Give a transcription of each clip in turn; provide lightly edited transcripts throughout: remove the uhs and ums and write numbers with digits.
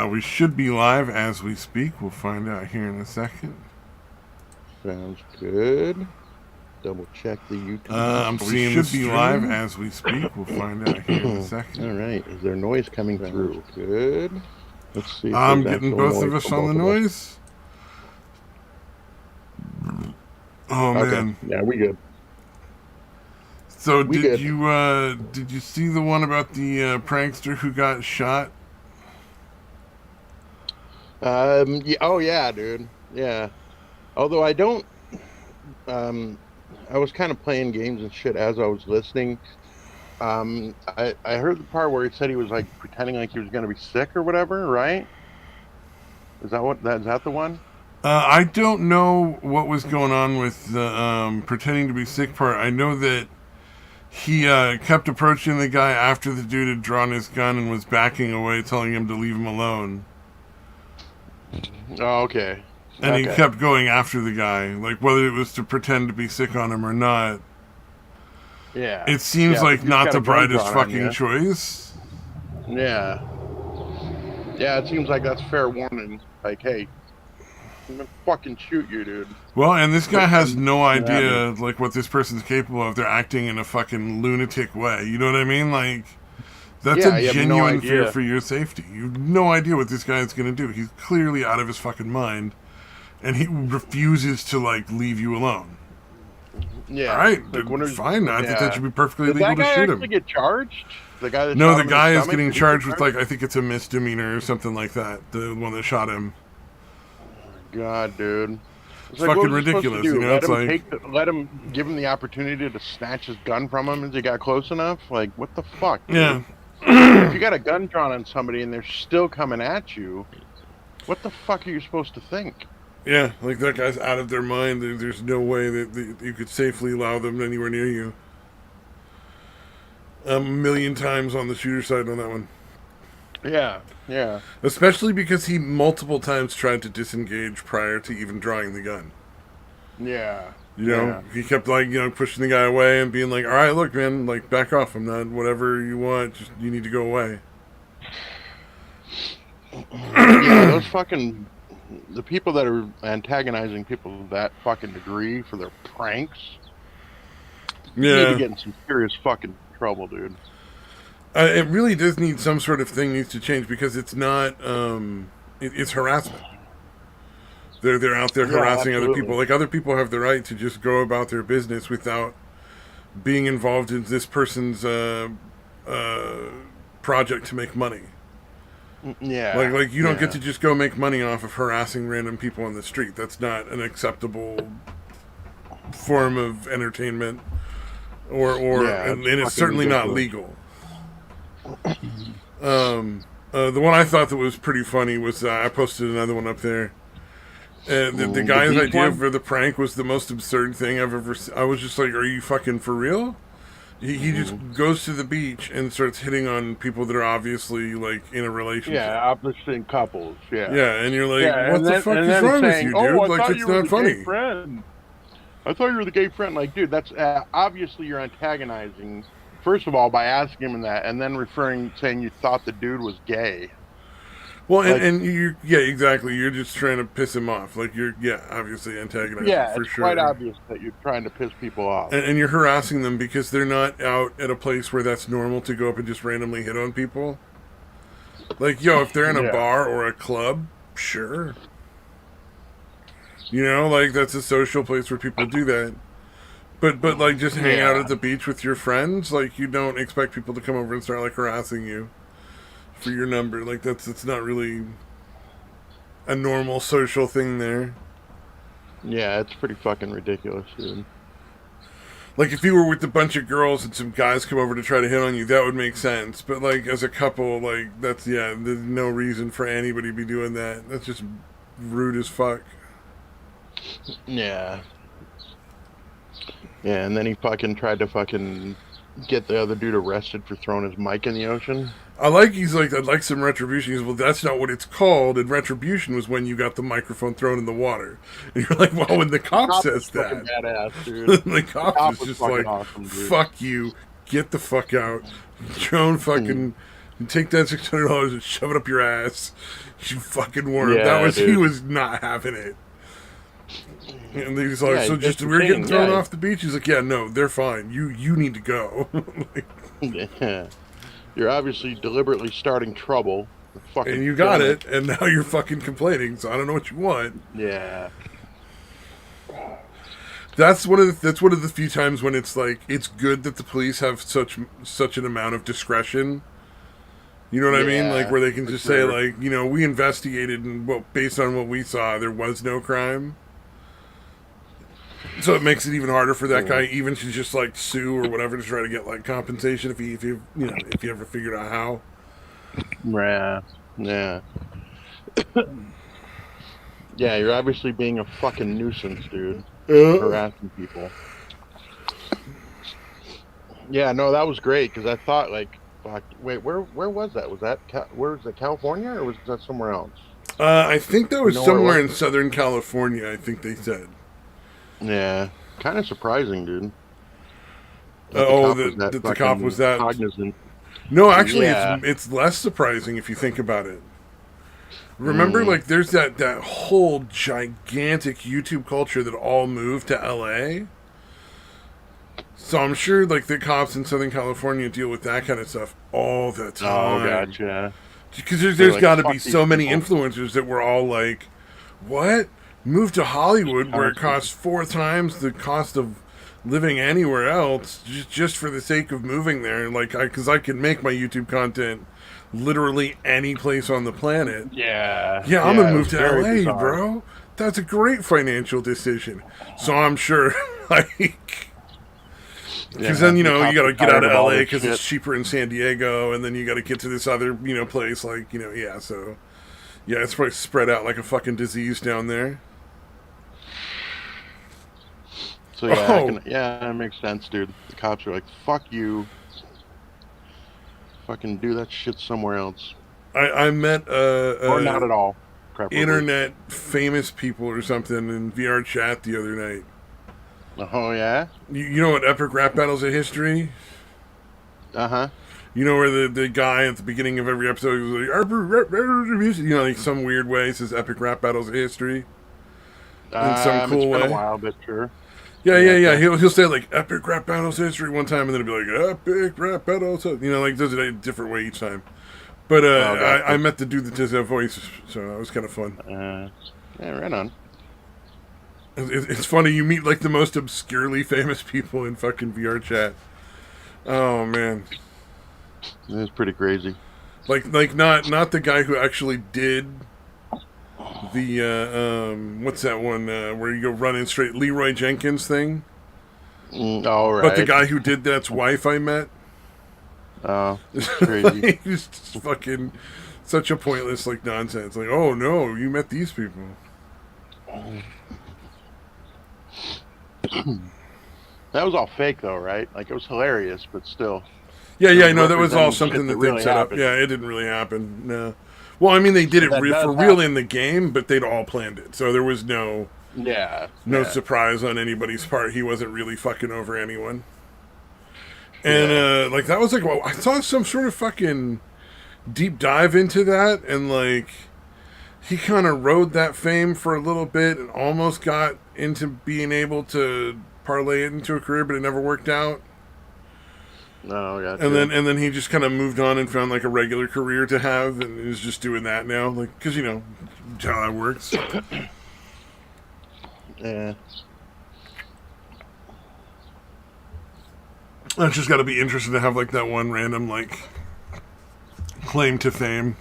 We should be live as we speak. We'll find out here in a second. Sounds good. Double check the YouTube. I'm seeing the stream. Be live as we speak. We'll find out here in a second. All right. Is there noise coming through? Good. Let's see. If I'm getting both of us on the noise. Oh man. Yeah, we good. So did you see the one about the prankster who got shot? Yeah, oh yeah, dude. Yeah. Although I don't. I was kind of playing games and shit as I was listening. I heard the part where he said he was like pretending like he was going to be sick or whatever, right? Is that the one? I don't know what was going on with the pretending to be sick part. I know that he kept approaching the guy after the dude had drawn his gun and was backing away, telling him to leave him alone. Oh, okay. And he kept going after the guy, like whether it was to pretend to be sick on him or not. Yeah. It seems like not the brightest fucking choice. Yeah. Yeah, it seems like that's fair warning. Like, hey, I'm gonna fucking shoot you, dude. Well, and this guy has no idea, like, what this person's capable of. They're acting in a fucking lunatic way. You know what I mean? Like, that's a genuine fear for your safety. You have no idea what this guy is going to do. He's clearly out of his fucking mind. And he refuses to, like, leave you alone. Yeah. All right, like, fine. I think that should be perfectly legal to shoot him. Did get charged? The guy that no, the guy is getting charged with, like, I think it's a misdemeanor or something like that. The one that shot him. God, dude. It's like, fucking ridiculous, you know? Give him the opportunity to snatch his gun from him as he got close enough. Like, what the fuck? Dude? Yeah. If you got a gun drawn on somebody and they're still coming at you, what the fuck are you supposed to think? Yeah, like that guy's out of their mind. There's no way that you could safely allow them anywhere near you. A million times on the shooter side on that one. Yeah, yeah. Especially because he multiple times tried to disengage prior to even drawing the gun. Yeah. You know, he kept, like, you know, pushing the guy away and being like, all right, look, man, like, back off. I'm not, whatever you want, just, you need to go away. Yeah, those fucking, the people that are antagonizing people to that fucking degree for their pranks, need to get in some serious fucking trouble, dude. It really does need some sort of thing needs to change because it's not, it's harassment. They're out there harassing other people. Like, other people have the right to just go about their business without being involved in this person's project to make money. Yeah. Like you don't get to just go make money off of harassing random people on the street. That's not an acceptable form of entertainment, and it's certainly not legal. The one I thought that was pretty funny was I posted another one up there. The guy's idea for the prank was the most absurd thing I've ever seen. I was just like, are you fucking for real? He just goes to the beach and starts hitting on people that are obviously, like, in a relationship. Yeah, obviously in couples, yeah. Yeah, and you're like, what the fuck is wrong with you, dude? Like, it's not funny. I thought you were the gay friend. Like, dude, that's obviously you're antagonizing, first of all, by asking him that, and then saying you thought the dude was gay. Well, and you, exactly. You're just trying to piss him off. Like, you're, obviously antagonizing, for sure. Yeah, it's quite obvious that you're trying to piss people off. And you're harassing them because they're not out at a place where that's normal to go up and just randomly hit on people. Like, yo, if they're in a bar or a club, sure. You know, like, that's a social place where people do that. But like, just hang out at the beach with your friends, like, you don't expect people to come over and start, like, harassing you for your number. Like, it's not really a normal social thing there. Yeah, it's pretty fucking ridiculous, dude. Like, if you were with a bunch of girls and some guys come over to try to hit on you, that would make sense. But, like, as a couple, like, that's, there's no reason for anybody to be doing that. That's just rude as fuck. Yeah. Yeah, and then he fucking tried to fucking get the other dude arrested for throwing his mic in the ocean. He's like, I'd like some retribution. He's, well, that's not what it's called. And retribution was when you got the microphone thrown in the water. And you're like, well, when the cop says that, badass, dude. the cop is just like, awesome, fuck you, get the fuck out. Your own fucking You take that $600 and shove it up your ass. You fucking worm. Yeah, he was not having it. And he's like, so just we're getting thrown off the beach. He's like, yeah, no, they're fine. You need to go. Yeah. You're obviously deliberately starting trouble. And you got it, and now you're fucking complaining. So I don't know what you want. Yeah. That's one of the few times when it's like it's good that the police have such an amount of discretion. You know what I mean? Like where they can just say like, you know, we investigated and based on what we saw, there was no crime. So it makes it even harder for that guy, even to just like sue or whatever to try to get like compensation if he ever figured out how. Yeah. Yeah, you're obviously being a fucking nuisance, dude. Harassing people. Yeah, no, that was great because I thought like, fuck, wait, where was that? Was that where was it, California, or was that somewhere else? I think that was somewhere in Southern California. I think they said. Yeah, kind of surprising, dude. That the cop was that cognizant. No, actually, it's less surprising if you think about it. Remember, like, there's that whole gigantic YouTube culture that all moved to LA. So I'm sure, like, the cops in Southern California deal with that kind of stuff all the time. Oh, gotcha. Because there's got to be so many influencers that were all like, what? Move to Hollywood where it costs 4 times the cost of living anywhere else just for the sake of moving there. Like, because I can make my YouTube content literally any place on the planet. Yeah, I'm gonna move to LA, bizarre. Bro. That's a great financial decision. So I'm sure, like, because then you gotta get out of LA because it's cheaper in San Diego, and then you gotta get to this other place, like So it's probably spread out like a fucking disease down there. So that makes sense, dude. The cops are like, "Fuck you." Fucking do that shit somewhere else. I met or not at all. Preferably. Internet famous people or something in VR chat the other night. Oh yeah. You know what Epic Rap Battles of History? You know where the guy at the beginning of every episode was like, like some weird way says Epic Rap Battles of History in some cool way. It's been a while, but sure. Yeah. He'll say like Epic Rap Battles History one time, and then he'll be like Epic Rap Battles, like does it a different way each time. But I met the dude that does that voice, so that was kind of fun. Yeah, right on. It's funny, you meet like the most obscurely famous people in fucking VR chat. Oh man, it's pretty crazy. Like not the guy who actually did the what's that one where you go running straight, Leroy Jenkins thing. All right. But the guy who did that's wife I met. Oh, crazy. He's just fucking such a pointless like nonsense. Like, oh no, you met these people. That was all fake though, right? Like it was hilarious, but still. Yeah, no, that was all something that really set up. Yeah, it didn't really happen. No. Well, I mean, they did it for real in the game, but they'd all planned it, so there was no surprise on anybody's part. He wasn't really fucking over anyone. And like that was like, well, I saw some sort of fucking deep dive into that, and like he kind of rode that fame for a little bit and almost got into being able to parlay it into a career, but it never worked out. Oh, gotcha. And then he just kind of moved on and found like a regular career to have, and is just doing that now, like because how that works. Yeah. It's just got to be interesting to have like that one random like claim to fame,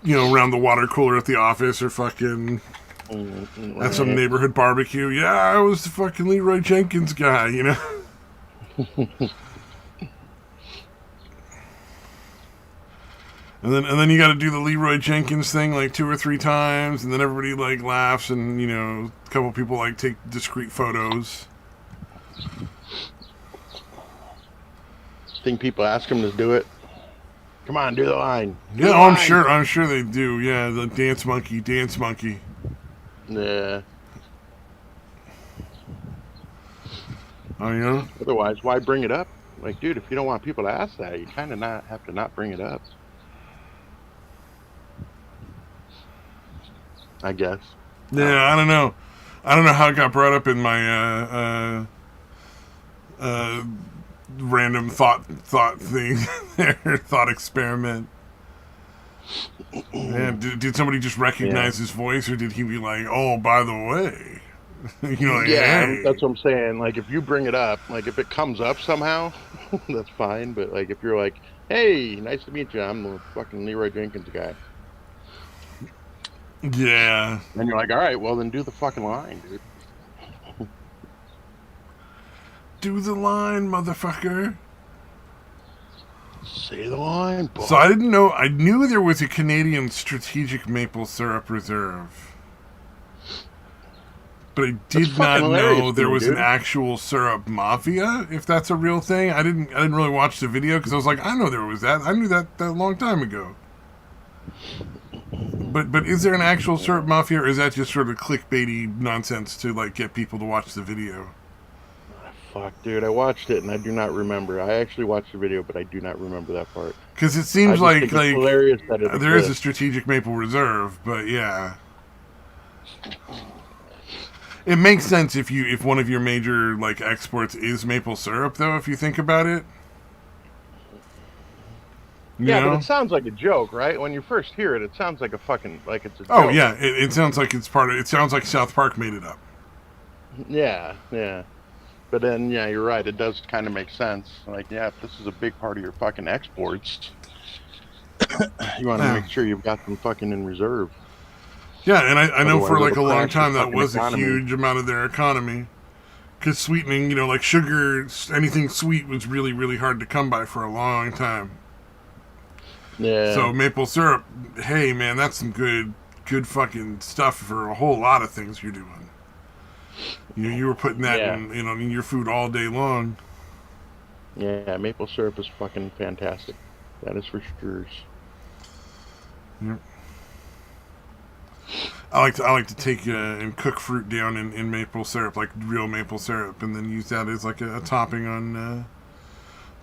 around the water cooler at the office or fucking at some neighborhood barbecue. Yeah, I was the fucking Leroy Jenkins guy, And then you got to do the Leroy Jenkins thing like 2 or 3 times, and then everybody like laughs, and a couple people like take discreet photos. Think people ask him to do it? Come on, do the line. Do the line. I'm sure they do. Yeah, the dance monkey. Yeah. Oh yeah. Otherwise, why bring it up? Like, dude, if you don't want people to ask that, you kind of not have to not bring it up. I guess. Yeah, I don't know. I don't know how it got brought up in my random thought thing there, thought experiment. Man, did somebody just recognize his voice, or did he be like, "Oh, by the way," like, yeah, hey. that's what I'm saying. Like, if you bring it up, like if it comes up somehow, that's fine. But like, if you're like, "Hey, nice to meet you. I'm the fucking Leroy Jenkins guy," Yeah. and you're like, "All right, well then do the fucking line, dude." Do the line, motherfucker. Say the line, boy. So I didn't know. I knew there was a Canadian strategic maple syrup reserve, but I did not know there was an actual syrup mafia. If that's a real thing, I didn't really watch the video because I was like, I know there was that. I knew that a long time ago. But is there an actual syrup mafia, or is that just sort of clickbaity nonsense to like get people to watch the video? Fuck, dude, I watched it and I do not remember. I actually watched the video, but I do not remember that part. Because it seems like hilarious that there is a strategic maple reserve, but yeah, it makes sense if one of your major like exports is maple syrup, though. If you think about it. Yeah, but it sounds like a joke, right? When you first hear it, it sounds like a fucking like it's a joke. Oh yeah, it sounds like it's part of. It sounds like South Park made it up. Yeah, yeah. But then, yeah, you're right. It does kind of make sense. Like, yeah, if this is a big part of your fucking exports, you want to make sure you've got them fucking in reserve. Yeah, and I know for like a long time that was a huge amount of their economy. Because sweetening, like sugar, anything sweet was really, really hard to come by for a long time. Yeah. So maple syrup, hey man, that's some good fucking stuff for a whole lot of things you're doing. You were putting that in your food all day long. Yeah, maple syrup is fucking fantastic. That is for sure. Yep. I like to take and cook fruit down in maple syrup, like real maple syrup, and then use that as like a topping on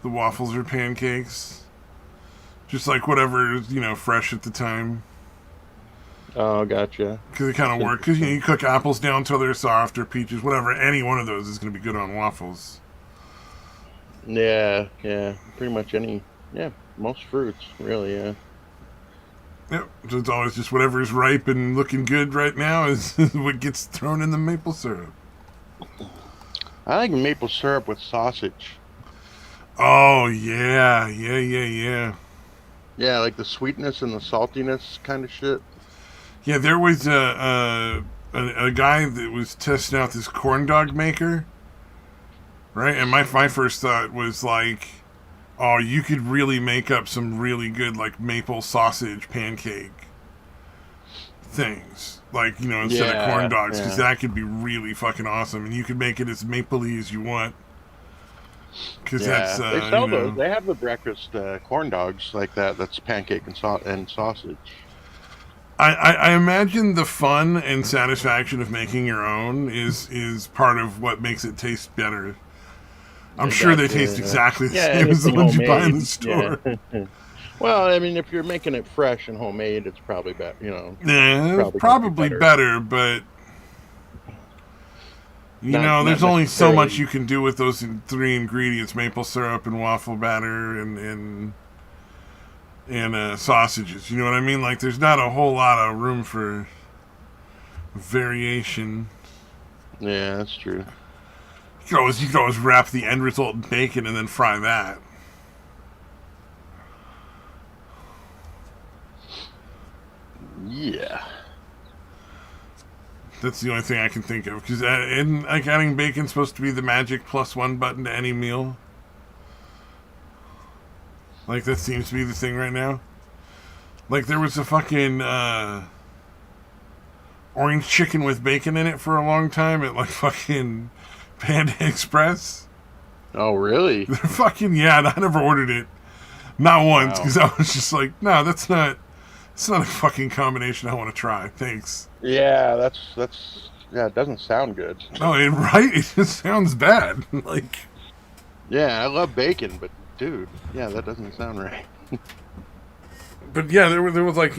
the waffles or pancakes. Just like whatever is, fresh at the time. Oh, gotcha. Because it kind of works. Because you cook apples down till they're soft, or peaches, whatever. Any one of those is going to be good on waffles. Yeah. Pretty much most fruits, really, yeah. Yep. So it's always just whatever's ripe and looking good right now is what gets thrown in the maple syrup. I like maple syrup with sausage. Oh, yeah. Yeah, like the sweetness and the saltiness kind of shit. Yeah, there was a guy that was testing out this corn dog maker, right? And my first thought was like, oh, you could really make up some really good like maple sausage pancake things, like instead of corn dogs, because that could be really fucking awesome, and you could make it as mapley as you want. Because that's they sell those. They have the breakfast corn dogs like that. That's pancake and sausage. I imagine the fun and satisfaction of making your own is part of what makes it taste better. I'm sure they taste exactly the same as the ones you buy in the store. Yeah. Well, I mean, if you're making it fresh and homemade, it's probably better. Yeah, it's probably better, but there's only so much you can do with those three ingredients: maple syrup and waffle batter and sausages. You know what I mean? Like, there's not a whole lot of room for variation. Yeah, that's true. You could always wrap the end result in bacon and then fry that. Yeah. That's the only thing I can think of. Because adding bacon's supposed to be the magic +1 button to any meal. Like, that seems to be the thing right now. Like, there was a fucking orange chicken with bacon in it for a long time at, like, fucking Panda Express. Oh, really? They're fucking, I never ordered it. Not once, because I was just like, no, it's not a fucking combination I want to try. Thanks. Yeah, it doesn't sound good. No, right? It just sounds bad. Like... Yeah, I love bacon, but dude, yeah, that doesn't sound right. But yeah, there was like,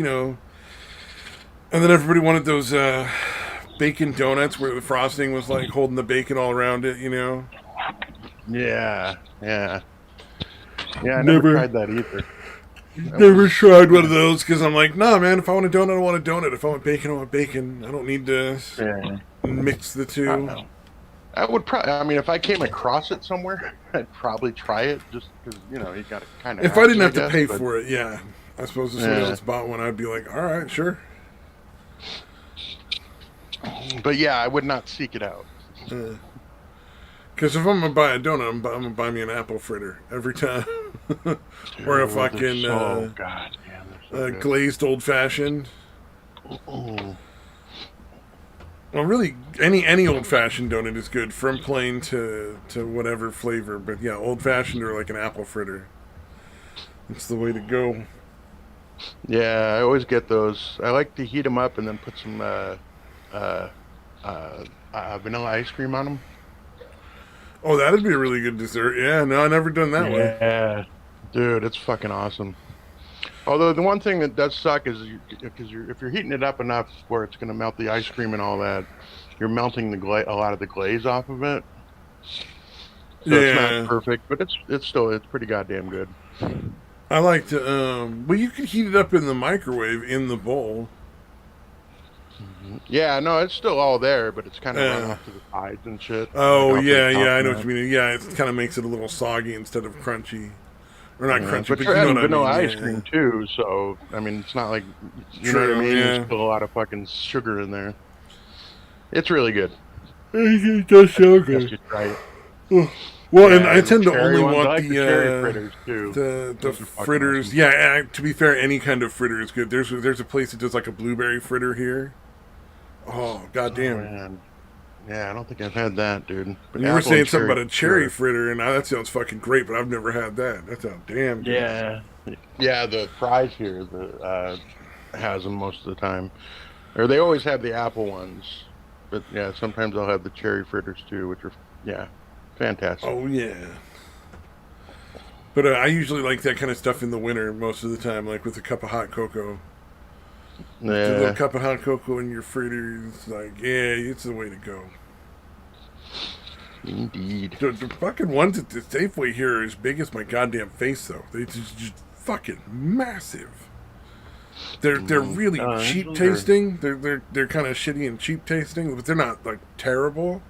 and then everybody wanted those bacon donuts where the frosting was like holding the bacon all around it, Yeah, yeah, yeah. I never Never, tried that either. That never was tried one of those because I'm like, nah, man. If I want a donut, I want a donut. If I want bacon, I want bacon. I don't need to yeah. mix the I two. don't know. I would probably. I mean, if I came across it somewhere, I'd probably try it just because you got to kind of If I have didn't to, I have to guess. pay But for it, yeah. I suppose if somebody yeah, else bought one, I'd be like, all right, sure. but yeah, I would not seek it out. Because if I'm gonna buy a donut, I'm gonna buy me an apple fritter every time, or a Dude, they're fucking so god damn, they're so good. glazed old fashioned. Mm. Well, really, any old fashioned donut is good, from plain to whatever flavor. But yeah, old fashioned or like an apple fritter, it's the way to go. Yeah, I always get those. I like to heat them up and then put some uh, vanilla ice cream on them. Oh, that'd be a really good dessert. Yeah, no, I never done that way. Yeah, dude, it's fucking awesome. Although the one thing that does suck is because if you're heating it up enough where it's going to melt the ice cream and all that, you're melting a lot of the glaze off of it. So it's not Yeah, perfect, but it's pretty goddamn good. I like to. Well, you could heat it up in the microwave in the bowl. Yeah, no, it's still all there, but it's kind of run Yeah. off to the sides and shit, like Oh off the yeah, top. yeah, I know what you mean. Yeah, it kind of makes it a little soggy instead of crunchy, or not Yeah, crunchy, but but you're you know adding what I vanilla mean. ice Yeah, cream too, so I mean, it's not like you know what I true. mean. There's Yeah, still a lot of fucking sugar in there. It's really good. it does I sound guess good. you try it. Well, and Yeah, I the tend to cherry only ones. I want like the cherry fritters too. the Those are fucking fritters. awesome. Yeah, to be fair, any kind of fritter is good. There's a place that does like a blueberry fritter here. Oh Oh goddamn! man, yeah, I don't think I've had that, dude. But You were apple and saying something cherry about a for cherry sure. fritter, and that sounds fucking great, but I've never had that. That sounds damn good. Yeah, yeah. The fries here, has them most of the time, or they always have the apple ones. But yeah, sometimes I'll have the cherry fritters too, which are yeah, fantastic. Oh yeah. But I usually like that kind of stuff in the winter most of the time, like with a cup of hot cocoa. With a little Yeah, cup of hot cocoa in your fritter, it's like, yeah, it's the way to go. indeed. The fucking ones at the Safeway here are as big as my goddamn face, though. They just fucking massive. They're really cheap Those are tasting. They're kind of shitty and cheap tasting, but they're not like terrible.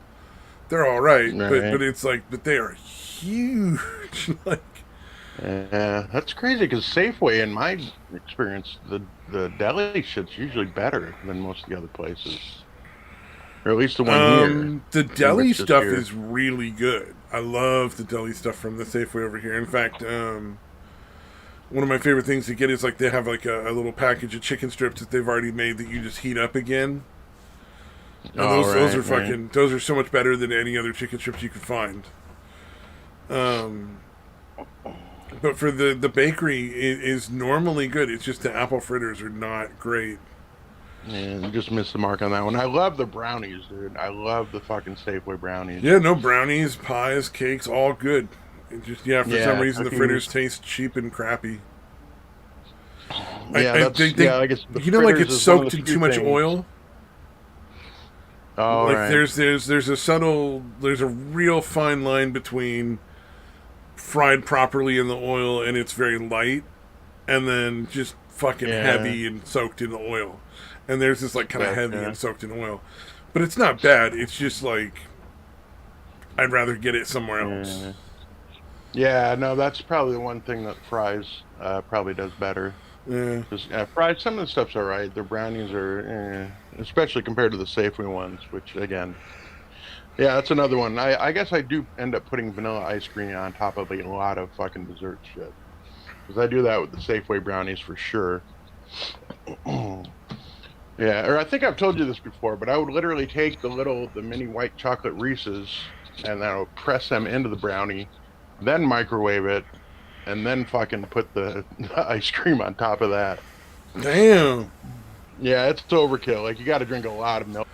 They're all right, right. but it's like, but they are huge. Like, Yeah, that's crazy because Safeway, in my experience, the deli shit's usually better than most of the other places, or at least the one here. the In deli Rich's stuff here. is really good. I love the deli stuff from the Safeway over here. In fact, one of my favorite things to get is like they have like a little package of chicken strips that they've already made that you just heat up again. And Oh, those are right, right. fucking those are so much better than any other chicken strips you could find. Um, but for the bakery is normally good. It's just the apple fritters are not great. Yeah, you just missed the mark on that one. I love the brownies, dude. I love the fucking Safeway brownies. Yeah, no brownies, pies, cakes, all good. It just yeah, for some Yeah, reason the fritters cookies. taste cheap and crappy. Yeah, yeah. I guess the Like fritters it's is one of soaked the in few too much things. oil. All Like right. there's a real fine line between fried properly in the oil and it's very light, and then just fucking Yeah. heavy and soaked in the oil. And there's this like kind of heavy Gotcha. and soaked in oil, but it's not bad. It's just like I'd rather get it somewhere else. Yeah. Yeah. No, that's probably the one thing that fries probably does better. Yeah. Because fries, some of the stuff's all right. Their brownies are, especially compared to the Safeway ones, which again, yeah, that's another one. I guess I do end up putting vanilla ice cream on top of a lot of fucking dessert shit. Because I do that with the Safeway brownies for sure. Yeah, or I think I've told you this before, but I would literally take the mini white chocolate Reese's and then I would press them into the brownie, then microwave it, and then fucking put the ice cream on top of that. Damn. Yeah, it's overkill. Like you got to drink a lot of milk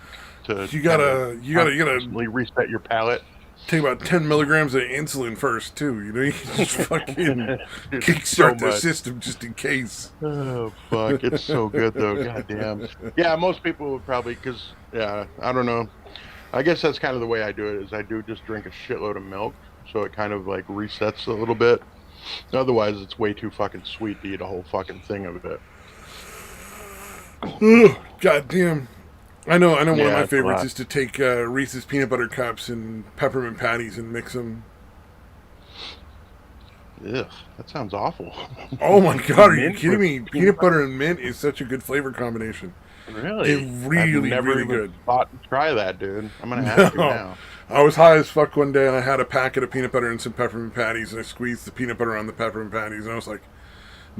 to You kind of gotta you gotta constantly reset your palate. Take about 10 milligrams of insulin first, too. You know, you can just fucking So kickstart the system just in case. Oh, fuck. It's so good, though. Goddamn. Yeah, most people would probably, because, yeah, I don't know. I guess that's kind of the way I do it, is I do just drink a shitload of milk, so it kind of, like, resets a little bit. Otherwise, it's way too fucking sweet to eat a whole fucking thing of it. Goddamn. I know one of my it's a favorites lot. is to take Reese's peanut butter cups and peppermint patties and mix them. Ugh, that sounds awful. Oh my god, are you Mint kidding with me? Peanut butter and mint is such a good flavor combination. Really? It really, I've never really even good. thought to try that, dude. I'm gonna have to now. I was high as fuck one day and I had a packet of peanut butter and some peppermint patties and I squeezed the peanut butter on the peppermint patties and I was like,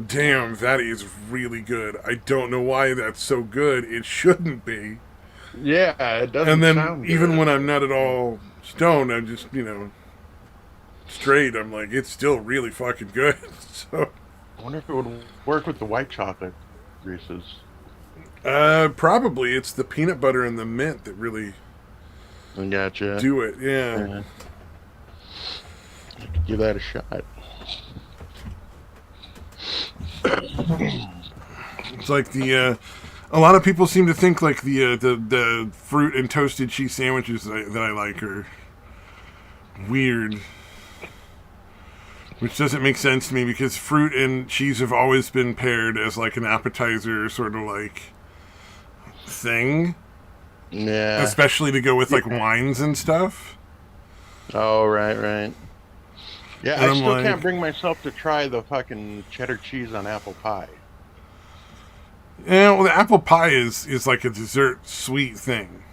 damn, that is really good. I don't know why that's so good. It shouldn't be. Yeah, it doesn't. And then sound even good. when I'm not at all stoned, I'm just, straight. I'm like, it's still really fucking good. So, I wonder if it would work with the white chocolate Reese's. probably it's the peanut butter and the mint that really I gotcha. do it. Yeah. Yeah. I could give that a shot. It's like a lot of people seem to think like the fruit and toasted cheese sandwiches that I like are weird. Which doesn't make sense to me because fruit and cheese have always been paired as like an appetizer sort of like thing. Yeah. Especially to go with like wines and stuff. Oh, right. Yeah, And I I'm still like, can't bring myself to try the fucking cheddar cheese on apple pie. yeah, well the apple pie is like a dessert sweet thing.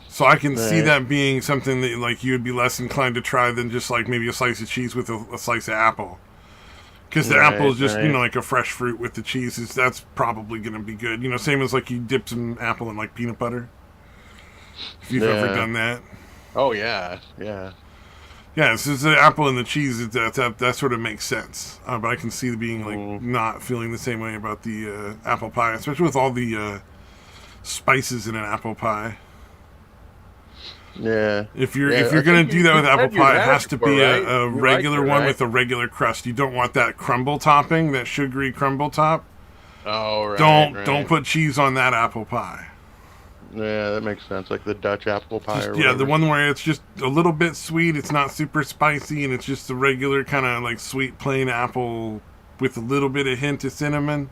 So I can see that being something that like you would be less inclined to try than just like maybe a slice of cheese with a slice of apple. Because the apple is just, like a fresh fruit with the cheese. That's probably going to be good. Same as like you dip some apple in like peanut butter. If you've ever done that. Oh, yeah. Yeah, so it's the apple and the cheese. That sort of makes sense. But I can see being like not feeling the same way about the apple pie. Especially with all the spices in an apple pie. Yeah. If you're gonna do that with apple pie, it has to be a regular one with a regular crust. You don't want that crumble topping, that sugary crumble top. Oh, right. Don't put cheese on that apple pie. Yeah, that makes sense. Like the Dutch apple pie. The one where it's just a little bit sweet. It's not super spicy, and it's just a regular kind of like sweet plain apple with a little bit of hint of cinnamon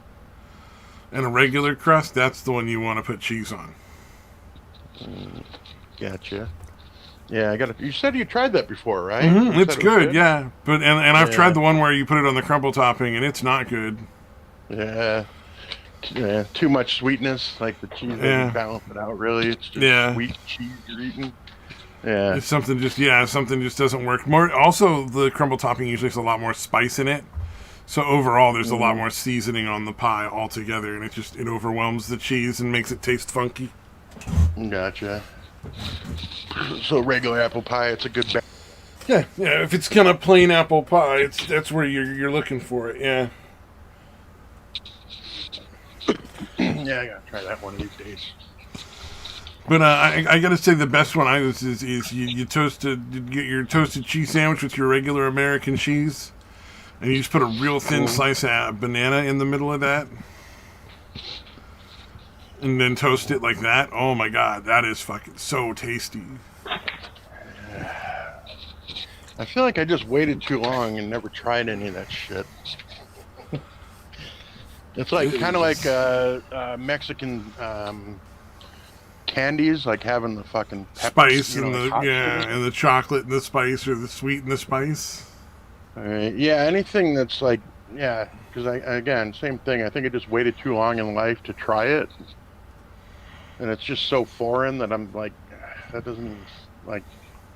and a regular crust. That's the one you want to put cheese on. Gotcha. Yeah, you said you tried that before, right? Mm-hmm. It's good, yeah. But and I've tried the one where you put it on the crumble topping, and it's not good. Yeah. Yeah, too much sweetness. Like the cheese doesn't balance it out. Really, it's just sweet cheese you're eating. Yeah, it's something just doesn't work. Also, the crumble topping usually has a lot more spice in it. So overall, there's a lot more seasoning on the pie altogether, and it overwhelms the cheese and makes it taste funky. Gotcha. So regular apple pie, it's a good. Yeah. If it's kind of plain apple pie, that's where you're looking for it. Yeah. Yeah, I gotta try that one of these days. But I gotta say the best one is you get your toasted cheese sandwich with your regular American cheese, and you just put a real thin slice of banana in the middle of that. And then toast it like that. Oh my god, that is fucking so tasty. I feel like I just waited too long and never tried any of that shit. It's like kind of like Mexican candies, like having the fucking peppers, spice and and the chocolate and the spice, or the sweet and the spice. All right. Yeah, anything that's like because again, same thing. I think I just waited too long in life to try it. And it's just so foreign that I'm like, that doesn't even, like,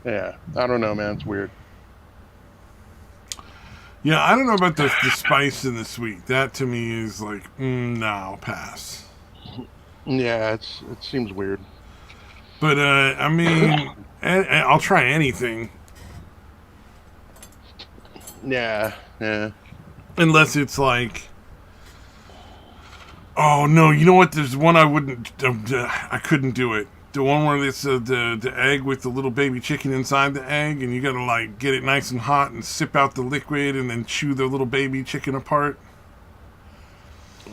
I don't know, man. It's weird. Yeah, I don't know about the spice and the sweet. That to me is like, no, pass. Yeah, it seems weird. But, I mean, I'll try anything. Yeah. Unless it's like, oh no, you know what? There's one I couldn't do it. The one where it's the egg with the little baby chicken inside the egg, and you gotta like get it nice and hot and sip out the liquid, and then chew the little baby chicken apart.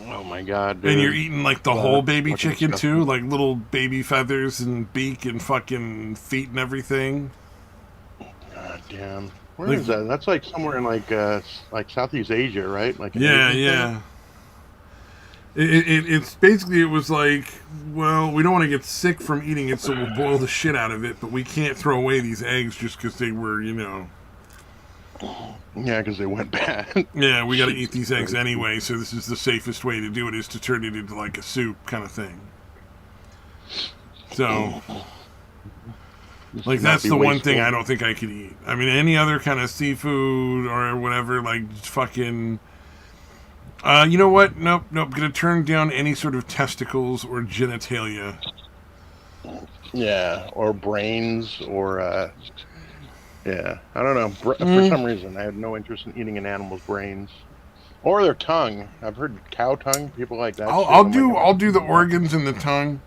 Oh my god, dude. And you're eating like the whole baby chicken too, like little baby feathers and beak and fucking feet and everything. God damn. Where is that? That's like somewhere in like Southeast Asia, right? Like yeah. It's basically, it was like, well, we don't want to get sick from eating it, so we'll boil the shit out of it, but we can't throw away these eggs just because they were, Yeah, because they went bad. Yeah, we got to eat these eggs anyway, so this is the safest way to do it, is to turn it into like a soup kind of thing. So, like, that's the one thing I don't think I could eat. I mean, any other kind of seafood or whatever, like fucking... you know what? Nope. Gonna turn down any sort of testicles or genitalia. Yeah, or brains, or yeah, I don't know. For some reason, I had no interest in eating an animal's brains or their tongue. I've heard cow tongue. People like that. I'll do the organs and the tongue.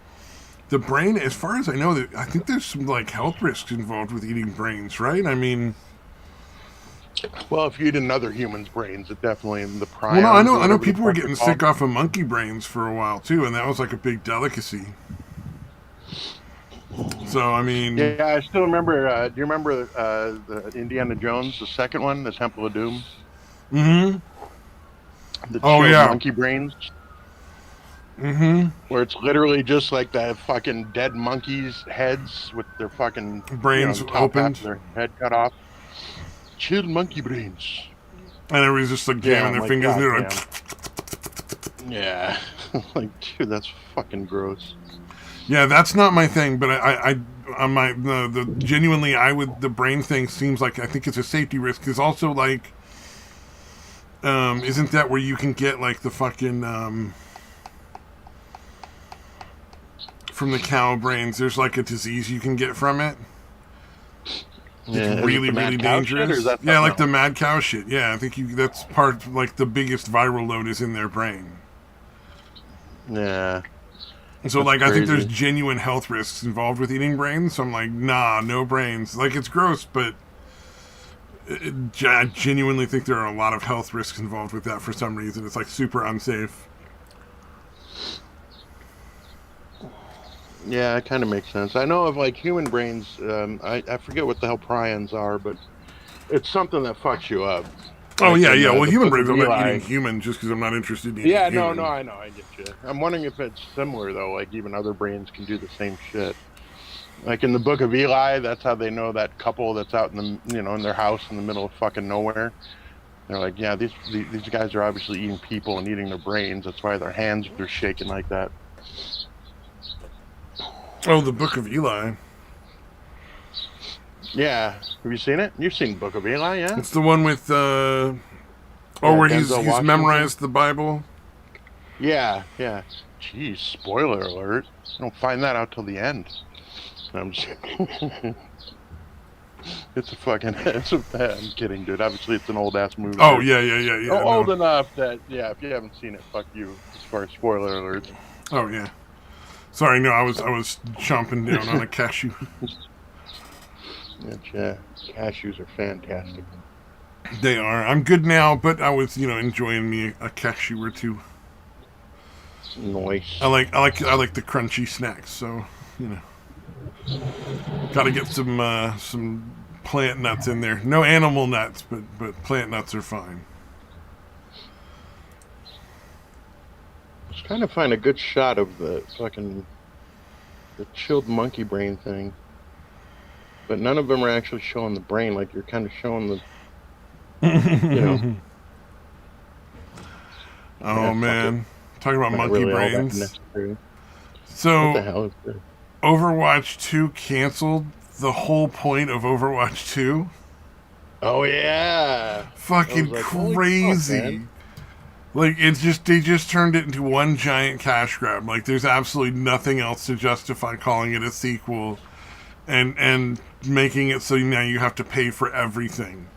The brain, as far as I know, I think there's some like health risks involved with eating brains, right? I mean. Well, if you eat another human's brains, it definitely the prions. Well, no, I know people were getting sick off of monkey brains for a while too, and that was like a big delicacy. So I mean, yeah, I still remember. Do you remember the Indiana Jones, the second one, the Temple of Doom? Mm-hmm. The monkey brains. Mm-hmm. Where it's literally just like the fucking dead monkeys' heads with their fucking brains opened, their head cut off. Chilled monkey brains. And everybody's just like jamming their fingers. They're like, yeah. Like, dude, that's fucking gross. Yeah, that's not my thing, but genuinely, the brain thing seems like, I think it's a safety risk, because also, like, isn't that where you can get, like, the fucking, from the cow brains, there's, like, a disease you can get from it? It's really, really dangerous. Yeah, like the mad cow shit. Yeah, I think that's part, like, the biggest viral load is in their brain. Yeah. So, like, I think there's genuine health risks involved with eating brains. So I'm like, nah, no brains. Like, it's gross, but I genuinely think there are a lot of health risks involved with that for some reason. It's, like, super unsafe. Yeah, it kind of makes sense. I know of, like, human brains. I forget what the hell prions are, but it's something that fucks you up. Oh, like yeah. Well, human brains, I'm not eating human just because I'm not interested in eating human. Yeah, no, I know, I get you. I'm wondering if it's similar, though. Like, even other brains can do the same shit. Like, in the Book of Eli, that's how they know that couple that's out in the, in their house in the middle of fucking nowhere. They're like, yeah, these guys are obviously eating people and eating their brains. That's why their hands are shaking like that. Oh, the Book of Eli. Yeah. Have you seen it? You've seen Book of Eli, yeah? It's the one with, where he's memorized the Bible? Yeah. Jeez, spoiler alert. I don't find that out till the end. I'm just... I'm kidding, dude. Obviously, it's an old-ass movie. Oh, yeah. Old enough that, yeah, if you haven't seen it, fuck you, as far as spoiler alerts. Oh, yeah. Sorry, no, I was chomping down on a cashew. Yeah, cashews are fantastic. They are. I'm good now, but I was, enjoying me a cashew or two. Nice. I like the crunchy snacks, so got to get some plant nuts in there. No animal nuts, but plant nuts are fine. I was trying to find a good shot of the chilled monkey brain thing, but none of them are actually showing the brain. Like, you're kind of showing the, Oh man, talking about monkey really brains. So, what the hell is this? Overwatch 2 canceled. The whole point of Overwatch 2. Oh yeah, fucking crazy. Fuck, like, they just turned it into one giant cash grab. Like, there's absolutely nothing else to justify calling it a sequel and making it so now you have to pay for everything.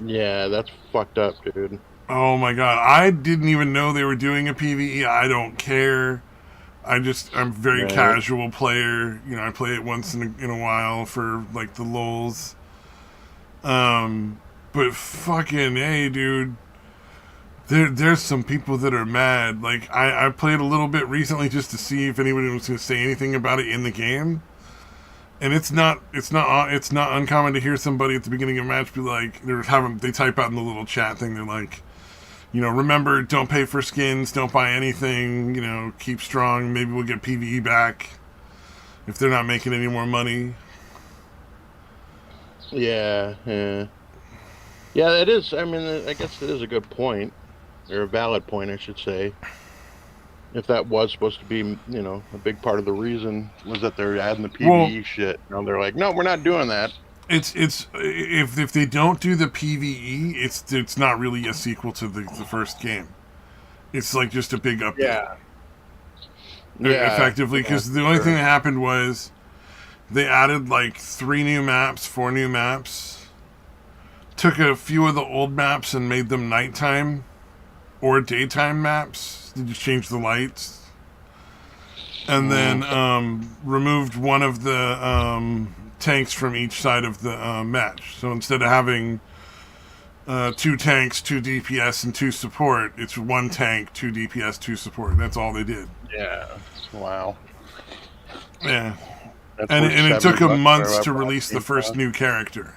Yeah, that's fucked up, dude. Oh my god, I didn't even know they were doing a PvE. I don't care. I'm very casual player. You know, I play it once in a while for like the lulz. But fucking hey, dude. There's some people that are mad. Like I played a little bit recently just to see if anybody was going to say anything about it in the game, and it's not uncommon to hear somebody at the beginning of a match be like they type out in the little chat thing, they're like, you know, remember, don't pay for skins, don't buy anything, you know, keep strong, maybe we'll get PvE back if they're not making any more money. Yeah, it is. I mean, I guess it is a good point. Or a valid point, I should say. If that was supposed to be, you know, a big part of the reason was that they're adding the PvE shit. You know, they're like, no, we're not doing that. It's if they don't do the PvE, it's not really a sequel to the first game. It's like just a big update. Yeah. Effectively, because the only thing that happened was they added like 4 new maps, took a few of the old maps and made them nighttime or daytime maps. They just changed the lights. And then removed one of the tanks from each side of the match. So instead of having 2 tanks, 2 DPS, and 2 support, it's 1 tank, 2 DPS, 2 support. That's all they did. Yeah. Wow. Yeah. And it took them months to release the first new character.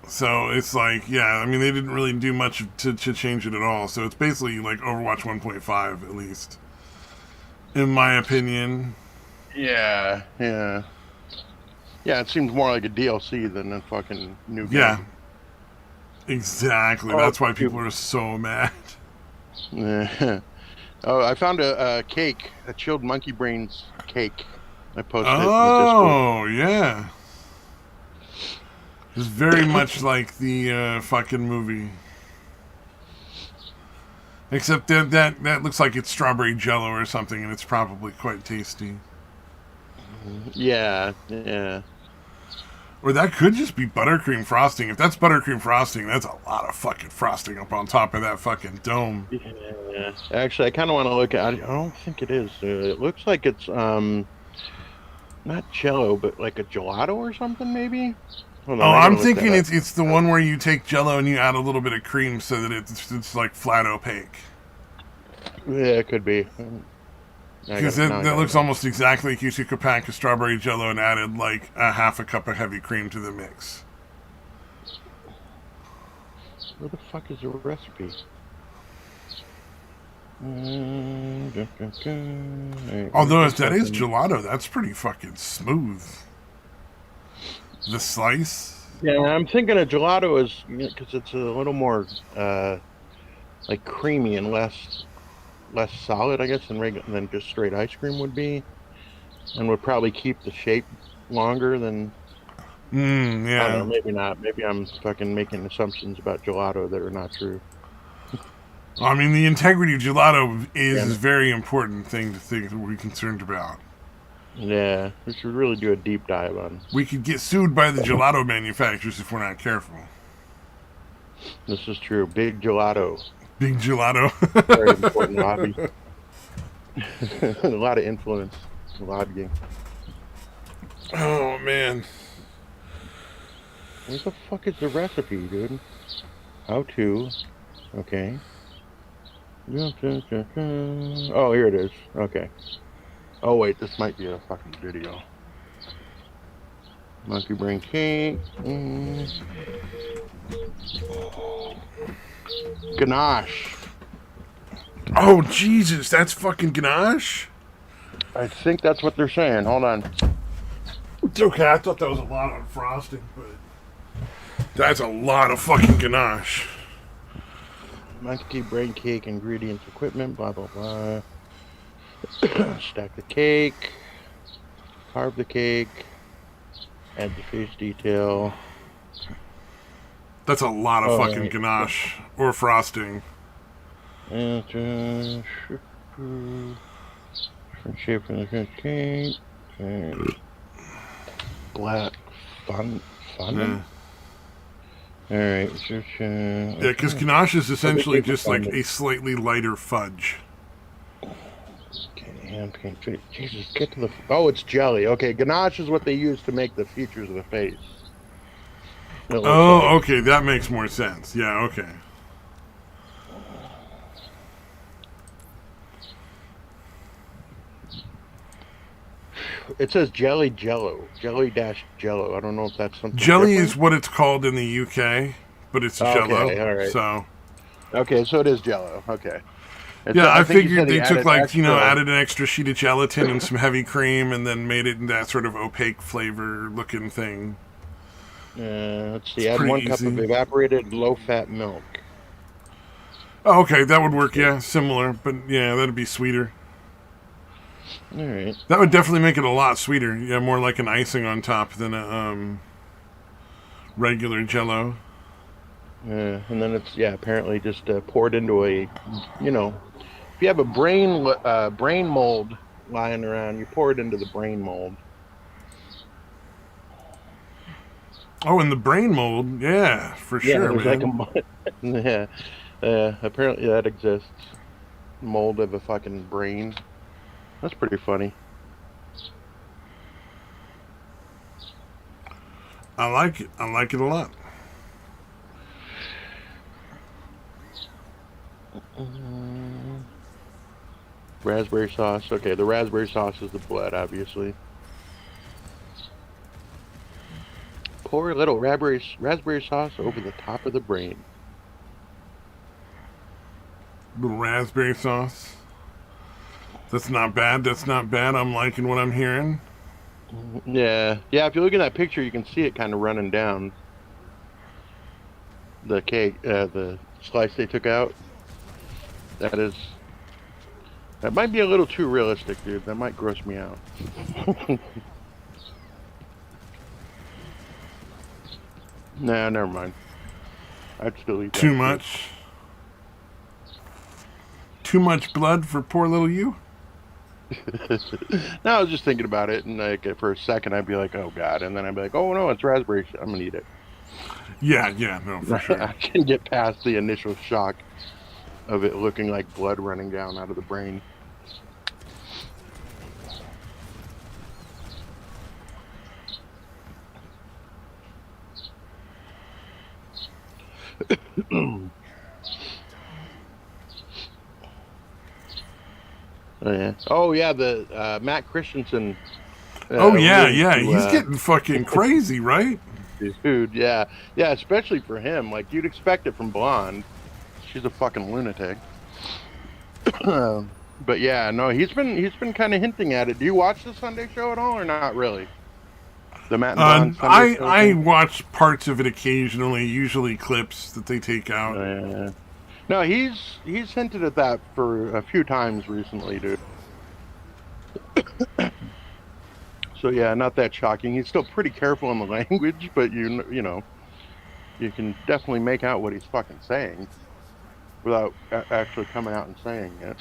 So it's like, yeah, I mean, they didn't really do much to change it at all. So it's basically like Overwatch 1.5, at least, in my opinion. Yeah. Yeah, it seems more like a DLC than a fucking new game. Yeah. Exactly. That's why people are so mad. Yeah. Oh, I found a cake, a chilled monkey brains cake. I posted it in the Discord. Oh, yeah. It's very much like the fucking movie. Except that looks like it's strawberry jello or something, and it's probably quite tasty. Yeah. Or that could just be buttercream frosting. If that's buttercream frosting, that's a lot of fucking frosting up on top of that fucking dome. Yeah. Actually, I kind of want to look at it. I don't think it is. It looks like it's not jello, but like a gelato or something, maybe? On, I'm thinking it's the one where you take jello and you add a little bit of cream so that it's like flat opaque. Yeah, it could be. Because that looks almost exactly like you took a pack of strawberry jello and added like a half a cup of heavy cream to the mix. Where the fuck is the recipe? Although if that is gelato, that's pretty fucking smooth. The slice? Yeah, I'm thinking a gelato is, because it's a little more like creamy and less solid, I guess, than just straight ice cream would be, and would probably keep the shape longer than. Yeah. I don't know, maybe not. Maybe I'm fucking making assumptions about gelato that are not true. I mean, the integrity of gelato is a very important thing to be concerned about. Yeah, we should really do a deep dive on. We could get sued by the gelato manufacturers if we're not careful. This is true. Big gelato. Big gelato. Very important lobby. A lot of influence. Lobbying. Oh, man. Where the fuck is the recipe, dude? How to. Okay. Oh, here it is. Okay. Oh, wait, this might be a fucking video. Monkey brain cake. Ganache. Oh, Jesus, that's fucking ganache? I think that's what they're saying. Hold on. It's okay, I thought that was a lot on frosting, but that's a lot of fucking ganache. Monkey brain cake, ingredients, equipment, blah, blah, blah. Stack the cake. Carve the cake. Add the face detail. That's a lot of fucking ganache. Or frosting. Different shape in the cake. Black fun. All right. Yeah, because ganache is essentially just like a slightly lighter fudge. Okay, hand paint. Jesus, get to the. Oh, it's jelly. Okay, ganache is what they use to make the features of the face. Oh, like. Okay, that makes more sense. Yeah, okay. It says jelly jello. Jelly dash jello. I don't know if that's something jelly different. Is what it's called in the UK, but it's jello. Okay, all right. So. Okay, so it is jello. Okay. Yeah, I figured they took like, added an extra sheet of gelatin and some heavy cream and then made it in that sort of opaque flavor looking thing. Let's see, add 1 cup of evaporated low-fat milk. Oh, okay, that would work, yeah, similar, but yeah, that'd be sweeter. All right. That would definitely make it a lot sweeter. Yeah, more like an icing on top than a regular jello. And then it's, apparently just poured into a, if you have a brain mold lying around, you pour it into the brain mold. Oh, and the brain mold, yeah, for sure, man. Like apparently that exists. Mold of a fucking brain. That's pretty funny. I like it. I like it a lot. Raspberry sauce. Okay, the raspberry sauce is the blood, obviously. Pour a little raspberry sauce over the top of the brain. Little raspberry sauce. That's not bad. That's not bad. I'm liking what I'm hearing. Yeah. If you look at that picture, you can see it kind of running down the cake, the slice they took out. That might be a little too realistic, dude. That might gross me out. Nah, never mind. I'd still eat that. Too much? Too much blood for poor little you? No, I was just thinking about it, and like for a second, I'd be like, "Oh God," and then I'd be like, "Oh no, it's raspberry. I'm gonna eat it." Yeah, no, for sure. I can get past the initial shock of it looking like blood running down out of the brain. Oh yeah, the Matt Christensen. He's getting fucking crazy, right? Dude, yeah, especially for him. Like you'd expect it from Blonde. She's a fucking lunatic. But yeah, no, he's been kind of hinting at it. Do you watch the Sunday show at all, or not really? The Matt and Blonde Sunday show I watch parts of it occasionally, usually clips that they take out. No, he's hinted at that for a few times recently, dude. So yeah, not that shocking. He's still pretty careful in the language, but you know, you can definitely make out what he's fucking saying without actually coming out and saying it.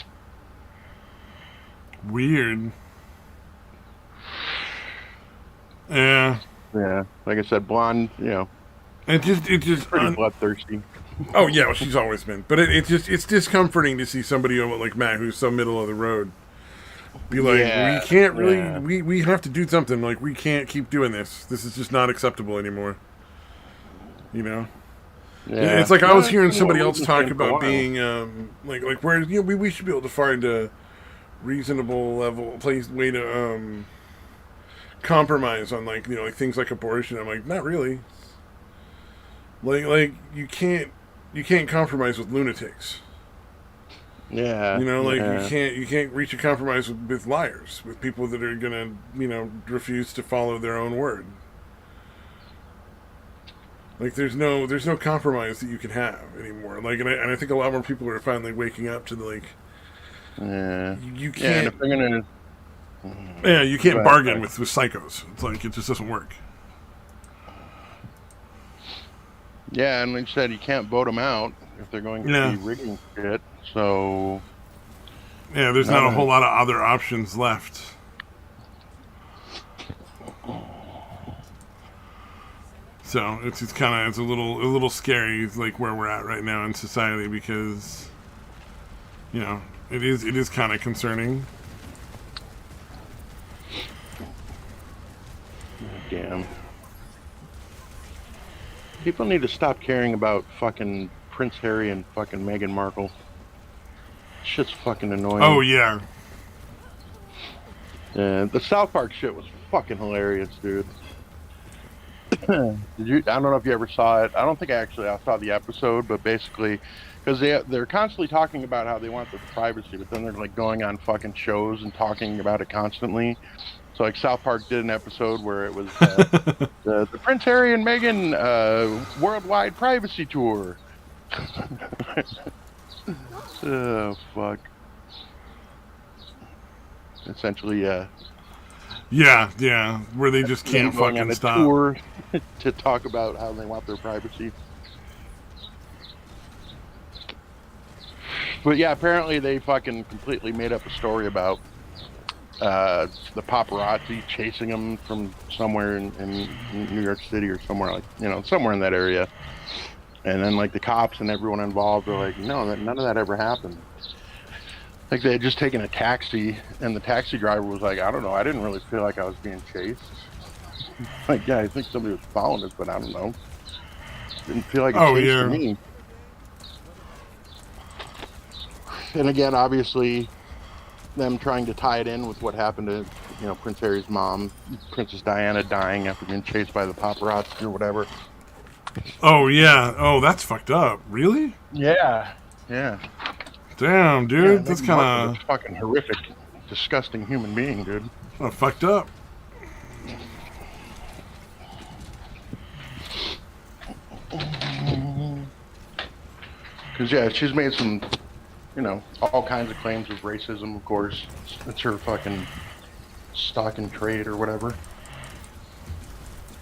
Weird. Yeah. Yeah, like I said, Blonde, it just pretty bloodthirsty. Oh yeah, well, she's always been. But it's discomforting to see somebody like Matt, who's so middle of the road, be like, we can't really, we have to do something. Like, we can't keep doing this. This is just not acceptable anymore. You know? Yeah. It's like I was hearing somebody else talk about being, like where, we should be able to find a reasonable way to compromise on, like, like things like abortion. I'm like, not really. Like you can't compromise with lunatics. Yeah. You can't reach a compromise with liars, with people that are gonna, refuse to follow their own word. Like there's no compromise that you can have anymore. Like, and I think a lot more people are finally waking up to you can't. You can't bargain with psychos. It's like it just doesn't work. Yeah, and like you said, you can't vote them out if they're going to be rigging shit. So yeah, there's not a whole lot of other options left. So it's a little scary, like where we're at right now in society, because it is kind of concerning. Damn. People need to stop caring about fucking Prince Harry and fucking Meghan Markle. Shit's fucking annoying. Oh yeah. Yeah, the South Park shit was fucking hilarious, dude. I don't know if you ever saw it. I don't think I saw the episode, but basically, because they're constantly talking about how they want their privacy, but then they're like going on fucking shows and talking about it constantly. So like South Park did an episode where it was the Prince Harry and Meghan worldwide privacy tour. Oh fuck. Essentially, yeah, where they just can't going fucking on a stop. Tour to talk about how they want their privacy. But yeah, apparently they fucking completely made up a story about the paparazzi chasing them from somewhere in New York City or somewhere, like, somewhere in that area. And then like the cops and everyone involved were like, no, none of that ever happened. Like they had just taken a taxi, and the taxi driver was like, I don't know, I didn't really feel like I was being chased. Like, yeah, I think somebody was following us, but I don't know. Didn't feel like a chase to me. And again, obviously, them trying to tie it in with what happened to, Prince Harry's mom, Princess Diana, dying after being chased by the paparazzi or whatever. Oh yeah. Oh, that's fucked up. Really? Yeah. Damn, dude, that's kind of fucking horrific, disgusting human being, dude. Fucked up. Because yeah, she's made some, all kinds of claims of racism. Of course, it's her fucking stock and trade or whatever.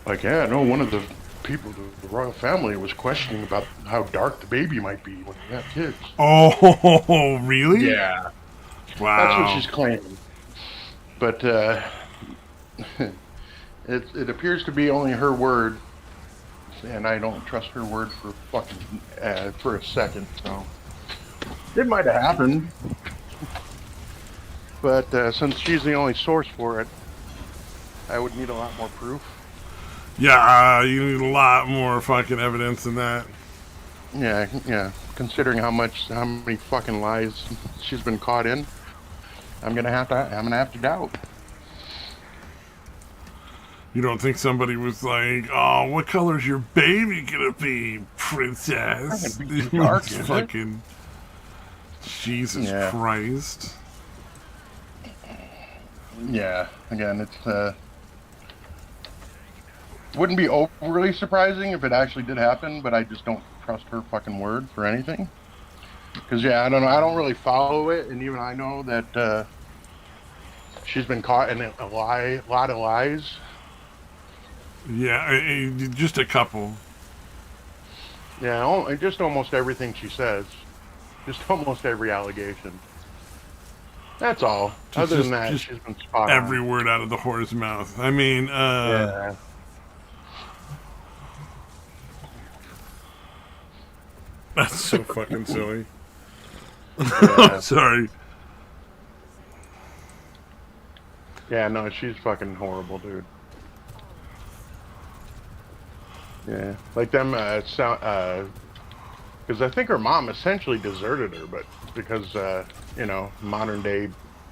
Like, yeah, no, one of the people, the royal family, was questioning about how dark the baby might be when you have kids. Oh, really? Yeah. Wow. That's what she's claiming. But it appears to be only her word, and I don't trust her word for fucking for a second. So it might have happened, but since she's the only source for it, I would need a lot more proof. Yeah, you need a lot more fucking evidence than that. Yeah. Considering how many fucking lies she's been caught in, I'm gonna have to doubt. You don't think somebody was like, "Oh, what color's your baby gonna be, princess?" Be dark, fucking Jesus Christ. Yeah. Again, it's wouldn't be overly surprising if it actually did happen, but I just don't trust her fucking word for anything. Because I don't know, I don't really follow it, and even I know that she's been caught in a lot of lies. Yeah, just a couple. Yeah, just almost everything she says, just almost every allegation. That's all. Other than that, she's been spot on. Every word out of the whore's mouth. I mean, yeah. That's so fucking silly. Yeah. Sorry. Yeah, no, she's fucking horrible, dude. Yeah, like them, because I think her mom essentially deserted her, but because, modern day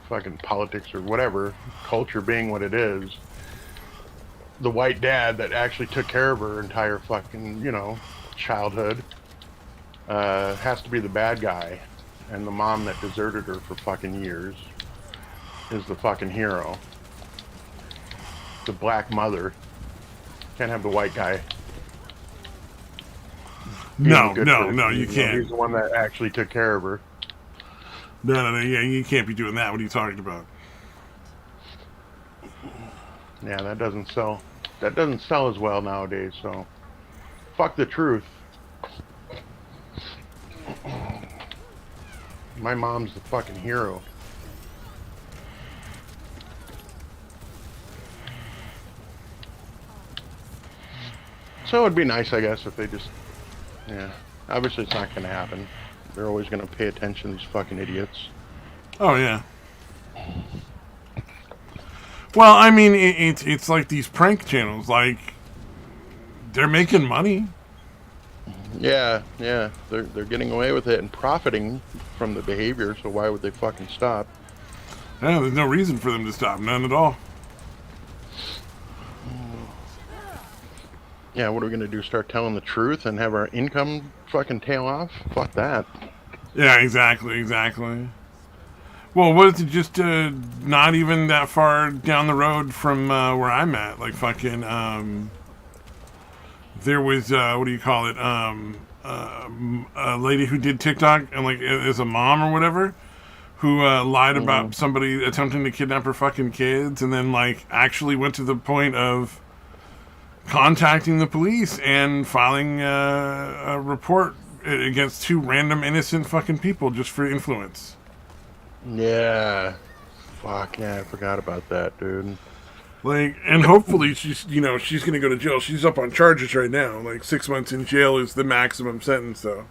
fucking politics or whatever, culture being what it is, the white dad that actually took care of her entire fucking, childhood, has to be the bad guy, and the mom that deserted her for fucking years is the fucking hero. The black mother. Can't have the white guy. No, you can't. He's the one that actually took care of her. No, yeah, you can't be doing that. What are you talking about? Yeah, that doesn't sell. That doesn't sell as well nowadays, so fuck the truth. My mom's the fucking hero. So it'd be nice, I guess, if they just, yeah. Obviously, it's not going to happen. They're always going to pay attention to these fucking idiots. Oh, yeah. Well, I mean, it's like these prank channels. Like, they're making money. Yeah. They're getting away with it and profiting from the behavior, so why would they fucking stop? Yeah, there's no reason for them to stop. None at all. Yeah, what are we going to do? Start telling the truth and have our income fucking tail off? Fuck that. Yeah, exactly. Well, what is it? Just not even that far down the road from where I'm at. Like fucking, there was what do you call it? A lady who did TikTok and like is a mom or whatever, who lied about somebody attempting to kidnap her fucking kids, and then like actually went to the point of contacting the police and filing a report against 2 random innocent fucking people just for influence. Yeah. Fuck, yeah, I forgot about that, dude. Like, and hopefully she's gonna go to jail. She's up on charges right now. Like 6 months in jail is the maximum sentence, though,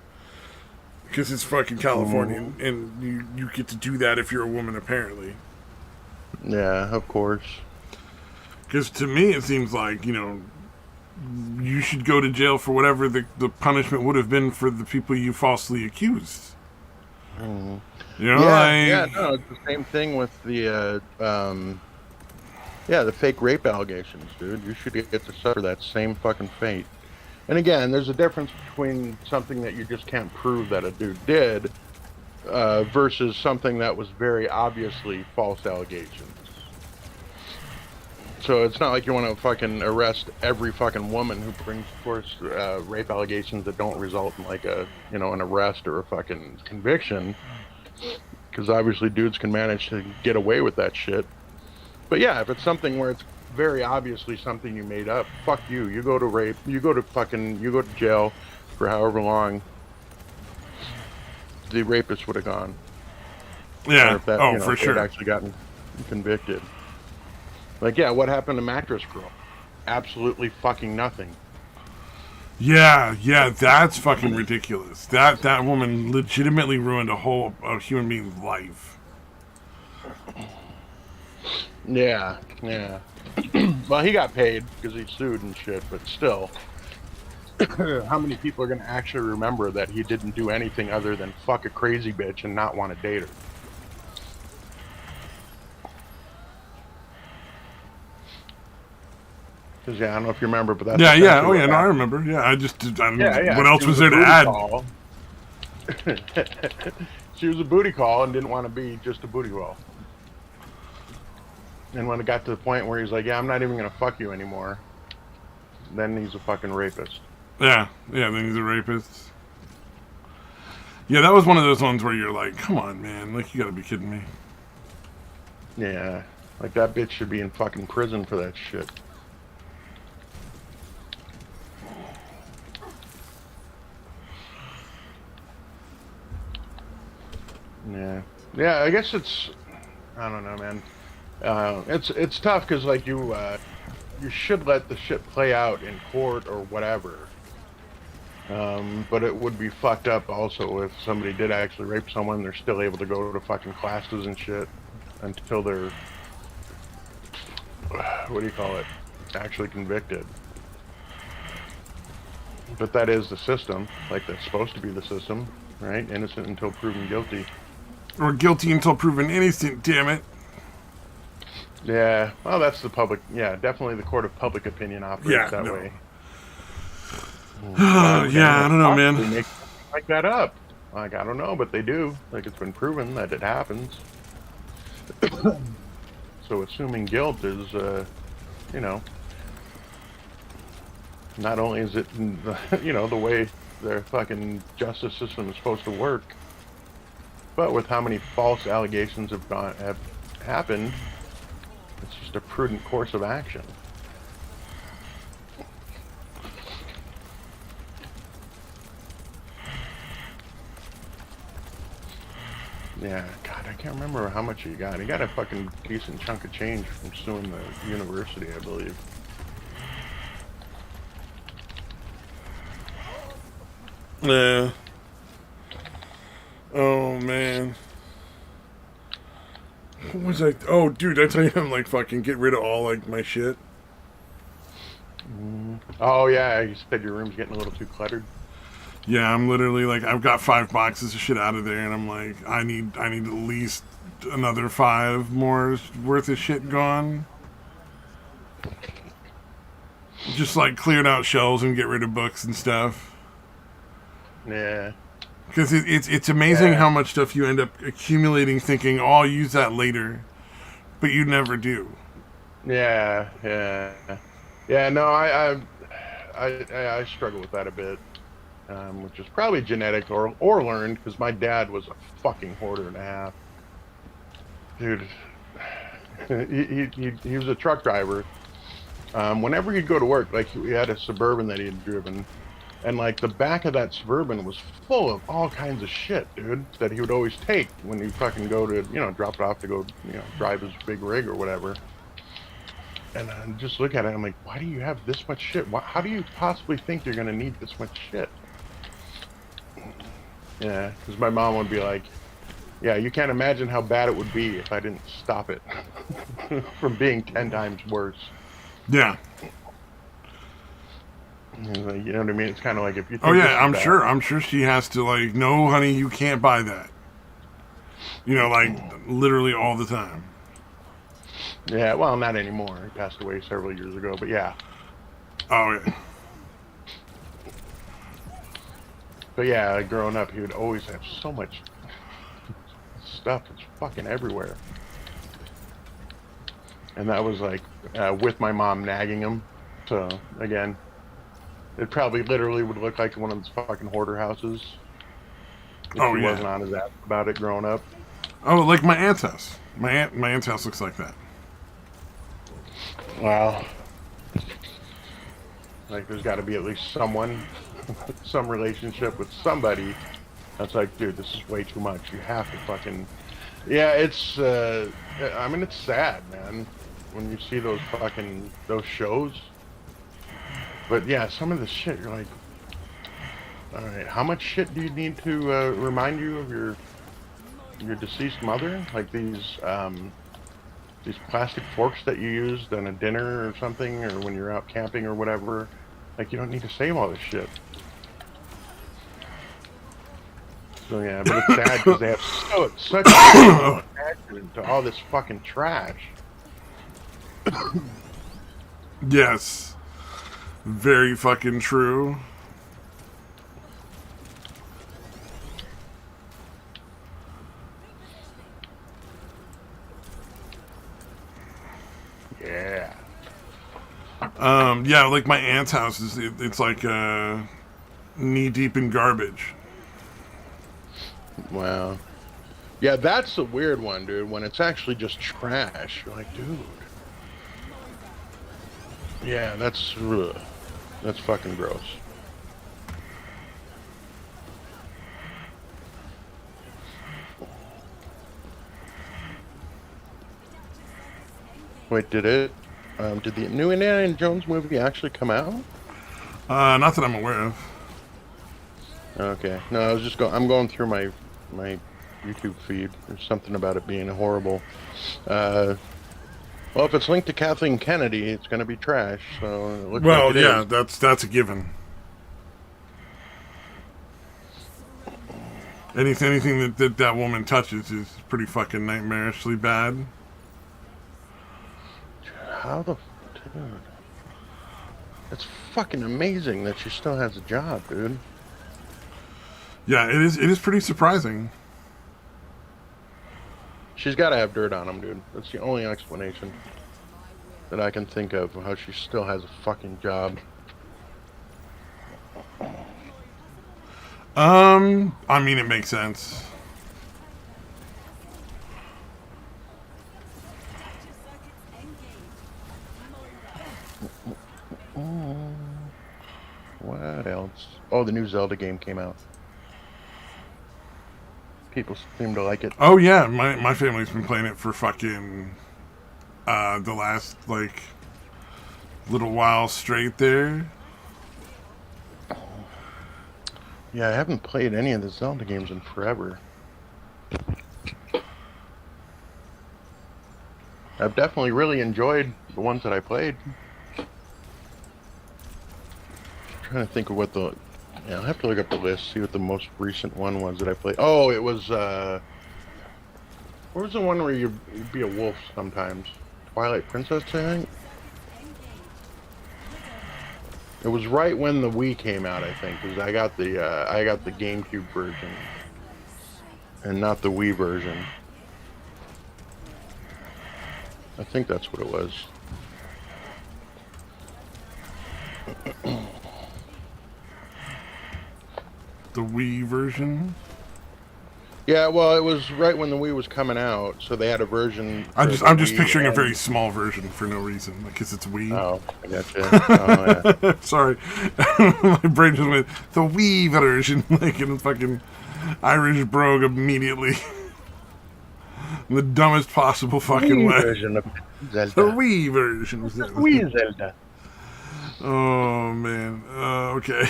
because it's fucking California, and you get to do that if you're a woman, apparently. Yeah, of course. Because to me, it seems like you should go to jail for whatever the punishment would have been for the people you falsely accused. Mm. No, it's the same thing with the the fake rape allegations, dude. You should get to suffer that same fucking fate. And again, there's a difference between something that you just can't prove that a dude did versus something that was very obviously false allegations. So it's not like you want to fucking arrest every fucking woman who brings forth rape allegations that don't result in like an arrest or a fucking conviction. Because obviously dudes can manage to get away with that shit. But yeah, if it's something where it's very obviously something you made up, fuck you. You go to jail for however long the rapist would have gone. Yeah. Or if that, for sure. Actually gotten convicted. Like, yeah, what happened to Mattress Girl? Absolutely fucking nothing. Yeah, that's fucking ridiculous. That woman legitimately ruined a human being's life. Yeah. Well, he got paid because he sued and shit, but still. How many people are going to actually remember that he didn't do anything other than fuck a crazy bitch and not want to date her? Because, I don't know if you remember, but that's... Yeah. Oh, yeah, no, I remember. Yeah, what else was there to add? She was a booty call and didn't want to be just a booty call. And when it got to the point where he's like, yeah, I'm not even going to fuck you anymore, then he's a fucking rapist. Yeah, then he's a rapist. Yeah, that was one of those ones where you're like, come on, man. Like, you gotta be kidding me. Yeah, like that bitch should be in fucking prison for that shit. Yeah, I guess it's, I don't know, man. It's tough because like you should let the shit play out in court or whatever. But it would be fucked up also if somebody did actually rape someone, they're still able to go to fucking classes and shit until they're, what do you call it, actually convicted. But that is the system, like that's supposed to be the system, right? Innocent until proven guilty. Or guilty until proven innocent, damn it. Yeah, well, that's the public, definitely the court of public opinion operates that way. Yeah, I don't know, man. They make like that up. Like, I don't know, but they do. Like, it's been proven that it happens. So assuming guilt is, not only is it, the way their fucking justice system is supposed to work, but with how many false allegations have happened, it's just a prudent course of action. Yeah, God, I can't remember how much he got. He got a fucking decent chunk of change from suing the university, I believe. Yeah. Oh, man. What was I... Oh, dude, I tell you, I'm like, fucking get rid of all, like, my shit. Oh, yeah, you said your room's getting a little too cluttered. Yeah, I'm literally, like, I've got 5 boxes of shit out of there, and I'm like, I need at least another 5 more worth of shit gone. Just, like, clearing out shelves and get rid of books and stuff. Yeah. Because it's amazing how much stuff you end up accumulating thinking, oh, I'll use that later. But you never do. Yeah, yeah. Yeah, no, I struggle with that a bit, which is probably genetic or learned, because my dad was a fucking hoarder and a half. Dude, he was a truck driver. Whenever he'd go to work, like he had a Suburban that he had driven, and like the back of that Suburban was full of all kinds of shit, dude, that he would always take when he fucking go to, drop it off to go, drive his big rig or whatever. And I just look at it, I'm like, why do you have this much shit? How do you possibly think you're gonna need this much shit? Yeah, because my mom would be like, yeah, you can't imagine how bad it would be if I didn't stop it from being 10 times worse. Yeah. Like, you know what I mean? It's kind of like if you think oh yeah, I'm bad, sure. I'm sure she has to like, no, honey, you can't buy that. Like literally all the time. Yeah, well, not anymore. He passed away several years ago, but yeah. Oh yeah. But yeah, like, growing up, he would always have so much stuff. It's fucking everywhere. And that was like with my mom nagging him. So again, it probably literally would look like one of those fucking hoarder houses. If he wasn't on his ass about it growing up. Oh, like my aunt's house. My aunt's house looks like that. Wow. Like there's got to be at least someone, some relationship with somebody that's like, dude, this is way too much. You have to fucking. Yeah, it's. I mean, it's sad, man, when you see those shows. But yeah, some of the shit, you're like, all right, how much shit do you need to remind you of your deceased mother? Like these plastic forks that you used on a dinner or something, or when you're out camping or whatever. Like, you don't need to save all this shit. So yeah, but it's sad because they have such a attachment to all this fucking trash. Yes. Very fucking true. Yeah. Yeah, like my aunt's house it's like knee deep in garbage. Wow. Yeah, that's the weird one, dude. When it's actually just trash, you're like, dude. Yeah, that's fucking gross. Wait, did the new Indiana Jones movie actually come out? Not that I'm aware of. Okay. No, I was just I'm going through my YouTube feed. There's something about it being horrible. Well, if it's linked to Kathleen Kennedy, it's going to be trash. So it looks like it yeah, is. that's a given. Anything that woman touches is pretty fucking nightmarishly bad. How the dude? It's fucking amazing that she still has a job, dude. Yeah, it is pretty surprising. She's got to have dirt on him, dude. That's the only explanation that I can think of how she still has a fucking job. I mean, it makes sense. What else? Oh, the new Zelda game came out. People seem to like it. Oh yeah, my family's been playing it for fucking the last like little while straight there. Yeah, I haven't played any of the Zelda games in forever. I've definitely really enjoyed the ones that I played. I'm trying to think of what the... Yeah, I'll have to look up the list, see what the most recent one was that I played. Oh, it was, what was the one where you'd be a wolf sometimes? Twilight Princess, I think? It was right when the Wii came out, I think, because I got the GameCube version and not the Wii version. I think that's what it was. The Wii version? Yeah, well, it was right when the Wii was coming out, so they had a version. I'm just picturing a very small version for no reason, because it's Wii. Oh, I gotcha. Oh, yeah. Sorry, my brain just went the Wii version, like in a fucking Irish brogue immediately, in the dumbest possible fucking Wii way. Version of Zelda. The Wii version. The Wii Zelda. Oh man. Okay.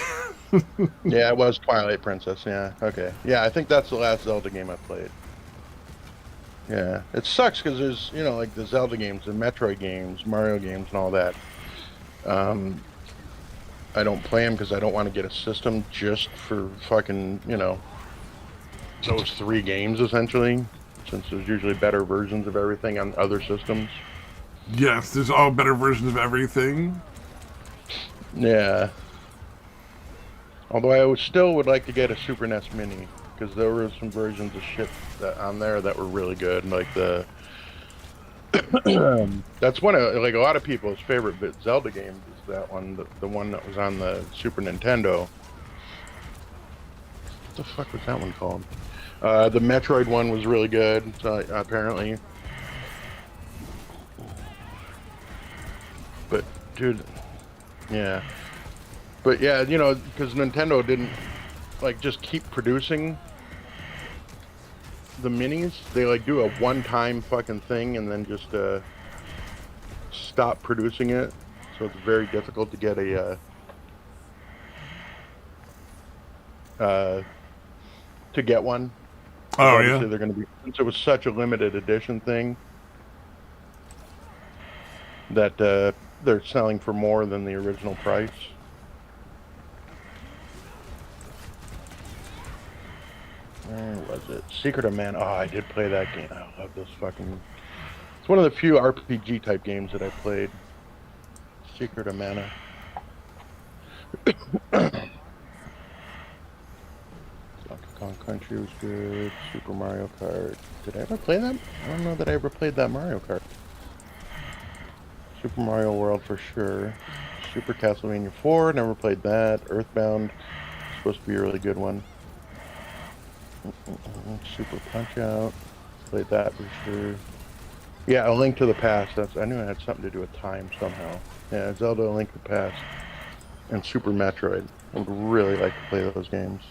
Yeah, it was Twilight Princess. Yeah. Okay. Yeah, I think that's the last Zelda game I played. Yeah, it sucks because there's like the Zelda games, the Metroid games, Mario games, and all that. I don't play them because I don't want to get a system just for fucking those 3 games essentially. Since there's usually better versions of everything on other systems. Yes, there's all better versions of everything. Yeah. Although I still would like to get a Super NES Mini, because there were some versions of shit on there that were really good, like the... that's one of, like, a lot of people's favorite Zelda games is that one, the one that was on the Super Nintendo. What the fuck was that one called? The Metroid one was really good, apparently. But, dude, yeah. But yeah, because Nintendo didn't just keep producing the minis. They do a one-time fucking thing and then just stop producing it. So it's very difficult to get to get one. Oh yeah. They're going to be, since it was such a limited edition thing that they're selling for more than the original price. Where was it? Secret of Mana. Oh, I did play that game. I love this fucking... It's one of the few RPG type games that I played. Secret of Mana. Donkey Kong Country was good. Super Mario Kart. Did I ever play that? I don't know that I ever played that Mario Kart. Super Mario World for sure. Super Castlevania 4. Never played that. Earthbound. Supposed to be a really good one. Super Punch Out. Played that for sure. Yeah, A Link to the Past. I knew it had something to do with time somehow. Yeah, Zelda, A Link to the Past. And Super Metroid. I would really like to play those games.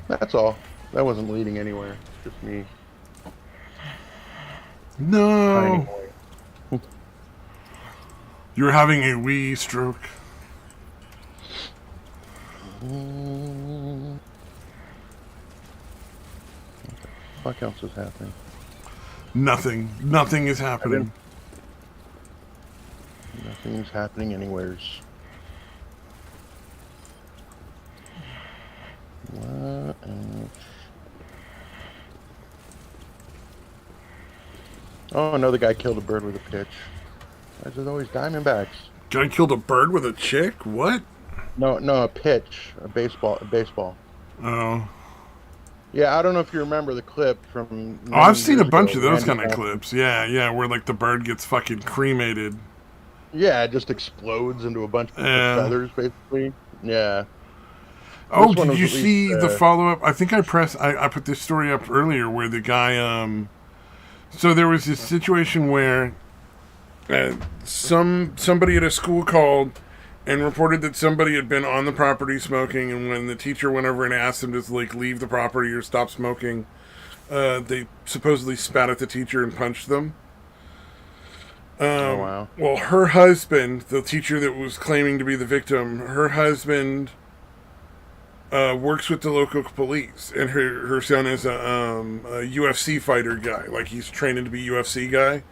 That's all. That wasn't leading anywhere. Just me. No. You're having a wee stroke. What the fuck else is happening? Nothing. Nothing is happening. Nothing's happening anywheres. What else? Oh, another guy killed a bird with a pitch. Why is it always Diamondbacks? Guy killed a bird with a chick? What? No, a pitch. A baseball. Oh. Yeah, I don't know if you remember the clip from... Oh, I've seen a bunch of those kind of clips. Yeah, where like the bird gets fucking cremated. Yeah, it just explodes into a bunch of feathers, basically. Yeah. Oh, did you see the follow-up? I think I put this story up earlier where the guy... So there was this situation where somebody at a school called and reported that somebody had been on the property smoking, and when the teacher went over and asked them to leave the property or stop smoking, they supposedly spat at the teacher and punched them. Oh wow. Well, her husband, the teacher that was claiming to be the victim, her husband works with the local police, and her son is a UFC fighter guy. Like he's training to be UFC guy,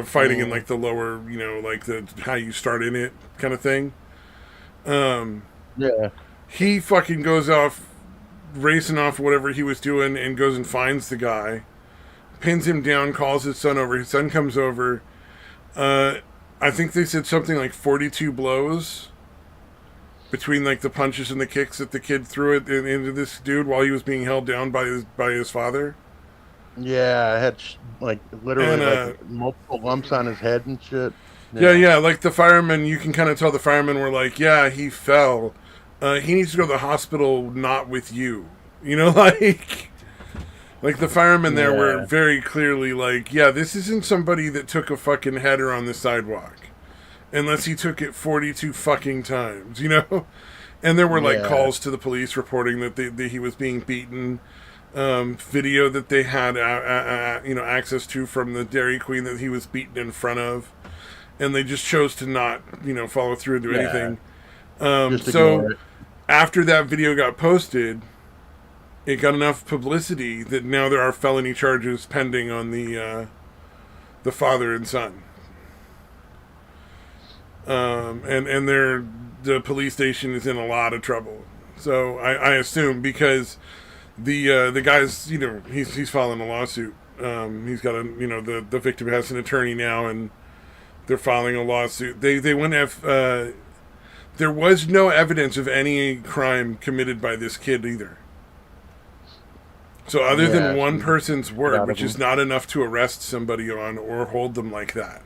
fighting in like the lower, like the how you start in it kind of thing. Yeah. He fucking goes off racing off whatever he was doing and goes and finds the guy, pins him down, calls his son over. His son comes over. I think they said something like 42 blows between like the punches and the kicks that the kid threw it into this dude while he was being held down by his father. Yeah, I had like literally like multiple lumps on his head and shit. Yeah, like the firemen, you can kind of tell the firemen were like, yeah, he fell. He needs to go to the hospital, not with you. Like the firemen there were very clearly like, yeah, this isn't somebody that took a fucking header on the sidewalk. Unless he took it 42 fucking times, And there were like calls to the police reporting that he was being beaten. Video that they had, access to from the Dairy Queen that he was beaten in front of. And they just chose to not, follow through and do anything. So after that video got posted, it got enough publicity that now there are felony charges pending on the father and son. And the police station is in a lot of trouble. So I assume because the guy's he's filing a lawsuit. He's got the victim has an attorney now and they're filing a lawsuit. They wouldn't have there was no evidence of any crime committed by this kid either. So other than one person's word, which is not enough to arrest somebody on or hold them like that.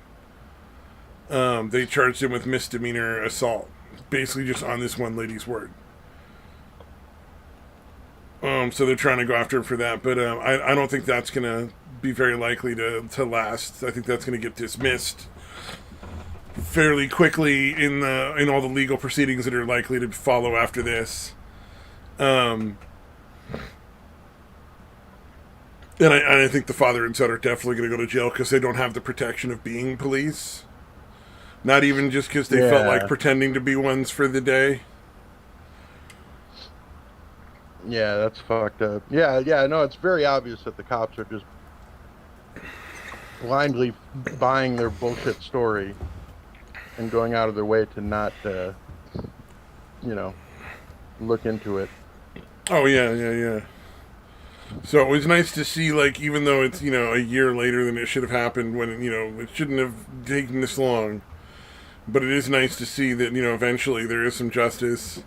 They charged him with misdemeanor assault, basically just on this one lady's word. So they're trying to go after him for that, but I don't think that's going to be very likely to last. I think that's going to get dismissed fairly quickly in all the legal proceedings that are likely to follow after this. And I think the father and son are definitely going to go to jail because they don't have the protection of being police. Not even just because they felt like pretending to be ones for the day. Yeah, that's fucked up. Yeah, no, it's very obvious that the cops are just blindly buying their bullshit story and going out of their way to not, look into it. Oh, yeah. So it was nice to see, like, even though it's, a year later than it should have happened when, it shouldn't have taken this long. But it is nice to see that eventually there is some justice,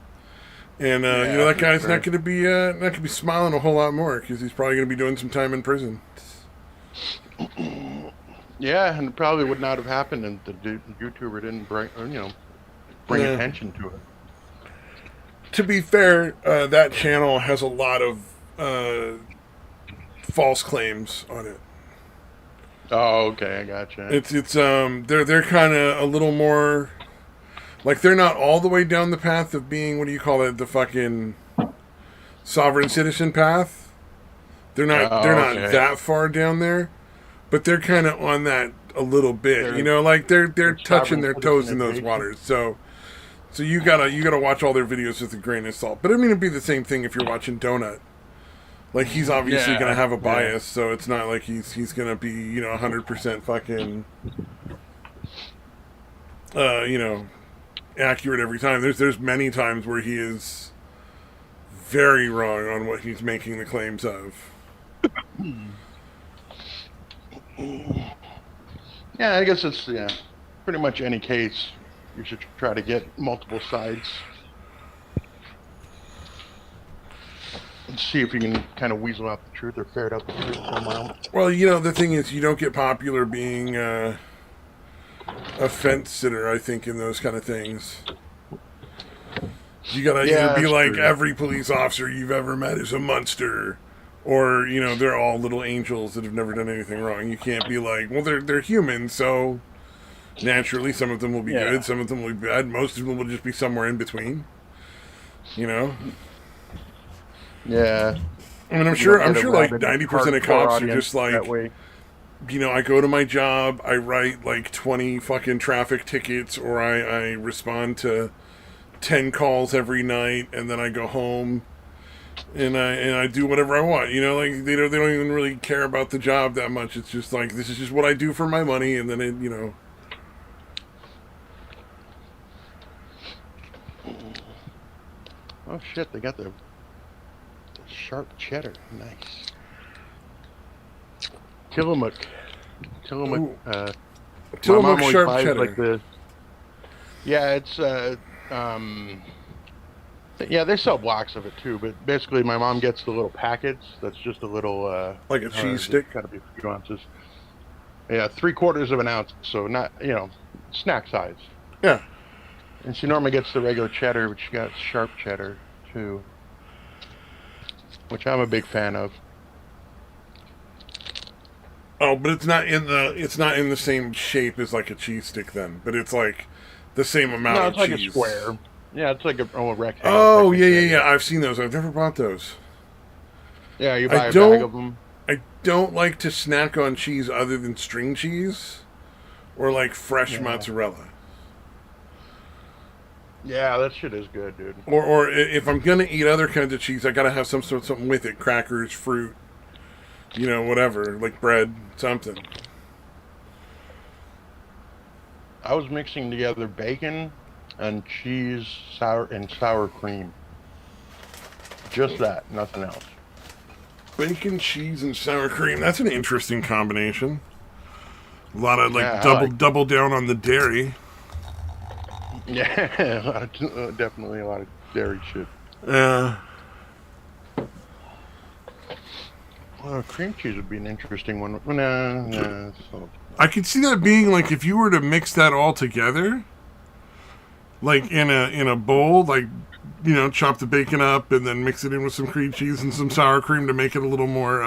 and that guy's not going to be smiling a whole lot more because he's probably going to be doing some time in prison. Yeah, and it probably would not have happened if the YouTuber didn't bring attention to it. To be fair, that channel has a lot of false claims on it. Oh, okay, I gotcha. It's they're kind of a little more, like they're not all the way down the path of being, what do you call it, the fucking sovereign citizen path. They're not not that far down there, but they're kind of on that a little bit. Like they're touching their toes in those waters. So you gotta watch all their videos with a grain of salt. But I mean, it'd be the same thing if you're watching Donut. Like, he's obviously going to have a bias, so it's not like he's going to be, 100% fucking, accurate every time. There's many times where he is very wrong on what he's making the claims of. Yeah, I guess it's, pretty much any case. You should try to get multiple sides. And see if you can kind of weasel out the truth or ferret out the truth somehow. Well, the thing is, you don't get popular being a fence sitter, I think, in those kind of things. You gotta either be like, every police officer you've ever met is a monster, or, they're all little angels that have never done anything wrong. You can't be like, well, they're human, so naturally some of them will be good, some of them will be bad, most of them will just be somewhere in between. Yeah. I mean, I'm sure like 90% of cops are just like, I go to my job, I write like 20 fucking traffic tickets, or I respond to 10 calls every night, and then I go home and I do whatever I want. Like they don't even really care about the job that much. It's just like, this is just what I do for my money, and then it. Oh shit, they got the sharp cheddar. Nice. Tillamook. My mom always sharp buys cheddar. like the. Yeah, it's yeah, they sell blocks of it too, but basically my mom gets the little packets. That's just a little Like a cheese stick. Got to be a few ounces. Yeah, 3/4 of an ounce, so not snack size. Yeah. And she normally gets the regular cheddar, but she got sharp cheddar too, which I'm a big fan of. Oh, but it's not in the same shape as like a cheese stick then, but it's like the same amount of cheese. No, it's like a square. Yeah, it's like a rectangle. Oh, yeah. I've seen those. I've never bought those. Yeah, you buy a bag of them. I don't like to snack on cheese other than string cheese or like fresh mozzarella. Yeah, that shit is good, dude. Or if I'm gonna eat other kinds of cheese, I gotta have something with it: crackers, fruit, whatever, like bread, something. I was mixing together bacon and cheese, sour cream. Just that, nothing else. Bacon, cheese, and sour cream. That's an interesting combination. A lot of double down on the dairy. Yeah, definitely a lot of dairy shit. Yeah. Well, cream cheese would be an interesting one. I could see that being like, if you were to mix that all together, like in a bowl, like chop the bacon up and then mix it in with some cream cheese and some sour cream to make it a little more,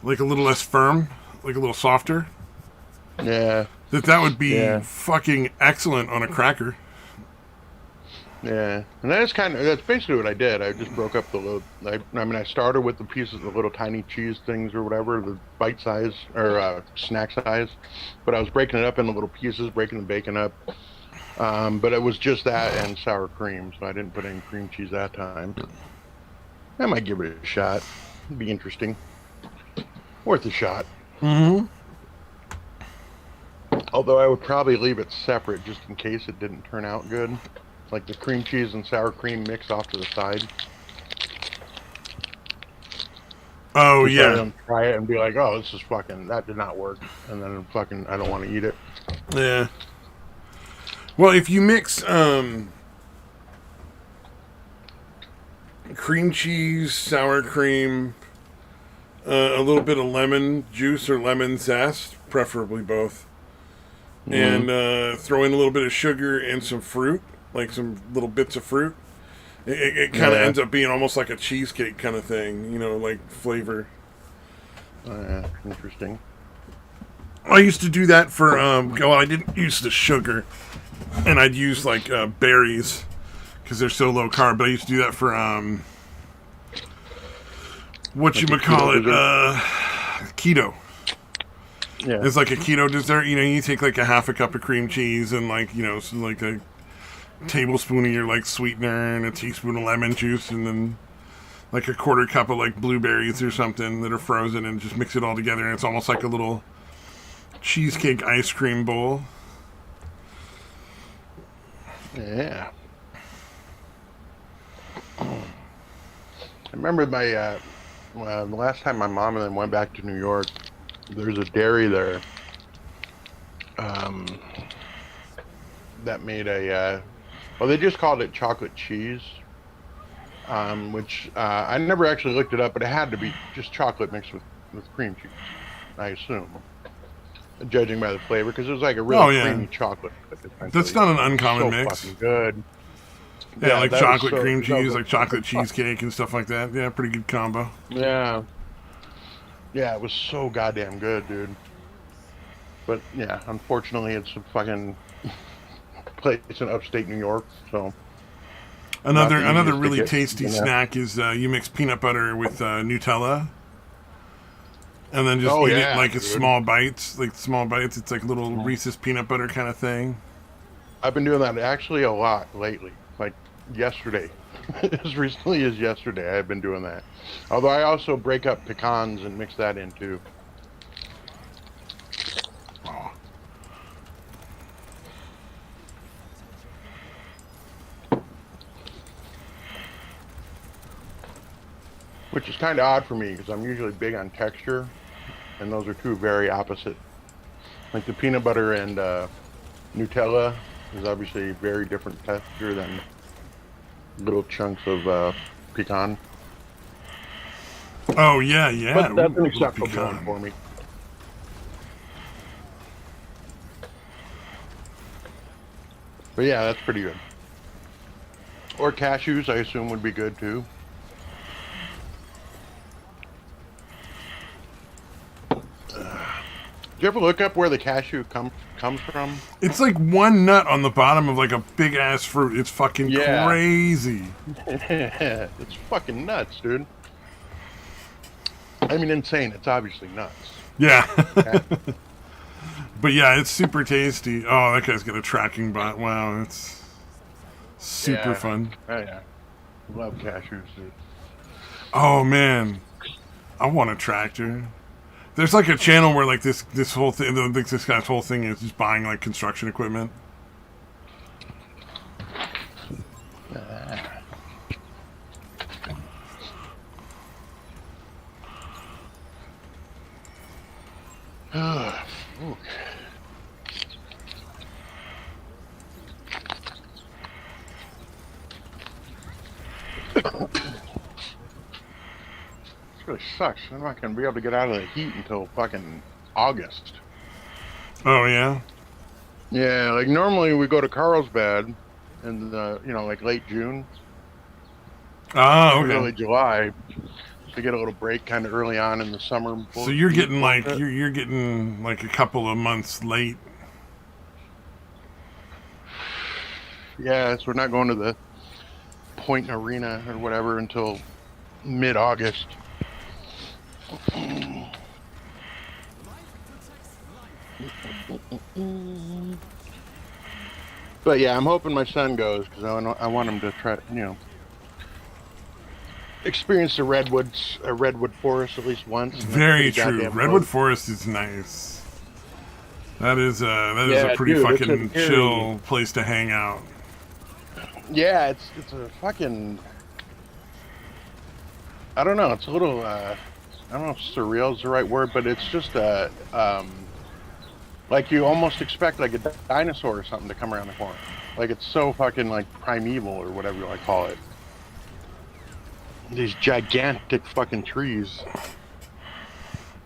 like a little less firm, like a little softer. Yeah. That would be fucking excellent on a cracker. Yeah, and that's basically what I did. I just broke up the little. I started with the pieces, the little tiny cheese things or whatever, the bite size or snack size, but I was breaking it up into little pieces, breaking the bacon up. But it was just that and sour cream, so I didn't put any cream cheese that time. I might give it a shot. It'd be interesting. Worth a shot. Mm-hmm. Although I would probably leave it separate just in case it didn't turn out good. Like the cream cheese and sour cream mix off to the side. Oh, just yeah. Try it and be like, oh, this is fucking, that did not work. And then fucking, I don't want to eat it. Yeah. Well, if you mix cream cheese, sour cream, a little bit of lemon juice or lemon zest, preferably both, and throw in a little bit of sugar and some fruit, like some little bits of fruit, it kind of ends up being almost like a cheesecake kind of thing, like flavor. Interesting. I used to do that for, I didn't use the sugar, and I'd use like berries, because they're so low carb, but I used to do that for, keto. Yeah. It's like a keto dessert. You take like a half a cup of cream cheese and so like a tablespoon of your like sweetener and a teaspoon of lemon juice, and then like a quarter cup of like blueberries or something that are frozen, and just mix it all together, and it's almost like a little cheesecake ice cream bowl. Yeah. I remember the last time my mom and I went back to New York, there's a dairy there that made they just called it chocolate cheese, which I never actually looked it up, but it had to be just chocolate mixed with cream cheese, I assume, judging by the flavor, because it was like a really creamy chocolate. That's not an uncommon mix. Fucking good. Yeah, like chocolate cream cheese, like chocolate cheesecake and stuff like that. Yeah, pretty good combo. Yeah. Yeah, it was so goddamn good, dude. But yeah, unfortunately, it's a fucking place in upstate New York. So another really tasty snack is you mix peanut butter with Nutella, and then just eat it like small bites, It's like little Reese's peanut butter kind of thing. I've been doing that actually a lot lately. Like yesterday, as recently as yesterday, I've been doing that. Although I also break up pecans and mix that in too. Oh. Which is kind of odd for me because I'm usually big on texture, and those are two very opposite. Like the peanut butter and Nutella is obviously very different texture than little chunks of pecan. Oh yeah. But that's an acceptable one for me. But yeah, that's pretty good. Or cashews, I assume, would be good too. Did you ever look up where the cashew comes from? It's like one nut on the bottom of like a big ass fruit. It's fucking crazy. It's fucking nuts, dude. I mean, insane. It's obviously nuts. Yeah. But yeah, it's super tasty. Oh, that guy's got a tracking bot. Wow, it's super fun. Oh yeah, love cashews, dude. Oh man, I want a tractor. There's like a channel where like this whole thing, this guy's whole thing is just buying like construction equipment. Really sucks. I'm not gonna be able to get out of the heat until fucking August. Oh yeah. Yeah, like normally we go to Carlsbad in like late June. Oh, okay. Early July. To get a little break kind of early on in the summer. So you're getting like you're getting like a couple of months late. Yeah, so we're not going to the Point Arena or whatever until mid-August. But yeah, I'm hoping my son goes because I want him to try, experience the redwood forest at least once. Very true. Redwood forest is nice. That is a pretty fucking chill place to hang out. Yeah, it's a fucking. I don't know. It's a little. I don't know if surreal is the right word, but it's just like you almost expect like a dinosaur or something to come around the corner. Like it's so fucking like primeval or whatever you want to call it. These gigantic fucking trees.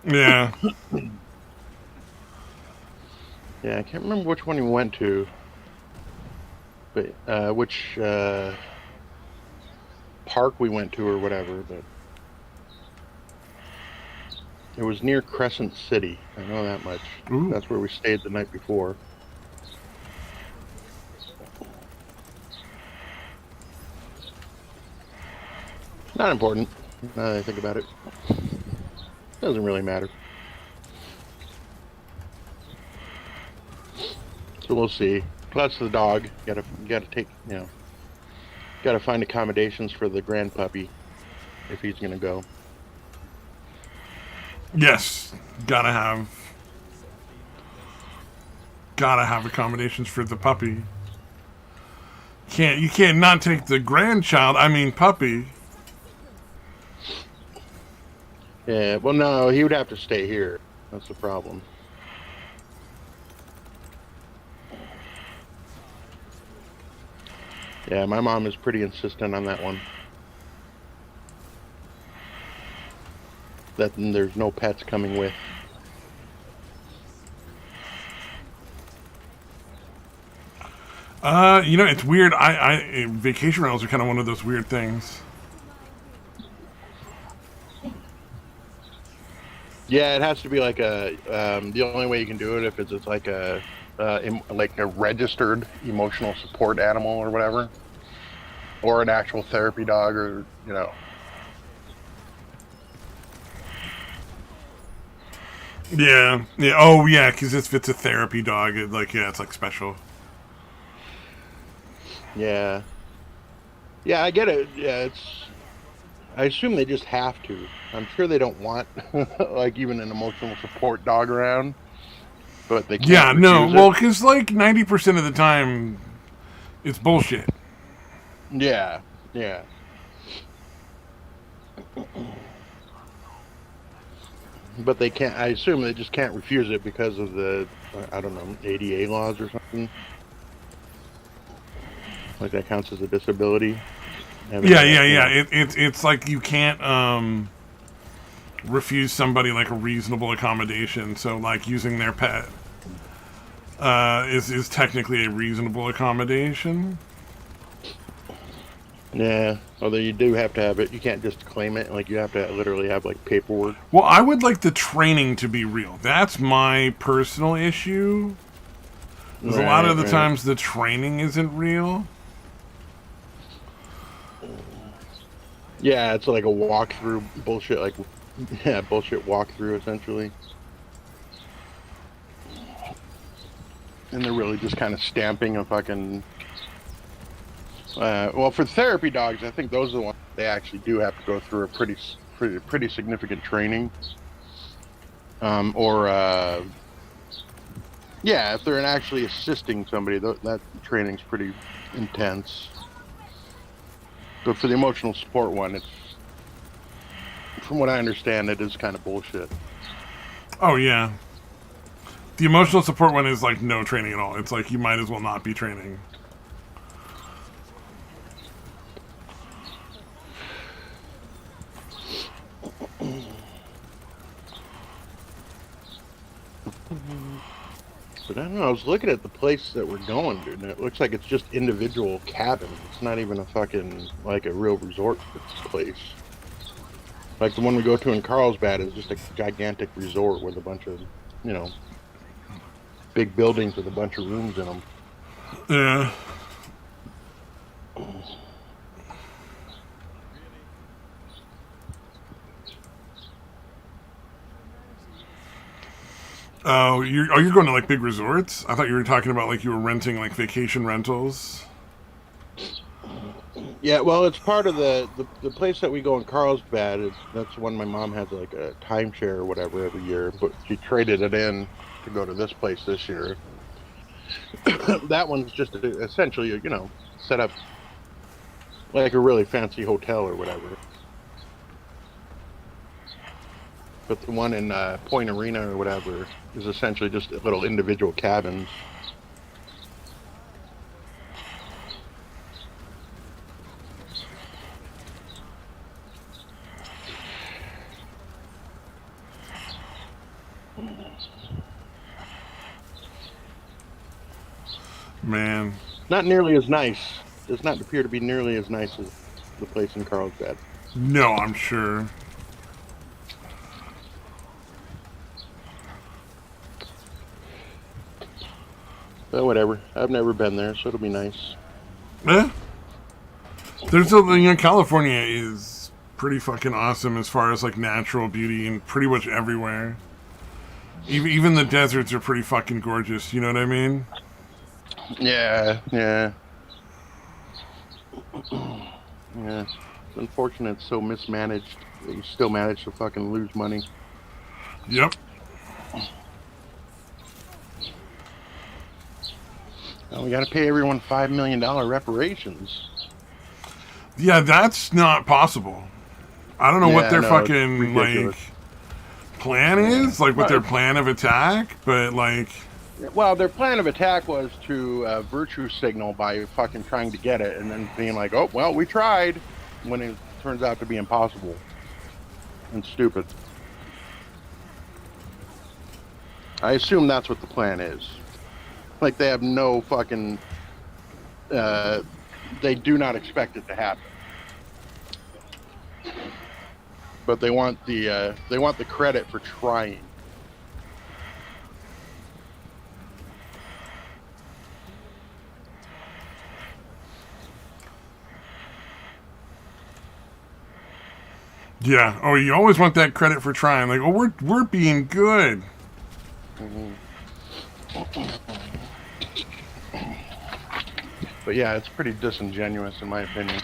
Yeah. Yeah, I can't remember which one we went to, but which park we went to or whatever, but it was near Crescent City. I know that much. Ooh. That's where we stayed the night before. Not important, now that I think about it. Doesn't really matter. So we'll see. Plus the dog. Gotta take, gotta find accommodations for the grand puppy if he's gonna go. Yes, gotta have accommodations for the puppy. You can't not take the grandchild. I mean puppy. Yeah, well, no, he would have to stay here. That's the problem. Yeah, my mom is pretty insistent on that one. That there's no pets coming with. It's weird. Vacation rentals are kind of one of those weird things. Yeah, it has to be like a. The only way you can do it if it's like a registered emotional support animal or whatever, or an actual therapy dog, or Yeah. Yeah. Oh, yeah. Because if it's a therapy dog, it's like special. Yeah. Yeah, I get it. Yeah, it's. I assume they just have to. I'm sure they don't want like even an emotional support dog around, but they can't Yeah. No. refuse it. Well, because like 90% of the time, it's bullshit. Yeah. Yeah. But they can't. I assume they just can't refuse it because of the I don't know, ADA laws or something. Like that counts as a disability. Having Yeah. a, Yeah. you Yeah. know. It's like you can't refuse somebody like a reasonable accommodation. So like using their pet is technically a reasonable accommodation. Yeah. Although you do have to have it. You can't just claim it. Like you have to literally have like paperwork. Well, I would like the training to be real. That's my personal issue. Because a lot Right. of the Right. times the training isn't real. Yeah. It's like a walkthrough bullshit. Like yeah, bullshit walkthrough essentially. And they're really just kind of stamping a fucking. Well, for therapy dogs, I think those are the ones they actually do have to go through a pretty significant training. Or yeah, if they're actually assisting somebody, that training's pretty intense. But for the emotional support one, it's from what I understand, it is kind of bullshit. Oh, yeah. The emotional support one is like no training at all. It's like you might as well not be training. But I don't know. I was looking at the place that we're going to, and it looks like it's just individual cabins. It's not even a fucking like a real resort place. Like the one we go to in Carlsbad is just a gigantic resort with a bunch of, you know, big buildings with a bunch of rooms in them. Yeah. Oh, you're going to like big resorts? I thought you were talking about like you were renting like vacation rentals. Yeah, well, it's part of the place that we go in Carlsbad. That's one my mom has like a timeshare or whatever every year, but she traded it in to go to this place this year. That one's just essentially, you know, set up like a really fancy hotel or whatever. But the one in Point Arena or whatever is essentially just little individual cabins. Man. Not nearly as nice. Does not appear to be nearly as nice as the place in Carlsbad. No, I'm sure. But whatever. I've never been there, so it'll be nice. Eh? There's California is pretty fucking awesome as far as like natural beauty and pretty much everywhere. Even the deserts are pretty fucking gorgeous. You know what I mean? Yeah, yeah. Yeah. It's unfortunate it's so mismanaged that you still manage to fucking lose money. Yep. Well, we got to pay everyone $5 million reparations. Yeah, that's not possible. I don't know what their fucking like plan is, like what their plan of attack, but like. Well, their plan of attack was to virtue signal by fucking trying to get it, and then being like, "Oh, well, we tried," when it turns out to be impossible and stupid. I assume that's what the plan is. Like they have no fucking. They do not expect it to happen, but they want the credit for trying. Yeah. Oh, you always want that credit for trying. Like, oh, we're being good. But yeah, it's pretty disingenuous in my opinion.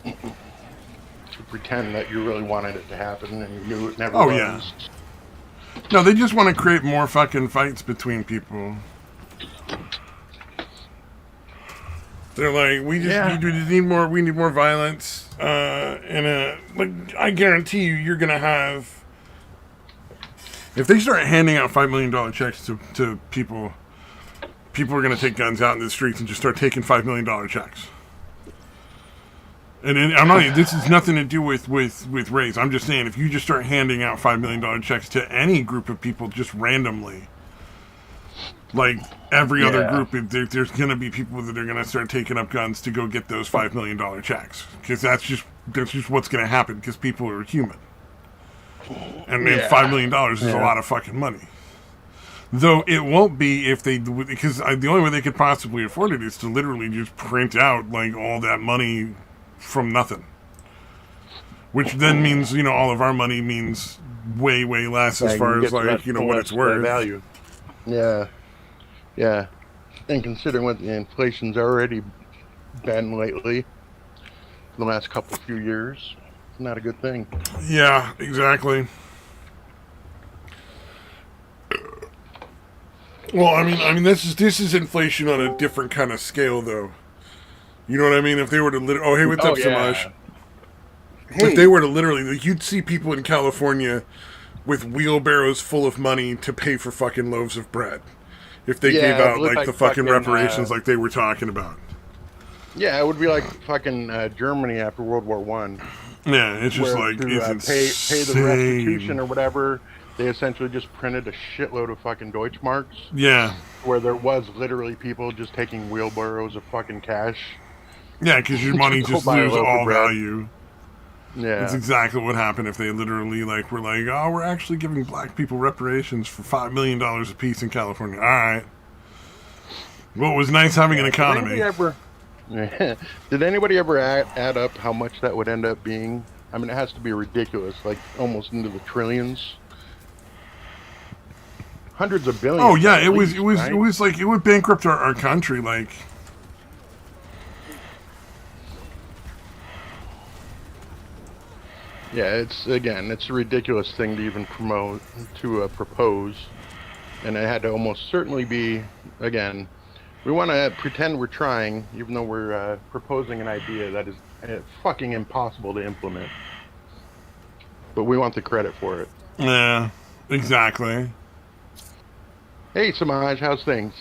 To pretend that you really wanted it to happen and you knew it never was. Yeah. No, they just want to create more fucking fights between people. They're like, we need more violence. I guarantee you're gonna have. If they start handing out $5 million checks to people are gonna take guns out in the streets and just start taking $5 million checks. And I'm not. This has nothing to do with race. I'm just saying, if you just start handing out $5 million checks to any group of people just randomly, like every other group, there's going to be people that are going to start taking up guns to go get those $5 million checks, because that's just what's going to happen, because people are human. And $5 million is a lot of fucking money. Though it won't be if they, because the only way they could possibly afford it is to literally just print out like all that money from nothing, which then means all of our money means way less as far as like what it's worth. Value. Yeah. And considering what the inflation's already been lately, the last few years, it's not a good thing. Yeah, exactly. Well, I mean, this is inflation on a different kind of scale, though. You know what I mean? If they were to hey, what's up, Samaj? Hey. If they were to literally, you'd see people in California with wheelbarrows full of money to pay for fucking loaves of bread. If they gave out like the fucking reparations like they were talking about. Yeah, it would be like fucking Germany after World War I. Yeah, it's just like it's pay the restitution or whatever. They essentially just printed a shitload of fucking Deutschmarks. Yeah. Where there was literally people just taking wheelbarrows of fucking cash. Yeah, because your money just loses all value. Yeah. That's exactly what happened if they literally were like, oh, we're actually giving black people reparations for $5 million a piece in California. All right. Well, it was nice having an economy. Did anybody ever add up how much that would end up being? I mean, it has to be ridiculous, like almost into the trillions. Hundreds of billions. Oh yeah, it was like it would bankrupt our country, like. Yeah, it's a ridiculous thing to even propose, and it had to almost certainly be, again, we want to pretend we're trying, even though we're proposing an idea that is fucking impossible to implement. But we want the credit for it. Yeah, exactly. Hey, Samaj, how's things?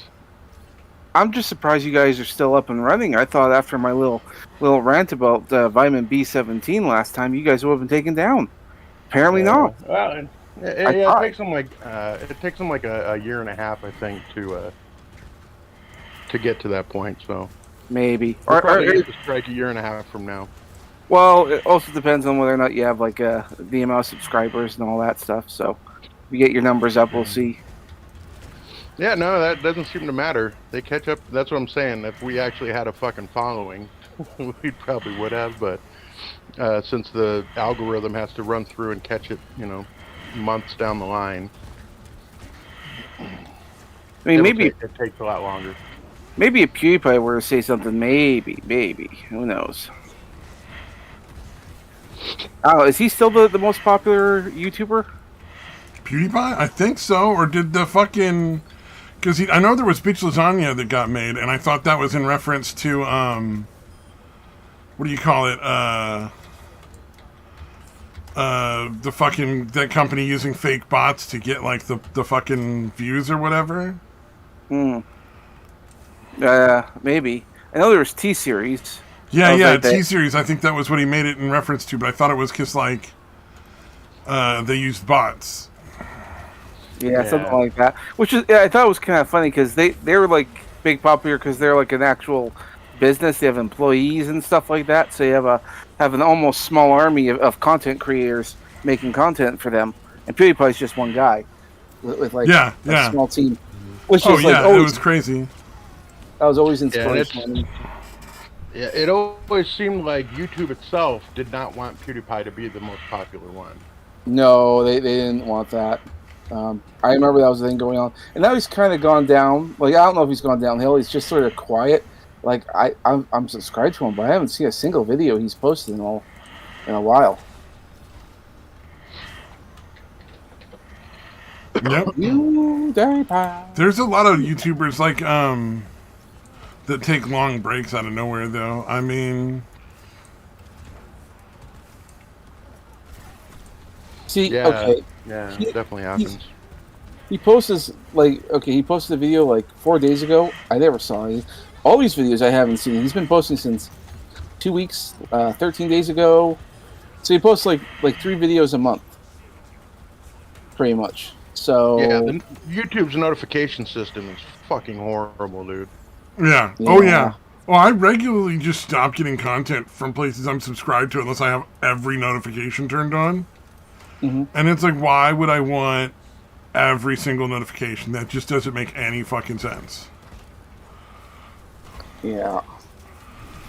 I'm just surprised you guys are still up and running. I thought after my little rant about vitamin B17 last time, you guys would have been taken down. Apparently not. Well, it takes them like a year and a half, I think, to get to that point. So maybe or probably get to strike a year and a half from now. Well, it also depends on whether or not you have like the amount of subscribers and all that stuff. So if you get your numbers up, we'll see. Yeah, no, that doesn't seem to matter. They catch up. That's what I'm saying. If we actually had a fucking following, we probably would have. But since the algorithm has to run through and catch it, months down the line. I mean, maybe it takes a lot longer. Maybe if PewDiePie were to say something, maybe, who knows? Oh, is he still the most popular YouTuber? PewDiePie? I think so. Or did the fucking... Because I know there was Bitch Lasagna that got made, and I thought that was in reference to, what do you call it? The fucking... That company using fake bots to get, like, the fucking views or whatever? Maybe. I know there was T-Series. Yeah, T-Series. I think that was what he made it in reference to, but I thought it was because, like, they used bots. Yeah, something like that. Which is, I thought it was kind of funny because they were like big popular because they're like an actual business. They have employees and stuff like that. So you have an almost small army of content creators making content for them. And PewDiePie's just one guy with like a small team. Which is like always, it was crazy. That was always inspirational. Yeah, it always seemed like YouTube itself did not want PewDiePie to be the most popular one. No, they didn't want that. I remember that was the thing going on, and now he's kind of gone down. Like, I don't know if he's gone downhill. He's just sort of quiet. Like, I'm subscribed to him, but I haven't seen a single video he's posted in a while. Yep. There's a lot of YouTubers like that take long breaks out of nowhere, though. I mean, okay, yeah, it definitely happens. He posts he posted a video like 4 days ago. I never saw it. All these videos I haven't seen. He's been posting since 2 weeks, 13 days ago. So he posts like 3 videos a month, pretty much. So yeah, YouTube's notification system is fucking horrible, dude. Yeah. Oh yeah. Well, I regularly just stop getting content from places I'm subscribed to unless I have every notification turned on. Mm-hmm. And it's like, why would I want every single notification? That just doesn't make any fucking sense. Yeah.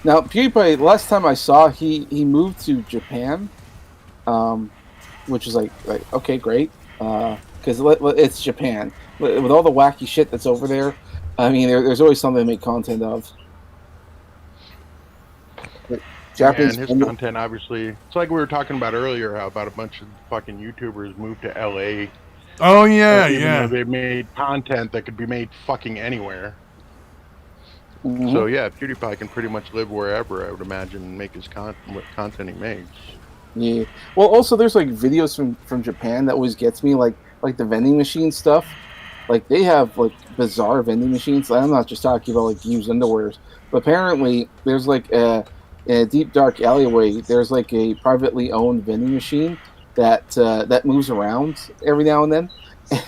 Now, PewDiePie, last time I saw, he moved to Japan, which is like okay, great, because it's Japan. With all the wacky shit that's over there, I mean, there's always something to make content of. Japanese and his content, obviously, it's like we were talking about earlier, how about a bunch of fucking YouTubers moved to LA. Oh yeah, yeah. They made content that could be made fucking anywhere. Mm-hmm. So yeah, PewDiePie can pretty much live wherever, I would imagine, and make his what content he makes. Yeah. Well, also there's like videos from Japan that always gets me, like the vending machine stuff. Like they have like bizarre vending machines. I'm not just talking about like used underwears, but apparently there's like in a deep dark alleyway. There's like a privately owned vending machine that moves around every now and then.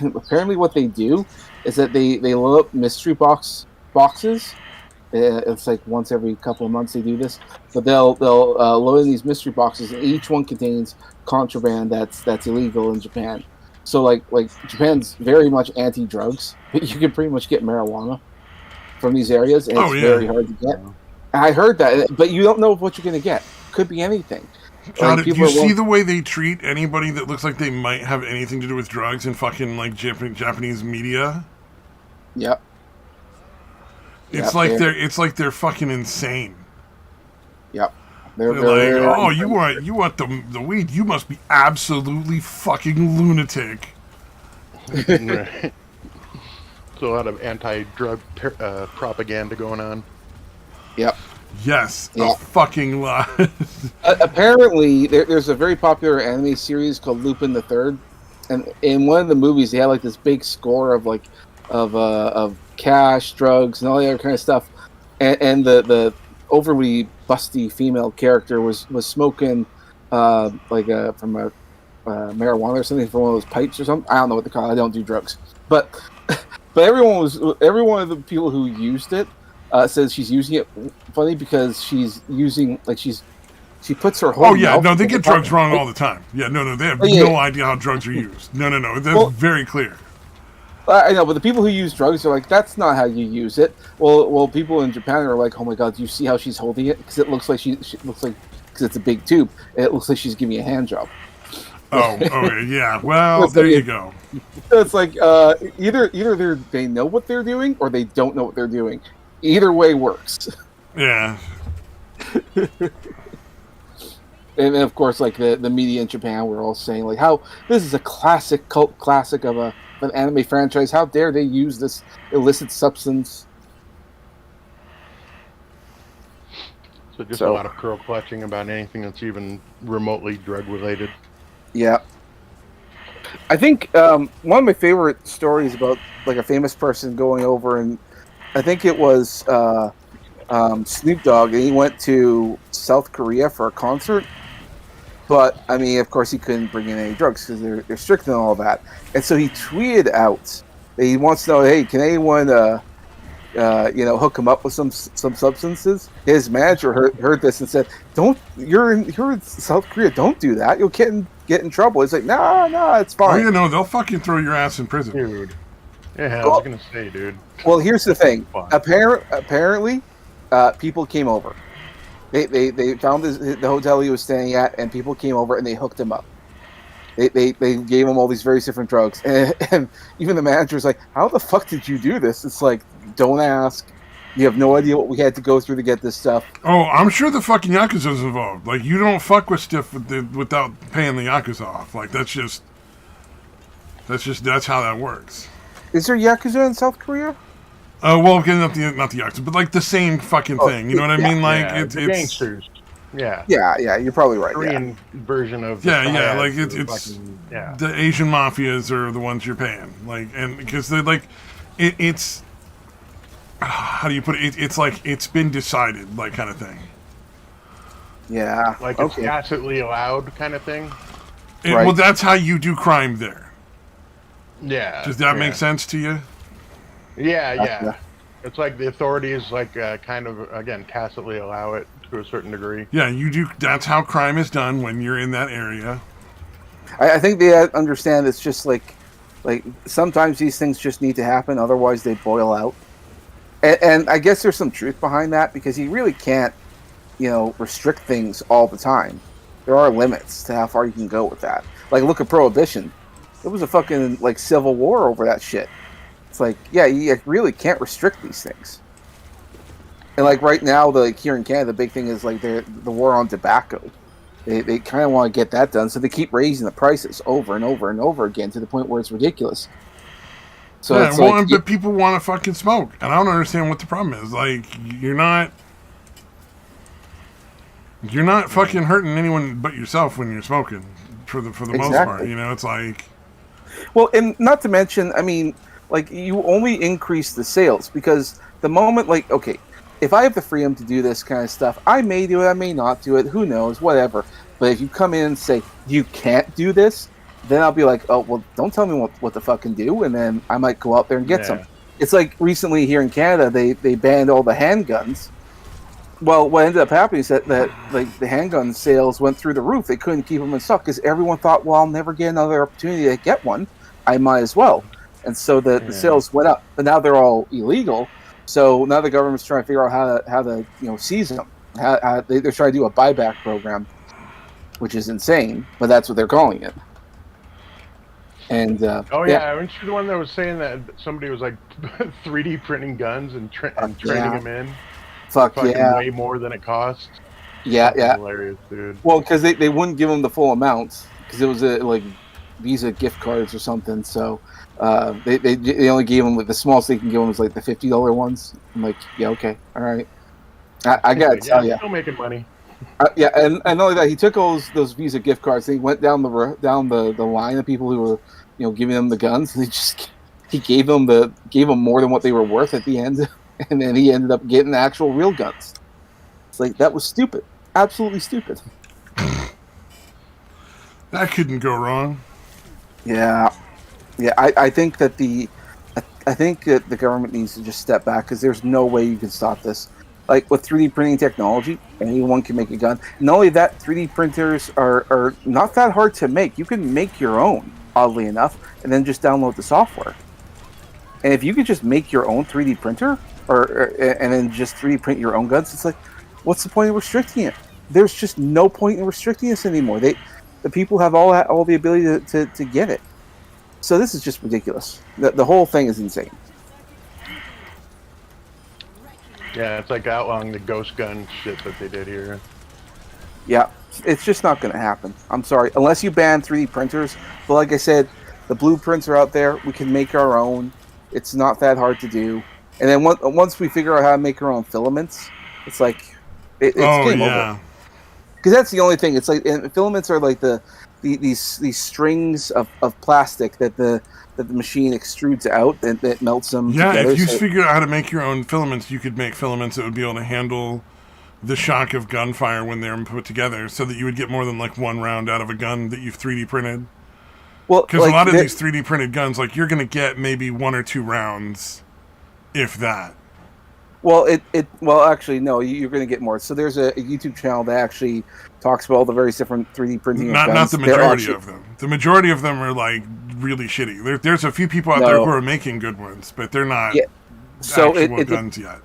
And apparently what they do is that they load up mystery boxes. It's like once every couple of months they do this, but they'll load in these mystery boxes, and each one contains contraband that's illegal in Japan. So like Japan's very much anti-drugs, but you can pretty much get marijuana from these areas, and it's very hard to get. I heard that, but you don't know what you're going to get. Could be anything. God, do you see the way they treat anybody that looks like they might have anything to do with drugs in fucking like Japanese media? Yep. It's like they're fucking insane. Yep. They're like, oh, you want the weed? You must be absolutely fucking lunatic. Right. So a lot of anti-drug propaganda going on. Yep. Yes, a fucking lot. Apparently, there's a very popular anime series called Lupin the Third, and in one of the movies, they had like this big score of cash, drugs, and all the other kind of stuff, and the overly busty female character was smoking from a marijuana or something from one of those pipes or something. I don't know what they call it. I don't do drugs, but every one of the people who used it says she's using it funny because she's using she puts her whole. Oh yeah, no, they get drugs wrong all the time. Yeah, no, they have no idea how drugs are used. No, that's very clear. I know, but the people who use drugs are like, that's not how you use it. Well, people in Japan are like, oh my god, do you see how she's holding it? Because it looks like she looks like, because it's a big tube, and it looks like she's giving a hand job. Oh, okay, yeah. Well, there you go. It's like either they know what they're doing or they don't know what they're doing. Either way works. Yeah. And of course, like the media in Japan were all saying like how this is a cult classic of an anime franchise. How dare they use this illicit substance? So just a lot of curl clutching about anything that's even remotely drug related. Yeah. I think one of my favorite stories about like a famous person going over, and I think it was Snoop Dogg, and he went to South Korea for a concert. But, I mean, of course, he couldn't bring in any drugs because they're strict and all that. And so he tweeted out that he wants to know, hey, can anyone, hook him up with some substances? His manager heard this and said, you're in South Korea, don't do that. You'll get in trouble. He's like, no, it's fine. Oh, they'll fucking throw your ass in prison. Dude. Yeah, I was going to say, dude. Well, here's the thing. Apparently, people came over. They found the hotel he was staying at, and people came over and they hooked him up. They gave him all these very different drugs, and even the manager's like, "How the fuck did you do this?" It's like, don't ask. You have no idea what we had to go through to get this stuff. Oh, I'm sure the fucking Yakuza's involved. Like, you don't fuck with stuff without paying the Yakuza off. Like, that's how that works. Is there Yakuza in South Korea? Well, okay, not the Yakuza, but like the same fucking thing. You know what I mean? Like, it's gangsters. Yeah. Yeah, you're probably right. Korean version of like it's the Asian mafias are the ones you're paying. Like, and because they're like, it's how do you put it? It's like it's been decided, like kind of thing. Yeah, like it's tacitly allowed kind of thing. Right. Well, that's how you do crime there. Yeah. Does that make sense to you? Yeah. It's like the authorities, like, kind of, again, tacitly allow it to a certain degree. Yeah, you do. That's how crime is done when you're in that area. I think they understand it's just like sometimes these things just need to happen, otherwise they boil out. And I guess there's some truth behind that, because you really can't, restrict things all the time. There are limits to how far you can go with that. Like, look at Prohibition. It was a fucking, civil war over that shit. It's like, yeah, you really can't restrict these things. And, right now, here in Canada, the big thing is, the war on tobacco. They kind of want to get that done, so they keep raising the prices over and over and over again to the point where it's ridiculous. So yeah, but people want to fucking smoke, and I don't understand what the problem is. Like, you're not fucking hurting anyone but yourself when you're smoking, for the most part. It's like, well, and not to mention, I mean, you only increase the sales, because the moment, okay, if I have the freedom to do this kind of stuff, I may do it, I may not do it, who knows, whatever. But if you come in and say you can't do this, then I'll be like, oh, well, don't tell me what to fucking do, and then I might go out there and get some. It's like recently here in Canada, they banned all the handguns. Well, what ended up happening is that the handgun sales went through the roof. They couldn't keep them in stock because everyone thought, well, I'll never get another opportunity to get one. I might as well. And so the sales went up. But now they're all illegal. So now the government's trying to figure out how to seize them. They're trying to do a buyback program, which is insane, but that's what they're calling it. And aren't you the one that was saying that somebody was 3D printing guns and training them in? Fuck yeah! Way more than it costs. Yeah. Hilarious, dude. Well, because they wouldn't give them the full amount, because it was Visa gift cards or something. So they only gave them the smallest they can give them was the $50 ones. I'm like, yeah, okay, all right. I gotta tell you, still making money. And not only that, he took all those Visa gift cards. And he went down the line of people who were giving them the guns. And he gave them more than what they were worth at the end, and then he ended up getting actual real guns. It's like, that was stupid, absolutely stupid. That couldn't go wrong. Yeah. I think that the government needs to just step back, because there's no way you can stop this. With 3D printing technology, anyone can make a gun. Not only that, 3D printers are not that hard to make. You can make your own, oddly enough, and then just download the software. And if you could just make your own 3D printer, and then just 3D print your own guns, it's like, what's the point of restricting it? There's just no point in restricting this anymore. The people have all the ability to get it. So this is just ridiculous. The whole thing is insane. Yeah, it's like outlawing the ghost gun shit that they did here. Yeah, it's just not going to happen. I'm sorry. Unless you ban 3D printers. But like I said, the blueprints are out there. We can make our own. It's not that hard to do. And then once we figure out how to make our own filaments, it's like, it's game over. Because that's the only thing. It's and filaments are these strings of plastic that the machine extrudes out, that melts them together. Yeah, if you figure out how to make your own filaments, you could make filaments that would be able to handle the shock of gunfire when they're put together, so that you would get more than one round out of a gun that you've 3D printed. Well, because a lot of these 3D printed guns, you're going to get maybe 1 or 2 rounds, if that. Well, actually, no, you're going to get more. So there's a YouTube channel that actually talks about all the various different 3D printing guns. Not the majority of them. The majority of them are really shitty. There's a few people out there who are making good ones, but they're not actual guns yet.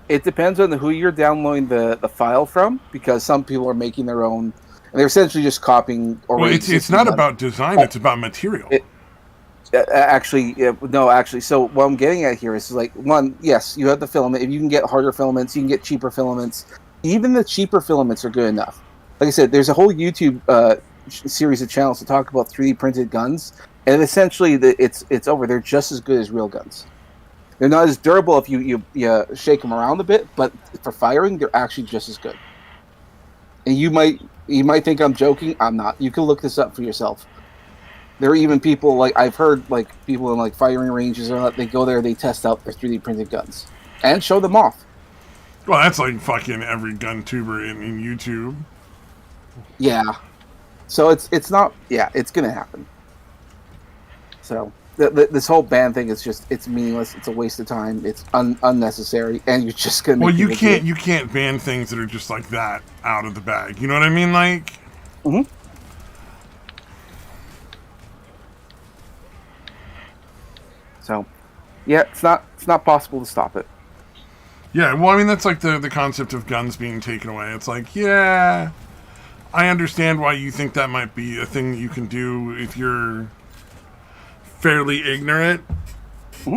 It depends on who you're downloading the file from, because some people are making their own. And they're essentially just copying. Well, it's not about design; it's about material. Actually. So what I'm getting at here is like, one, yes, you have the filament. If you can get harder filaments, you can get cheaper filaments. Even the cheaper filaments are good enough. Like I said, there's a whole YouTube series of channels to talk about 3D printed guns, and essentially, it's over. They're just as good as real guns. They're not as durable if you shake them around a bit, but for firing, they're actually just as good. And you might think I'm joking. I'm not. You can look this up for yourself. There are even people like I've heard like people in like firing ranges or they go there, they test out their 3D printed guns and show them off. Well, that's like fucking every gun tuber in YouTube. Yeah. So it's not. Yeah, it's gonna happen. So this whole ban thing is just it's meaningless. It's a waste of time. It's unnecessary, and you're just gonna. Well, you can't ban things that are just like that out of the bag. You know what I mean? Like. Mm-hmm. So, yeah, it's not possible to stop it. Yeah, well, I mean that's like the concept of guns being taken away. It's like, yeah, I understand why you think that might be a thing that you can do if you're fairly ignorant. Mm-hmm.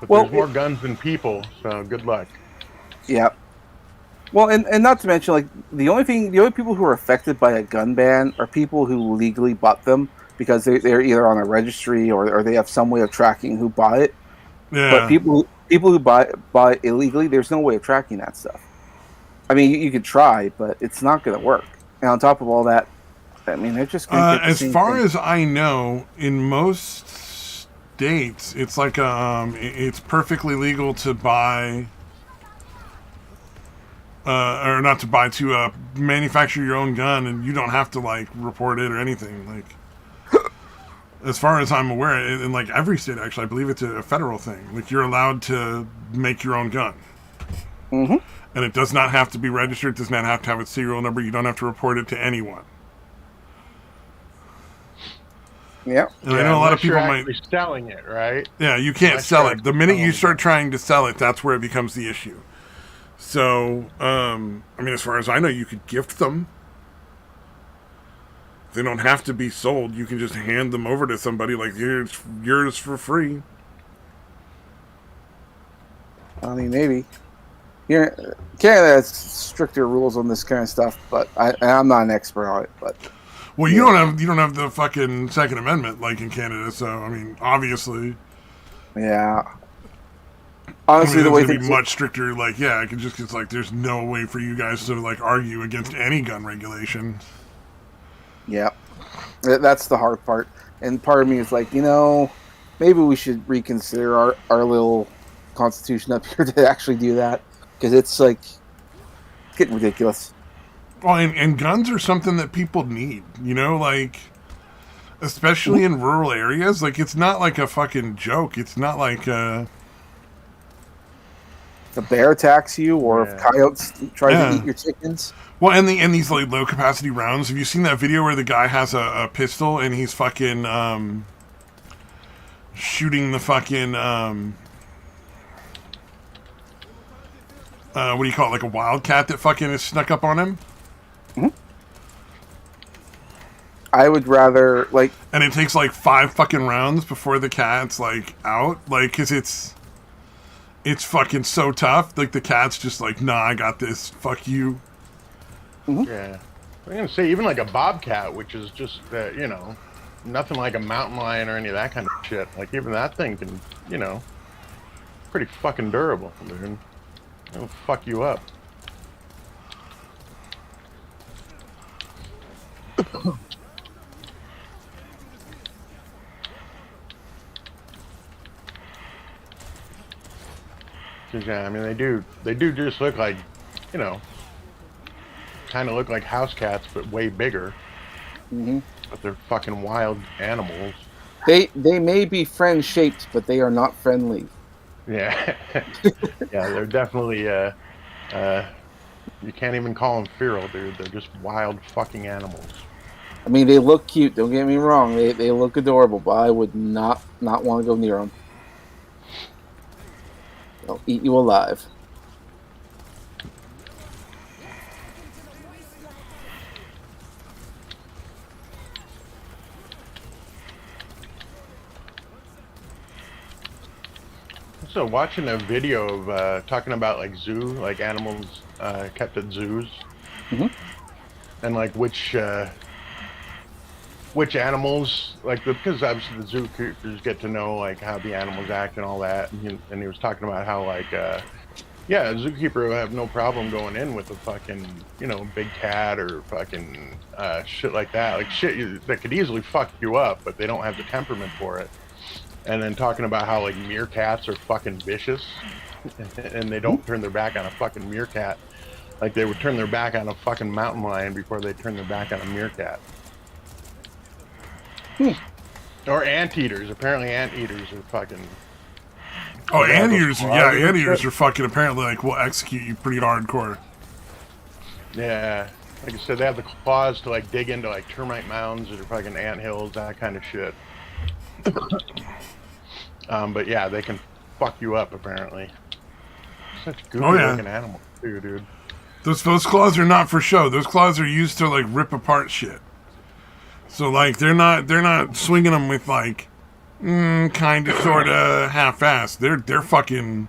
But there's more guns than people, so good luck. Yeah. Well, and not to mention, like the only people who are affected by a gun ban are people who legally bought them because they're either on a registry or they have some way of tracking who bought it. Yeah. But people who buy it illegally, there's no way of tracking that stuff. I mean, you could try, but it's not going to work. And on top of all that, I mean, they're just going to get the as same far thing. as I know, in most states, it's like it's perfectly legal to buy, or not to buy, to manufacture your own gun, and you don't have to like report it or anything. Like, as far as I'm aware, in like every state, actually, I believe it's a federal thing. Like, you're allowed to make your own gun. Mm-hmm. And it does not have to be registered. It does not have to have its serial number. You don't have to report it to anyone. Yeah. And I know a lot of people might be selling it, right? Yeah, you can't sell it. The minute you start trying to sell it, that's where it becomes the issue. So, I mean, as far as I know, you could gift them. They don't have to be sold. You can just hand them over to somebody like, here's yours for free. I mean, maybe. Here, Canada has stricter rules on this kind of stuff, but I'm not an expert on it. But well, you don't have the fucking Second Amendment like in Canada, so I mean, obviously. Yeah. Honestly, the way things be much stricter. Like, yeah, it's like there's no way for you guys to like argue against any gun regulation. Yeah, that's the hard part, and part of me is like, maybe we should reconsider our little constitution up here to actually do that. Because it's like getting ridiculous. Well, and guns are something that people need, like, especially in rural areas. Like, it's not like a fucking joke. It's not like a bear attacks you, or if coyotes try to eat your chickens. Well, and these like low capacity rounds. Have you seen that video where the guy has a pistol and he's fucking shooting the fucking what do you call it? Like a wildcat that fucking is snuck up on him? Mm-hmm. I would rather, like... And it takes, like, 5 fucking rounds before the cat's, like, out. Like, because it's fucking so tough. Like, the cat's just like, nah, I got this. Fuck you. Mm-hmm. Yeah. I'm going to say, even like a bobcat, which is just, nothing like a mountain lion or any of that kind of shit. Like, even that thing can, pretty fucking durable, dude. It'll fuck you up. Yeah, I mean they do just look like, kind of look like house cats, but way bigger. Mm-hmm. But they're fucking wild animals. They may be friend shaped, but they are not friendly. Yeah. Yeah, they're definitely, you can't even call them feral, dude. They're just wild fucking animals. I mean, they look cute, don't get me wrong. They look adorable, but I would not want to go near them. They'll eat you alive. So watching a video of talking about like zoo, like animals kept at zoos, and like which animals, like because obviously the zookeepers get to know like how the animals act and all that, and he was talking about how like yeah, a zookeeper will have no problem going in with a fucking big cat or fucking shit like that, like shit that could easily fuck you up, but they don't have the temperament for it. And then talking about how like meerkats are fucking vicious, and they don't turn their back on a fucking meerkat. Like they would turn their back on a fucking mountain lion before they turn their back on a meerkat. Or anteaters. Apparently, anteaters are fucking. Oh, anteaters! Yeah, anteaters are fucking. Apparently, like will execute you pretty hardcore. Yeah, like I said, they have the claws to like dig into like termite mounds or fucking ant hills, that kind of shit. But yeah, they can fuck you up. Apparently, such goofy looking animals too, dude. Those claws are not for show. Those claws are used to like rip apart shit. So like they're not swinging them with like kind of sort of half-assed. They're fucking.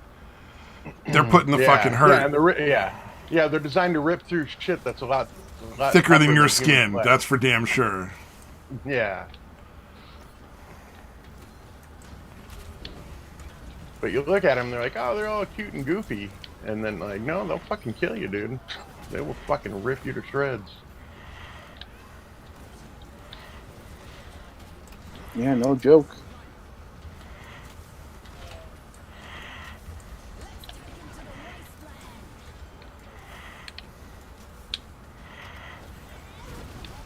They're putting the fucking hurt. Yeah, and yeah, they're designed to rip through shit that's a lot thicker than your skin. That's for damn sure. Yeah. But you look at them, they're like, oh, they're all cute and goofy. And then, like, no, they'll fucking kill you, dude. They will fucking rip you to shreds. Yeah, no joke.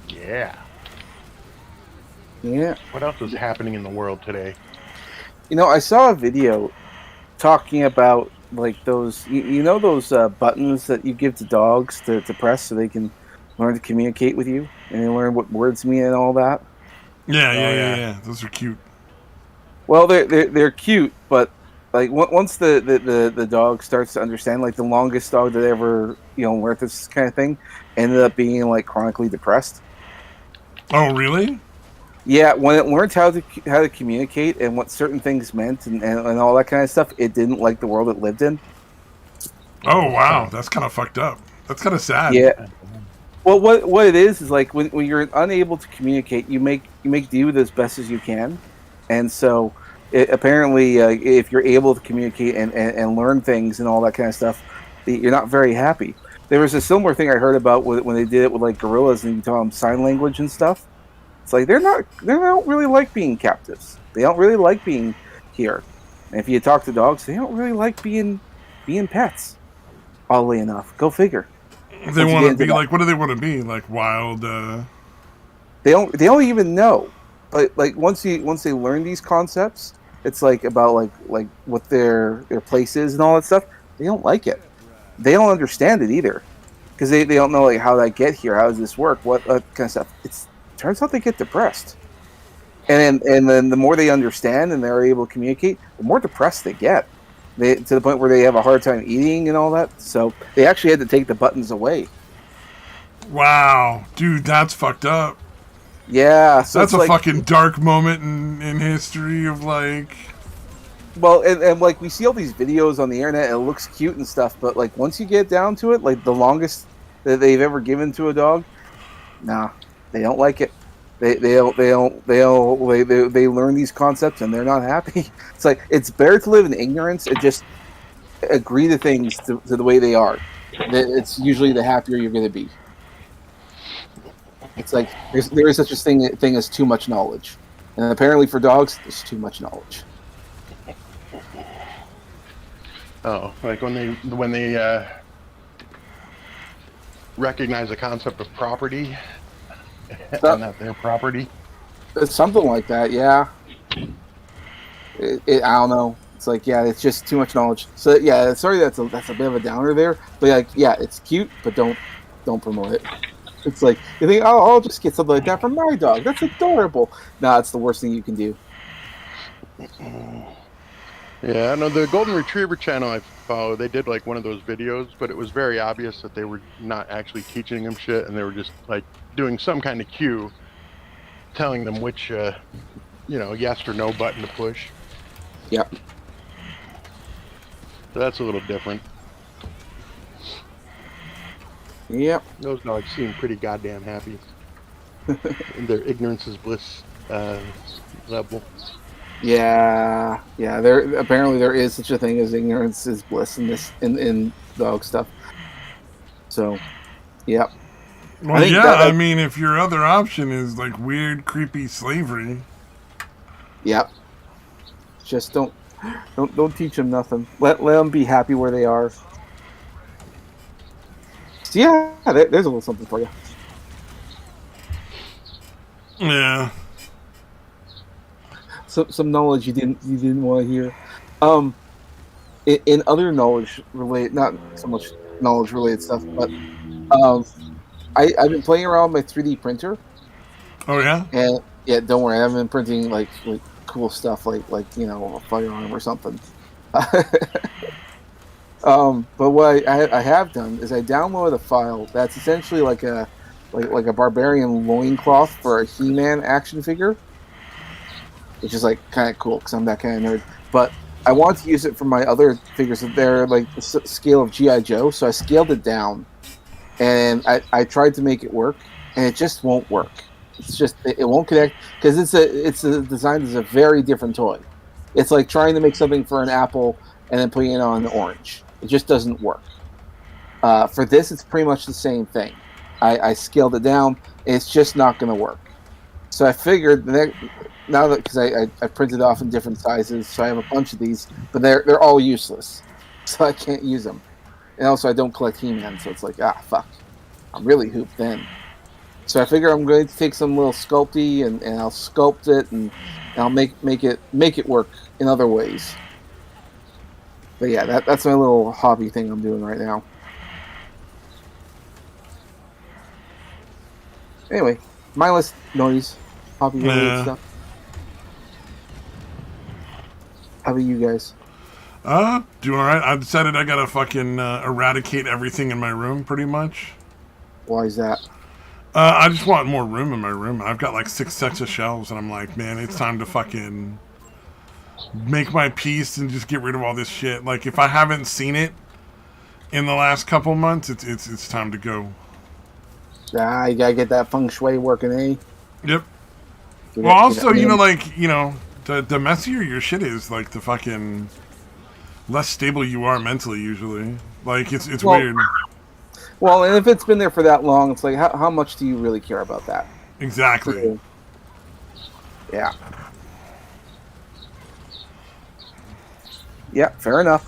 Yeah. Yeah. What else is happening in the world today? I saw a video talking about like those, those buttons that you give to dogs to press so they can learn to communicate with you and they learn what words mean and all that. Yeah. Those are cute. Well, they're cute, but like once the dog starts to understand, like the longest dog that ever learned this kind of thing ended up being like chronically depressed. Oh, really? Yeah, when it learned how to communicate and what certain things meant and all that kind of stuff, it didn't like the world it lived in. Oh wow, that's kind of fucked up. That's kind of sad. Yeah. Well, what it is like when you're unable to communicate, you make do with as best as you can, and so apparently, if you're able to communicate and learn things and all that kind of stuff, you're not very happy. There was a similar thing I heard about when they did it with like gorillas and you taught them sign language and stuff. It's like they don't really like being captives. They don't really like being here. And if you talk to dogs, they don't really like being pets. Oddly enough, go figure. They want to be like, what do they want to be? Like wild. They don't even know. But like once they learn these concepts, it's like about like what their place is and all that stuff. They don't like it. They don't understand it either, because they don't know like how that get here. How does this work? What kind of stuff? Turns out they get depressed, and then the more they understand and they're able to communicate, the more depressed they get. To the point where they have a hard time eating and all that. So they actually had to take the buttons away. Wow, dude, that's fucked up. Yeah, so that's a fucking dark moment in history of like. Well, and like we see all these videos on the internet, and it looks cute and stuff, but like once you get down to it, like the longest that they've ever given to a dog, nah. They don't like it. They learn these concepts and they're not happy. It's like it's better to live in ignorance and just agree to things to the way they are. It's usually the happier you're going to be. It's like there is such a thing as too much knowledge, and apparently for dogs, there's too much knowledge. Oh, like when they recognize the concept of property. And that their property. It's something like that, yeah. I don't know. It's like, yeah, it's just too much knowledge. So yeah, sorry, that's a bit of a downer there. But like, yeah, it's cute, but don't promote it. It's like you think, oh, I'll just get something like that from my dog. That's adorable. Nah, it's the worst thing you can do. Yeah, I know the Golden Retriever channel I follow. They did like one of those videos, but it was very obvious that they were not actually teaching them shit, and they were just like doing some kind of cue, telling them which, yes or no button to push. Yep. So that's a little different. Yep. Those dogs seem pretty goddamn happy. In their ignorance is bliss level. Yeah. There apparently there is such a thing as ignorance is bliss in this in dog stuff. So, yep. Well, I mean, if your other option is like weird, creepy slavery. Yep. Just don't teach them nothing. Let them be happy where they are. So yeah, there's a little something for you. Yeah. Some knowledge you didn't want to hear. In other knowledge related, not so much knowledge related stuff, but I've been playing around with my 3D printer. Oh yeah. And yeah, don't worry, I've been printing like cool stuff like a firearm or something. But what I have done is I downloaded a file that's essentially like a barbarian loincloth for a He-Man action figure, which is like kind of cool because I'm that kind of nerd. But I want to use it for my other figures that they're like the scale of G.I. Joe, so I scaled it down, and I tried to make it work, and it just won't work. It's just it won't connect because it's designed as a very different toy. It's like trying to make something for an apple and then putting it on an orange. It just doesn't work. For this, it's pretty much the same thing. I scaled it down. And it's just not going to work. So I figured now that because I printed off in different sizes, so I have a bunch of these, but they're all useless, so I can't use them. And also, I don't collect He-Man, so it's like fuck, I'm really hooped then. So I figure I'm going to take some little sculpty and I'll sculpt it and I'll make it work in other ways. But yeah, that's my little hobby thing I'm doing right now. Anyway, mindless noise, hobby related stuff. How about you guys? Doing alright. I decided I gotta fucking eradicate everything in my room, pretty much. Why is that? I just want more room in my room. I've got like 6 sets of shelves, and I'm like, man, it's time to fucking make my peace and just get rid of all this shit. Like, if I haven't seen it in the last couple months, it's time to go. You gotta get that feng shui working, eh? Yep. Well, also, the messier your shit is, like, the fucking less stable you are mentally, usually. Like, it's weird. Well, and if it's been there for that long, it's like, how much do you really care about that? Exactly. Yeah. Yeah, fair enough.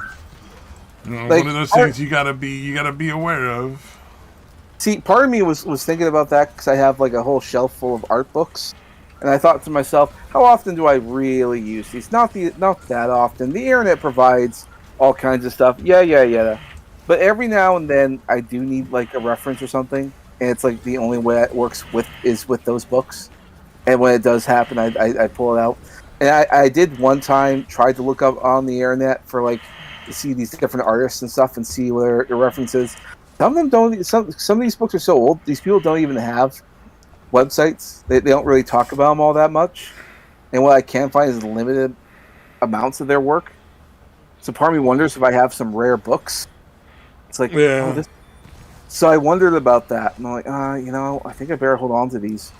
Like, one of those things you gotta be aware of. See, part of me was thinking about that because I have like a whole shelf full of art books, and I thought to myself, how often do I really use these? Not that often. The internet provides all kinds of stuff. Yeah. But every now and then, I do need like a reference or something, and it's like the only way it works is with those books. And when it does happen, I pull it out. And I did one time try to look up on the internet for like to see these different artists and stuff and see where the references. Some of them don't. Some of these books are so old. These people don't even have websites. They don't really talk about them all that much. And what I can find is limited amounts of their work. So part of me wonders if I have some rare books. It's like, So I wondered about that, and I'm like, I think I better hold on to these.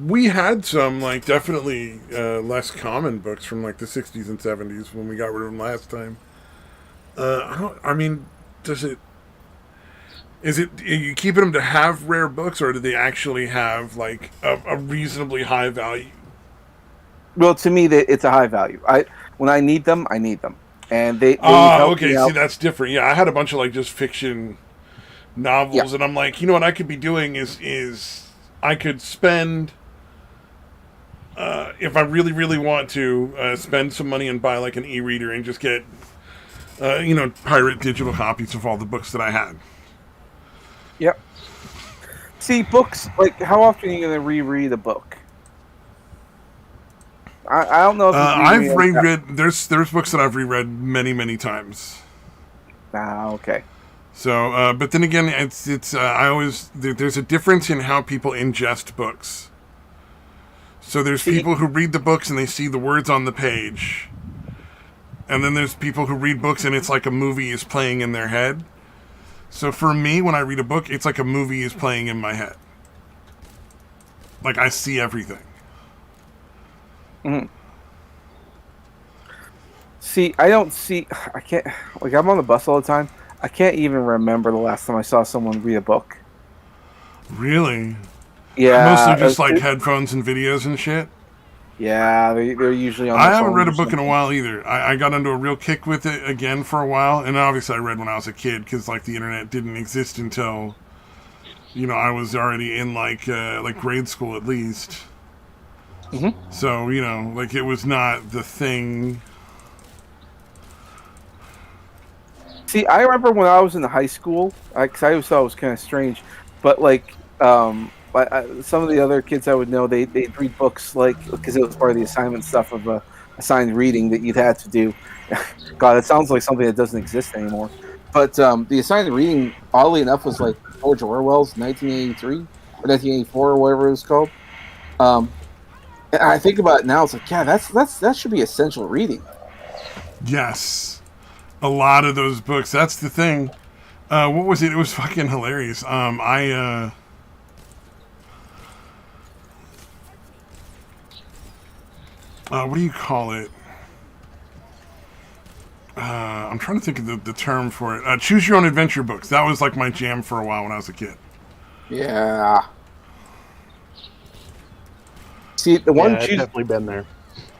We had some, like, definitely less common books from, like, the 60s and 70s when we got rid of them last time. Are you keeping them to have rare books, or do they actually have, like, a reasonably high value? Well, to me, it's a high value. When I need them, I need them. And they help okay, me out. See, that's different. Yeah, I had a bunch of, like, just fiction novels, and I'm like, you know what I could be doing is I could spend... if I really, really want to, spend some money and buy, like, an e-reader and just get... pirate digital copies of all the books that I had. Yep. See, books, like, how often are you going to reread a book? I don't know if I've reread... There's books that I've reread many, many times. Okay. So, but then again, it's I always... There's a difference in how people ingest books. So there's people who read the books and they see the words on the page... And then there's people who read books and it's like a movie is playing in their head. So for me, when I read a book, it's like a movie is playing in my head. Like, I see everything. Mm-hmm. See, I can't, like, I'm on the bus all the time. I can't even remember the last time I saw someone read a book. Really? Yeah. Mostly just like headphones and videos and shit? Yeah, they're usually on I haven't read a book in a while either. I got into a real kick with it again for a while, and obviously I read when I was a kid, because like the internet didn't exist until, you know, I was already in like grade school at least. Mm-hmm. So, you know, like it was not the thing. See, I remember when I was in high school, because I always thought it was kind of strange, but like, some of the other kids I would know, they'd read books, like, because it was part of the assignment stuff of assigned reading that you'd had to do. God, it sounds like something that doesn't exist anymore. But the assigned reading, oddly enough, was like George Orwell's 1983 or 1984 or whatever it was called. And I think about it now, it's like, yeah, that should be essential reading. Yes. A lot of those books. That's the thing. What was it? It was fucking hilarious. What do you call it? I'm trying to think of the term for it. Choose your own adventure books. That was like my jam for a while when I was a kid. Yeah. See, the one I've definitely been there.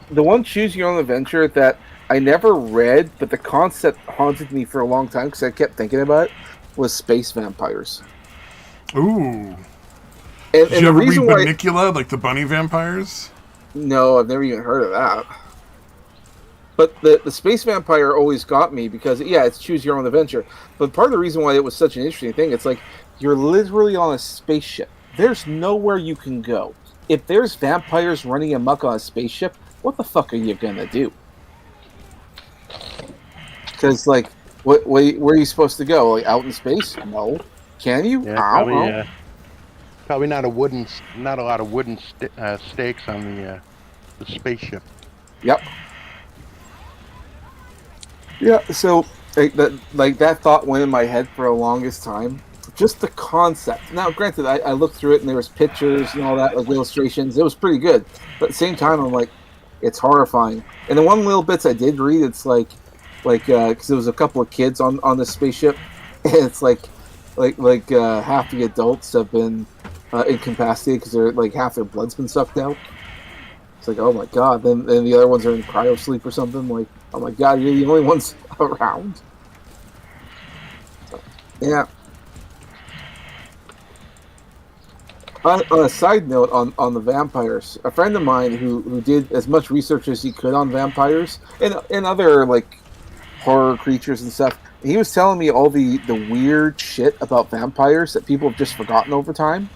The one Choose Your Own Adventure that I never read, but the concept haunted me for a long time because I kept thinking about it, was Space Vampires. Ooh. Did you ever read Bunnicula, like the bunny vampires? No, I've never even heard of that. But the Space Vampire always got me because, yeah, it's Choose Your Own Adventure. But part of the reason why it was such an interesting thing, it's like you're literally on a spaceship. There's nowhere you can go. If there's vampires running amok on a spaceship, what the fuck are you gonna do? Because, like, where are you supposed to go? Like, out in space? No. Can you? Yeah, probably not a lot of wooden stakes on the spaceship. Yep. Yeah. So, that thought went in my head for the longest time. Just the concept. Now, granted, I looked through it and there was pictures and all that, like illustrations. It was pretty good. But at the same time, I'm like, it's horrifying. And the one little bits I did read, it's like, because there was a couple of kids on the spaceship, and it's like half the adults have been incapacitated because they're like half their blood's been sucked out. It's like, oh my god. Then the other ones are in cryo sleep or something. Like, oh my god, you're the only ones around. So, yeah. On a side note on the vampires, a friend of mine who did as much research as he could on vampires and other like horror creatures and stuff, he was telling me all the weird shit about vampires that people have just forgotten over time.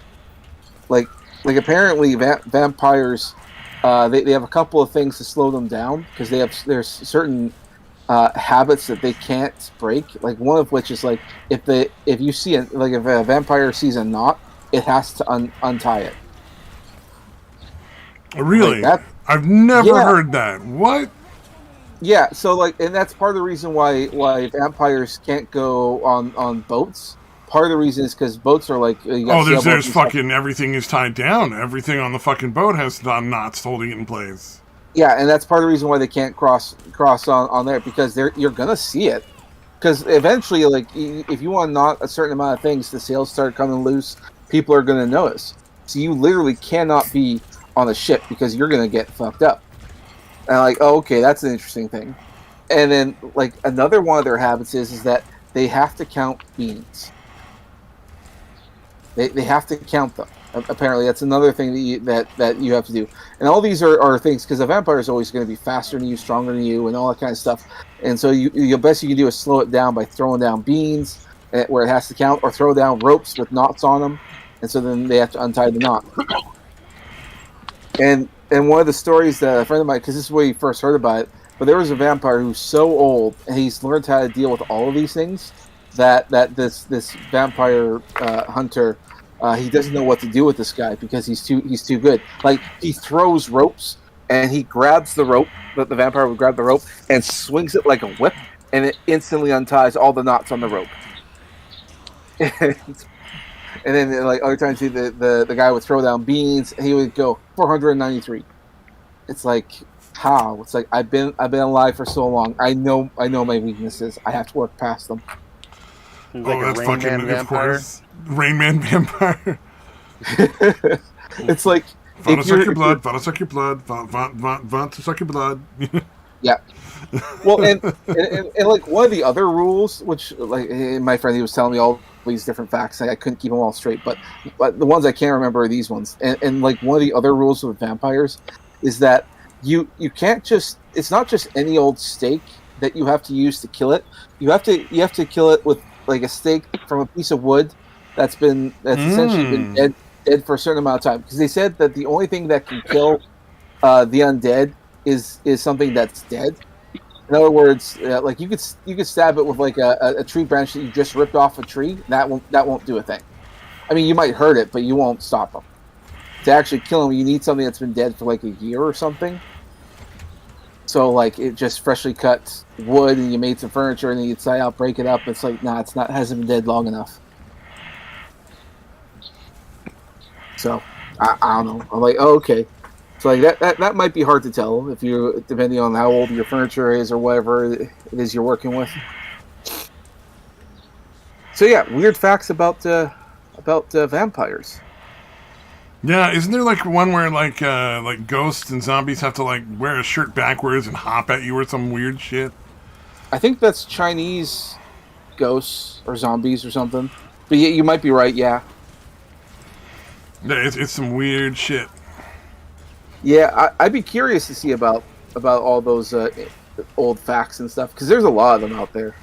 Like apparently vampires, they have a couple of things to slow them down because there's certain habits that they can't break. Like one of which is like if a vampire sees a knot, it has to untie it. Really? Like I've never heard that. What? Yeah, so and that's part of the reason why vampires can't go on boats. Part of the reason is because boats are like there's fucking everything is tied down. Everything on the fucking boat has knots holding it in place. Yeah, and that's part of the reason why they can't cross on there because you're gonna see it. Because eventually, like if you want to knot a certain amount of things, the sails start coming loose. People are going to notice. So you literally cannot be on a ship because you're going to get fucked up. And like, oh, okay, that's an interesting thing. And then, like, another one of their habits is that they have to count beans. They have to count them. Apparently, that's another thing that you have to do. And all these are things, because a vampire is always going to be faster than you, stronger than you, and all that kind of stuff. And so the best you can do is slow it down by throwing down beans where it has to count, or throw down ropes with knots on them. And so then they have to untie the knot. And one of the stories that a friend of mine, because this is where he first heard about it, but there was a vampire who's so old, and he's learned how to deal with all of these things, that this vampire hunter, he doesn't know what to do with this guy because he's too good. Like, he throws ropes and he grabs the rope. The vampire would grab the rope and swings it like a whip, and it instantly unties all the knots on the rope. And then, like other times, the guy would throw down beans. And he would go 493. It's like how? It's like I've been alive for so long. I know my weaknesses. I have to work past them. Like that's Rain fucking Man of course. Rain Man vampire. It's like want to suck your blood. Want to suck your blood. Want to suck your blood. Yeah. Well, and like one of the other rules, which like my friend, he was telling me all these different facts. I couldn't keep them all straight, but the ones I can't remember are these ones. And like one of the other rules with vampires is that you can't just. It's not just any old steak that you have to use to kill it. You have to kill it with like a steak from a piece of wood that's essentially been dead for a certain amount of time. Because they said that the only thing that can kill the undead is something that's dead. In other words, like you could stab it with like a tree branch that you just ripped off a tree. That won't do a thing. I mean, you might hurt it, but you won't stop them. To actually kill them, you need something that's been dead for like a year or something. So like it just freshly cut wood, and you made some furniture, and then you decide, I'll break it up. It's like, nah, it hasn't been dead long enough. So I don't know. I'm like, oh, okay. So like that might be hard to tell if you depending on how old your furniture is or whatever it is you're working with. So yeah, weird facts about vampires. Yeah, isn't there like one where like ghosts and zombies have to like wear a shirt backwards and hop at you or some weird shit? I think that's Chinese ghosts or zombies or something. But you might be right. Yeah. It's some weird shit. Yeah, I'd be curious to see about all those old facts and stuff, because there's a lot of them out there.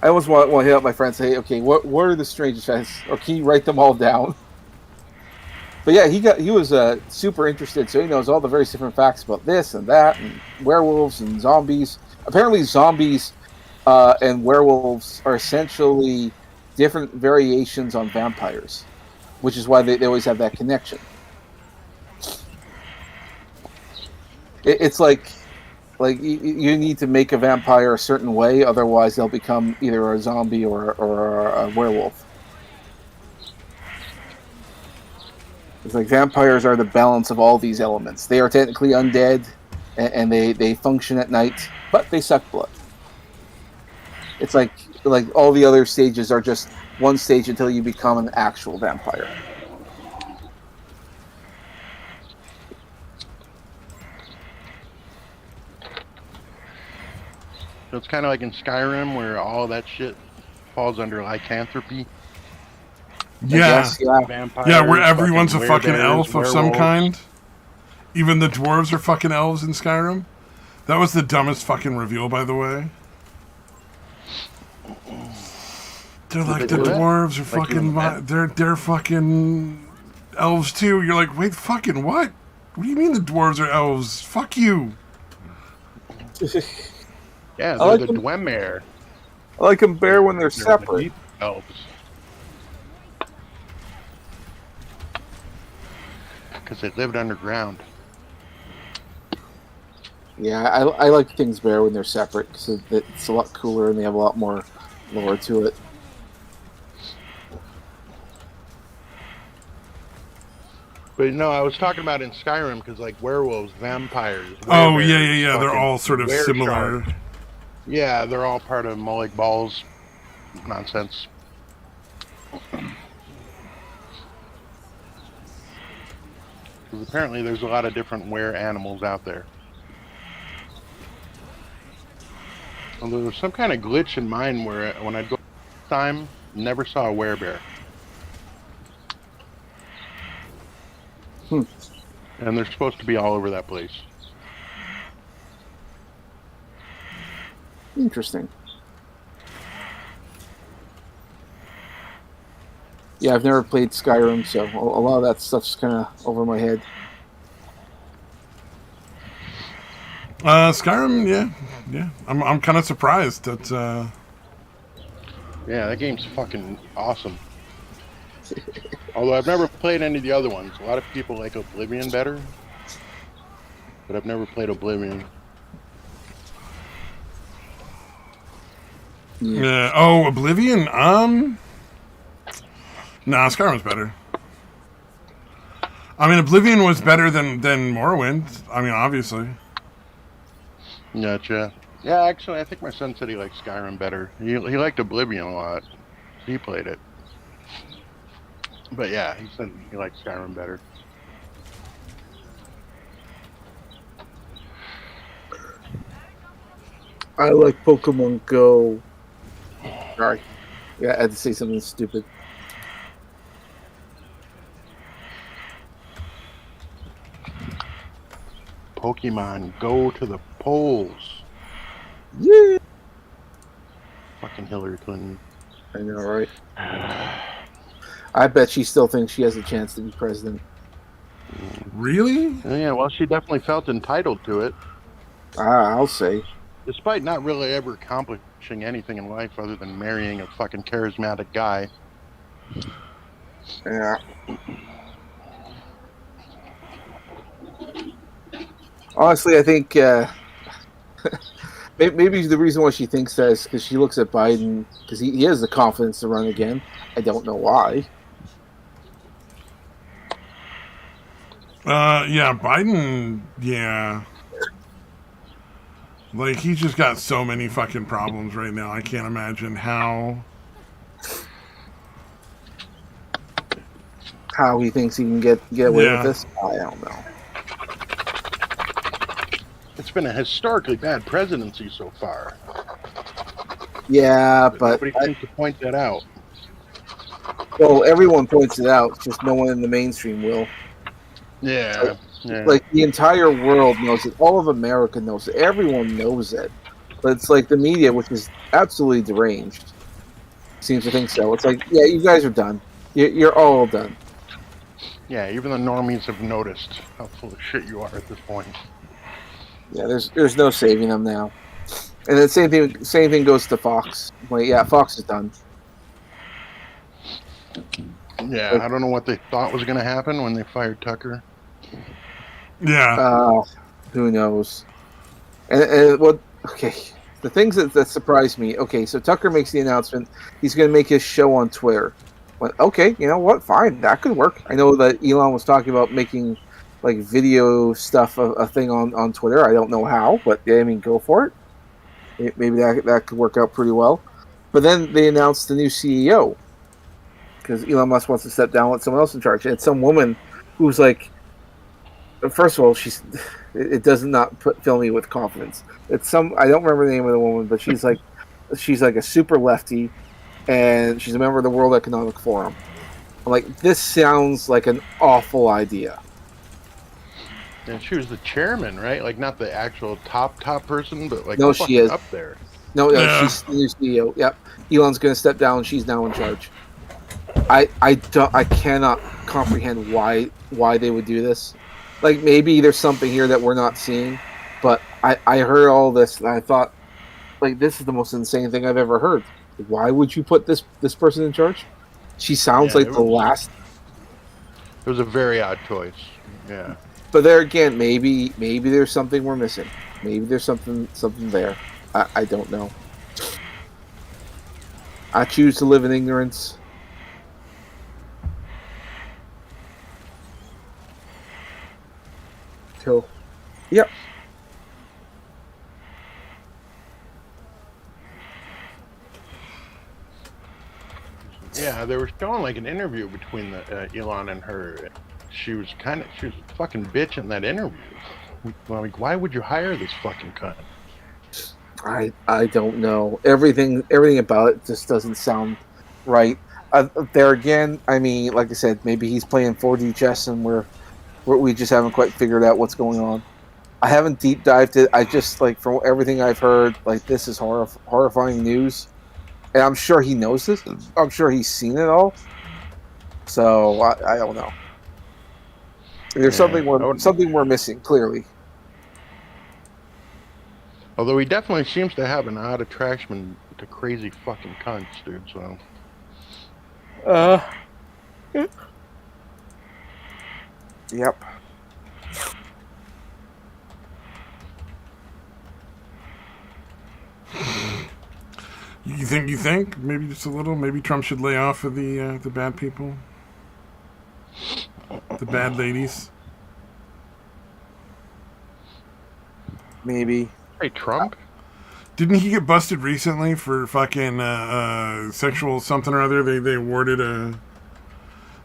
I always want to hit up my friends and say, okay, what are the strangest facts, or can you write them all down? But yeah, he was super interested, so he knows all the various different facts about this and that, and werewolves and zombies. Apparently, zombies and werewolves are essentially different variations on vampires, which is why they always have that connection. It's like you need to make a vampire a certain way, otherwise they'll become either a zombie or a werewolf. It's like vampires are the balance of all these elements. They are technically undead, and they function at night, but they suck blood. It's like all the other stages are just one stage until you become an actual vampire. So it's kind of like in Skyrim where all that shit falls under lycanthropy. Yeah. Vampires, yeah, where everyone's a fucking werewolves, elf of some kind. Even the dwarves are fucking elves in Skyrim. That was the dumbest fucking reveal, by the way. They're like, the dwarves are fucking... They're fucking elves too. You're like, wait, fucking what? What do you mean the dwarves are elves? Fuck you. Yeah, they're the Dwemer. I like them better when they're separate. Elves. Because they lived underground. Yeah, I like things better when they're separate, because it's a lot cooler and they have a lot more lore to it. But no, I was talking about in Skyrim, because like werewolves, vampires. Oh, yeah. They're all sort of similar. Shark. Yeah, they're all part of Molag Bal's nonsense. Because apparently there's a lot of different were animals out there. And there was some kind of glitch in mine where when I'd go time, never saw a werebear. And they're supposed to be all over that place. Interesting. Yeah, I've never played Skyrim, so a lot of that stuff's kind of over my head. Skyrim, yeah. I'm kind of surprised that. Yeah, that game's fucking awesome. Although I've never played any of the other ones. A lot of people like Oblivion better. but I've never played Oblivion. Yeah. Oh, Oblivion. Nah, Skyrim's better. I mean, Oblivion was better than Morrowind. I mean, obviously. Gotcha. Yeah, actually, I think my son said he liked Skyrim better. He liked Oblivion a lot. He played it. But yeah, he said he liked Skyrim better. I like Pokemon Go. Sorry. Yeah, I had to say something stupid. Pokemon Go to the polls. Yeah. Fucking Hillary Clinton. I know, right? I bet she still thinks she has a chance to be president. Really? Yeah, well, she definitely felt entitled to it. I'll say. Despite not really ever accomplishing anything in life other than marrying a fucking charismatic guy. Yeah. Honestly, I think maybe the reason why she thinks that is because she looks at Biden, because he has the confidence to run again. I don't know why. Yeah, Biden, yeah. Like, he's just got so many fucking problems right now. I can't imagine how he thinks he can get away with this. I don't know. It's been a historically bad presidency so far. Yeah, but nobody seems to point that out. Well, everyone points it out, just no one in the mainstream will. Yeah. Like the entire world knows it. All of America knows it. Everyone knows it. But it's like the media, which is absolutely deranged, seems to think so. It's like, yeah, you guys are done. You're all done. Yeah, even the normies have noticed how full of shit you are at this point. Yeah, there's no saving them now. And the same thing goes to Fox. Like, yeah, Fox is done. Yeah, I don't know what they thought was going to happen when they fired Tucker. Yeah. Who knows? And what? Okay, the things that surprised me. Okay, so Tucker makes the announcement he's going to make his show on Twitter. Well, okay, you know what? Fine, that could work. I know that Elon was talking about making like video stuff a thing on Twitter. I don't know how, but I mean, go for it. Maybe that could work out pretty well. But then they announced the new CEO because Elon Musk wants to step down, let someone else in charge. And it's some woman who's like, first of all, it does not fill me with confidence. It's I don't remember the name of the woman, but she's like a super lefty, and she's a member of the World Economic Forum. I'm like, this sounds like an awful idea. And she was the chairman, right? Like not the actual top person, but like no, she is up there. No, she's the new CEO. Yep, Elon's going to step down. She's now in charge. I cannot comprehend why they would do this. Like, maybe there's something here that we're not seeing, but I heard all this and I thought, like, this is the most insane thing I've ever heard. Why would you put this person in charge? She sounds like the last. It was a very odd choice. Yeah. But there again, maybe there's something we're missing. Maybe there's something there. I don't know. I choose to live in ignorance. Cool. Yep. Yeah, they were showing like an interview between Elon and her. She was fucking bitch in that interview. Like, why would you hire this fucking cunt? I don't know. Everything about it just doesn't sound right. There again, I mean, like I said, maybe he's playing 4D chess and we just haven't quite figured out what's going on. I haven't deep dived it. I just, like, from everything I've heard, like, this is horrifying news. And I'm sure he knows this. I'm sure he's seen it all. So I don't know. There's something we're missing, clearly. Although he definitely seems to have an odd attraction to crazy fucking cunts, dude. So. Yep. You think? Maybe just a little? Maybe Trump should lay off of the bad people? The bad ladies? Maybe. Hey, Trump? Didn't he get busted recently for fucking sexual something or other? They awarded a...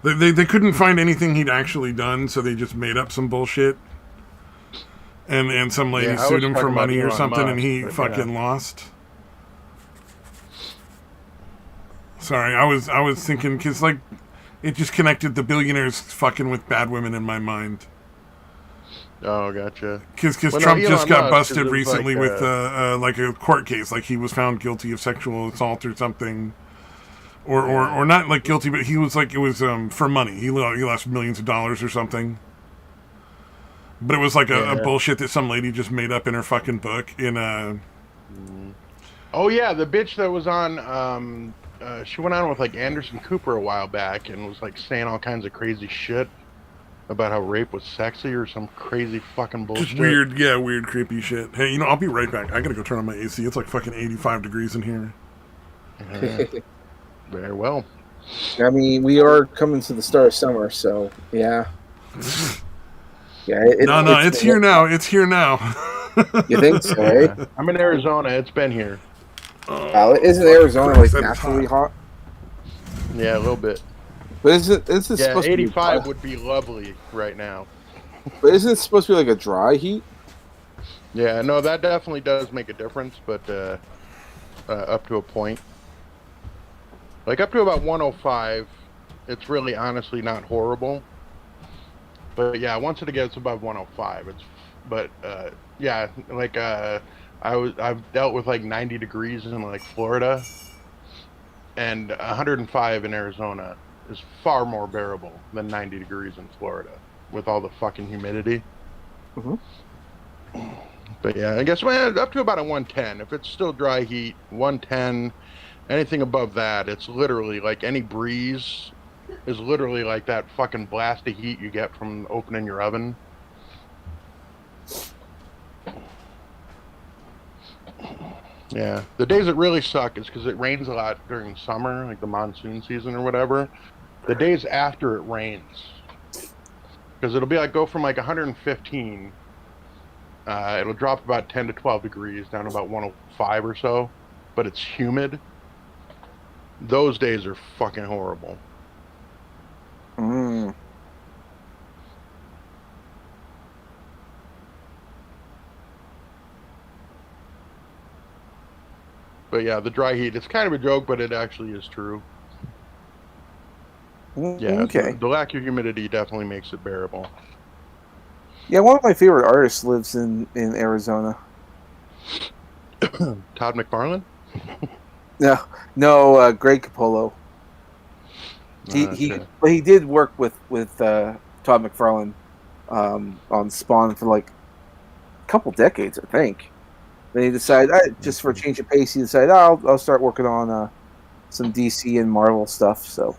They couldn't find anything he'd actually done, so they just made up some bullshit. And some lady sued him for money or something, and he fucking lost. Sorry, I was thinking, because, like, it just connected the billionaires fucking with bad women in my mind. Oh, gotcha. Because Trump just got busted recently with, like, a court case. Like, he was found guilty of sexual assault or something. Or not, like, guilty, but he was, like, it was for money. He lost millions of dollars or something. But it was, like, a bullshit that some lady just made up in her fucking book in a... Oh, yeah, the bitch that was on... she went on with like Anderson Cooper a while back and was like saying all kinds of crazy shit about how rape was sexy or some crazy fucking bullshit. Just weird creepy shit. Hey, I'll be right back. I gotta go turn on my AC. It's like fucking 85 degrees in here. Very well. I mean, we are coming to the start of summer, so yeah. It's here now. It's here now. You think so, right? I'm in Arizona. It's been here. Isn't Arizona like naturally hot? Yeah, a little bit. But isn't supposed 85 to be would be lovely right now. But isn't it supposed to be like a dry heat? Yeah, no, that definitely does make a difference, but up to a point. Like up to about 105, it's really honestly not horrible. But yeah, once it gets above 105, it's. But yeah, like I've dealt with like 90 degrees in like Florida, and 105 in Arizona is far more bearable than 90 degrees in Florida with all the fucking humidity. Mm-hmm. But yeah, I guess up to about a 110. If it's still dry heat, 110. Anything above that, it's literally like any breeze is literally like that fucking blast of heat you get from opening your oven. Yeah, the days that really suck is because it rains a lot during summer, like the monsoon season or whatever. The days after it rains, because it'll be like go from like 115, it'll drop about 10 to 12 degrees down to about 105 or so, but it's humid. Those days are fucking horrible. Mm. But yeah, the dry heat, it's kind of a joke, but it actually is true. Yeah, okay. The lack of humidity definitely makes it bearable. Yeah, one of my favorite artists lives in Arizona. Todd McFarlane? No, Greg Capullo. He did work with Todd McFarlane on Spawn for like a couple decades, I think. Then he decided, just for a change of pace, he decided, I'll start working on some DC and Marvel stuff. So,